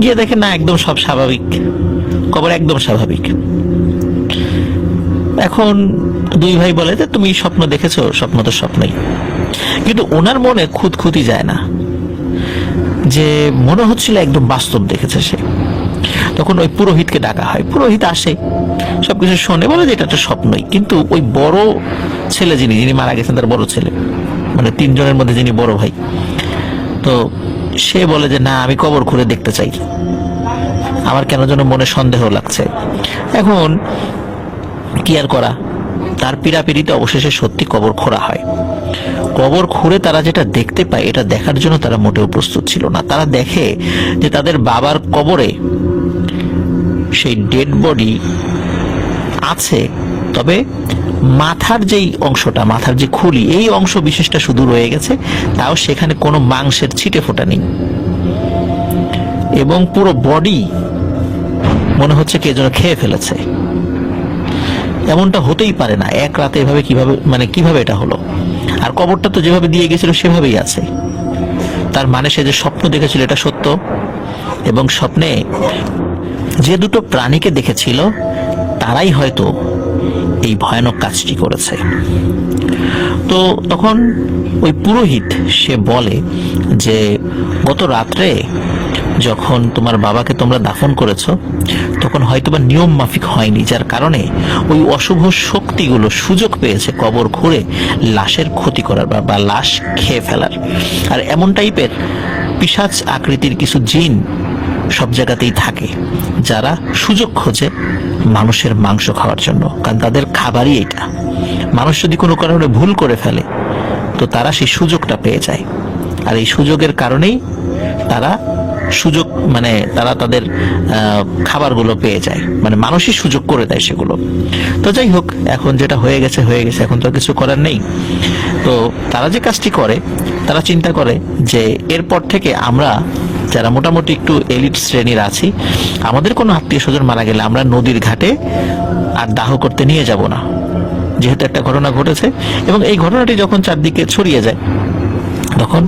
গিয়ে দেখেন না, একদম সব স্বাভাবিক, কবর একদম স্বাভাবিক। এখন দুই ভাই বলে যে তুমি স্বপ্ন দেখেছো, স্বপ্ন তো স্বপ্নই। কিন্তু ওনার মনে খুঁতখুঁতি যায় না, যে মনে হচ্ছিল একদম বাস্তব দেখেছে সে। তখন ওই পুরোহিতকে ডাকা হয়, পুরোহিত আসে, সবকিছু শোনে, বলে যে এটা তো স্বপ্নই। কিন্তু ওই বড় ছেলে যিনি মারা গেছেন, তার বড় ছেলে, মানে তিনজনের মধ্যে যিনি বড় ভাই, তো সে বলে যে না, আমি কবর খুঁড়ে দেখতে চাই, আমার কেন যেন মনে সন্দেহ লাগছে। এখন কি আর করা, তার পীড়াপিড়িতে অবশেষে সত্যি কবর খোঁড়া হয়। কবর খুঁড়ে তারা যেটা দেখতে পায়, এটা দেখার জন্য তারা মোটেও প্রস্তুত ছিল না। তারা দেখে যে তাদের বাবার কবরে সেই ডেড বডি আছে, তবে মাথার যেই অংশটা, মাথার যে খুলি, এই অংশ বিশেষটা শুধু রয়ে গেছে, তাও সেখানে কোনো মাংসের ছিটে ফোঁটা নেই। এবং পুরো বডি মনে হচ্ছে কে যেন খেয়ে ফেলেছে। এমনটা হতেই পারে না, এক রাতে এভাবে কিভাবে এটা হলো? আর কবরটা তো যেভাবে দিয়ে গেছিল সেভাবেই আছে। তার মানে সে যে স্বপ্ন দেখেছিল এটা সত্য, এবং স্বপ্নে যে দুটো প্রাণীকে দেখেছিল তারাই হয়তো এই ভয়ানক কাজটি করেছে। তো তখন ওই পুরোহিত সে বলে যে গত রাত্রে যখন তোমার বাবাকে তোমরা দাফন করেছো, তখন হয়তোবা নিয়ম মাফিক হয়নি, যার কারণে ওই অশুভ শক্তিগুলো সুযোগ পেয়েছে কবর খুঁড়ে লাশের ক্ষতি করার বা লাশ খেয়ে ফেলার। আর এমন টাইপের পিশাচ আকৃতির কিছু জিন সব জায়গাতেই থাকে, যারা সুযোগ খোঁজে মানুষের মাংস খাওয়ার জন্য, কারণ তাদের খাবারই এটা। মানুষ যদি কোনো কারণে ভুল করে ফেলে, তো তারা সেই সুযোগটা পেয়ে যায়, আর এই সুযোগের কারণেই তারা তারা তাদের খাবারগুলো পেয়ে যায়, মানে মানুষই সুযোগ করে দেয় সেগুলো। তো যাই হোক, এখন যেটা হয়ে গেছে, এখন তো কিছু করার নেই। তো তারা যে কাজটি করে, তারা চিন্তা করে যে এরপর থেকে আমরা যারা মোটামুটি একটু এলিট শ্রেণীর আছি, আমাদের কোনো আত্মীয় স্বজন মারা গেলে আমরা নদীর ঘাটে আর দাহ করতে নিয়ে যাব না, যেহেতু একটা ঘটনা ঘটেছে এবং এই ঘটনাটি যখন চারদিকে ছড়িয়ে যায়, তখন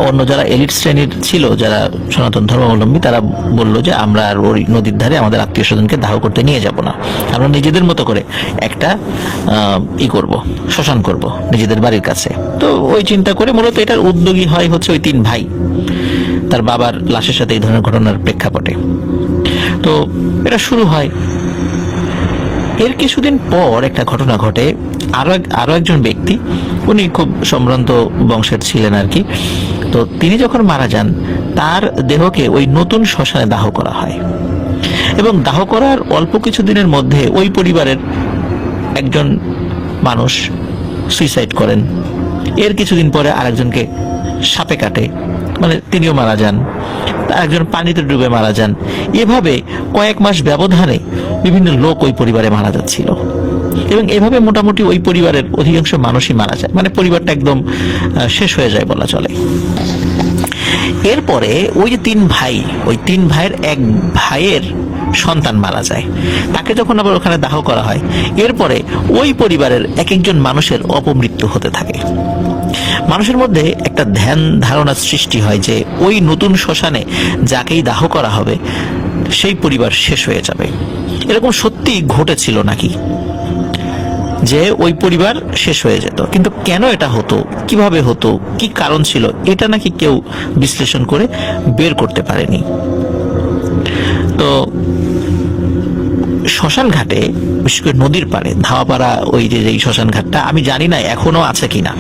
অন্য যারা এলিট শ্রেণীর ছিল, যারা সনাতন ধর্মাবলম্বী, তারা বলল যে আমরা আর ওই নদীর ধারে আমাদের আত্মীয় স্বজনকে দাহ করতে নিয়ে যাব না, আমরা নিজেদের মতো করে একটা করব, শ্মশান করব নিজেদের বাড়ির কাছে। তো ওই চিন্তা করে মূলত এটার উদ্যোগী হয় হচ্ছে ওই 3 ভাই, তার বাবার লাশের সাথে এই ধরনের ঘটনার প্রেক্ষাপটে। তো এটা শুরু হয়। এর কিছুদিন পর একটা ঘটনা ঘটে, আরো একজন ব্যক্তি, উনি খুব সম্ভ্রান্ত বংশের ছিলেন আর কি। তো তিনি যখন মারা যান, তার দেহকে ওই নতুন শ্মশানে দাহ করা হয় এবং দাহ করার অল্প কিছুদিনের মধ্যে ওই পরিবারের একজন মানুষ সুইসাইড করেন। এর কিছুদিন পরে আরেকজনকে সাপে কাটে, মানে তিনিও মারা যান। একজন পানিতে ডুবে মারা যান। এভাবে কয়েক মাস ব্যবধানে বিভিন্ন লোক ওই পরিবারে মারা যাচ্ছিল এবং এভাবে মোটামুটি ওই পরিবারের অধিকাংশ মানুষই মারা যায়, মানে পরিবারটা একদম শেষ হয়ে যায় বলা চলে। এরপরে ওই যে 3 ভাই, ওই 3 ভাইয়ের এক ভাইয়ের সন্তান মারা যায়, তাকে যখন আবার ওখানে দাহ করা হয়, এরপরে ওই পরিবারের এক একজন মানুষের অপমৃত্যু হতে থাকে। মানুষের মধ্যে একটা ধ্যান ধারণা সৃষ্টি হয় যে ওই নতুন শ্মশানে যাকেই দাহ করা হবে সেই পরিবার শেষ হয়ে যাবে। এরকম সত্যি ঘটেছিল নাকি যে ওই পরিবার শেষ হয়ে যেত, কিন্তু কেন এটা হতো, কিভাবে হতো, কি কারণ ছিল, এটা নাকি কেউ বিশ্লেষণ করে বের করতে পারেনি। তো শ্মশান ঘাটে, বিশেষ করে নদীর পাড়ে ধাওয়াপাড়া, ওই যে শ্মশান ঘাটটা, আমি জানি না এখনো আছে কিনা,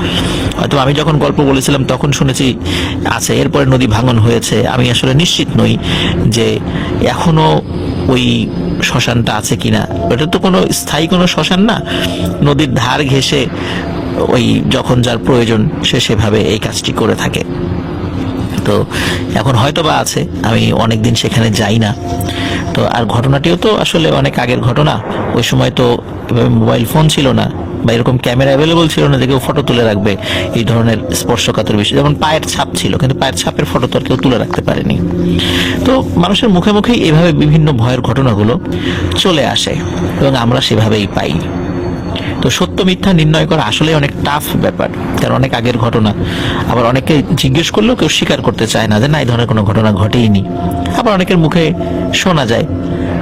হয়তো আমি যখন গল্প বলেছিলাম তখন শুনেছি আছে, এরপরে নদী ভাঙন হয়েছে, আমি আসলে নিশ্চিত নই যে এখনো ওই শ্মশানটা আছে কিনা। ওটা তো কোনো স্থায়ী কোনো শ্মশান না, নদীর ধার ঘেঁষে ওই যখন যার প্রয়োজন সে সেভাবে এই কাজটি করে থাকে। তো এখন হয়তো বা আছে, আমি অনেকদিন সেখানে যাই না। তো আর ঘটনাটিও তো আসলে অনেক আগের ঘটনা, ওই সময় তো মোবাইল ফোন ছিল না বা এরকম ক্যামেরা অ্যাভেলেবল ছিল না যে কেউ ফটো তুলে রাখবে এই ধরনের স্পর্শকাতর বিষয়। যেমন পায়ের ছাপ ছিল, কিন্তু পায়ের ছাপের ফটো তো আর কেউ তুলে রাখতে পারেনি। তো মানুষের মুখে মুখেই এভাবে বিভিন্ন ভয়ের ঘটনাগুলো চলে আসে এবং আমরা সেভাবেই পাই। তো সত্য মিথ্যা নির্ণয় করা আসলে অনেক টাফ ব্যাপার, কারণ অনেক আগের ঘটনা। আবার অনেকে জিজ্ঞেস করলেও কেউ স্বীকার করতে চায় না যে না, এই ধরনের কোনো ঘটনা ঘটেইনি। আবার অনেকের মুখে শোনা যায়।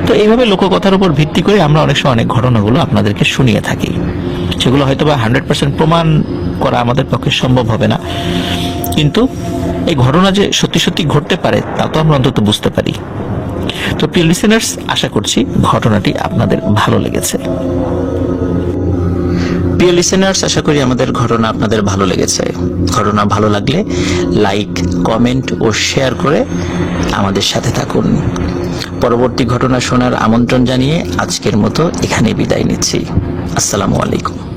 তো এইভাবে লোককথার উপর ভিত্তি করে আমরা অনেক সময় অনেক ঘটনাগুলো আপনাদেরকে শুনিয়ে থাকি, সেগুলো হয়তো বা 100% প্রমাণ করা আমাদের পক্ষে সম্ভব হবে না, কিন্তু এই ঘটনা যে সত্যি সত্যি ঘটতে পারে তা তো আমরা অন্তত বুঝতে পারি। তো প্রিয় লিসেনার্স, আশা করছি ঘটনাটি আপনাদের ভালো লেগেছে। প্রিয় লিসেনার্স, আশা করি আমাদের ঘটনা আপনাদের ভালো লেগেছে। ঘটনা ভালো লাগলে লাইক, কমেন্ট ও শেয়ার করে আমাদের সাথে থাকুন। পরবর্তী ঘটনা শোনার আমন্ত্রণ জানিয়ে আজকের মতো এখানে বিদায় নিচ্ছি। আসসালামু আলাইকুম।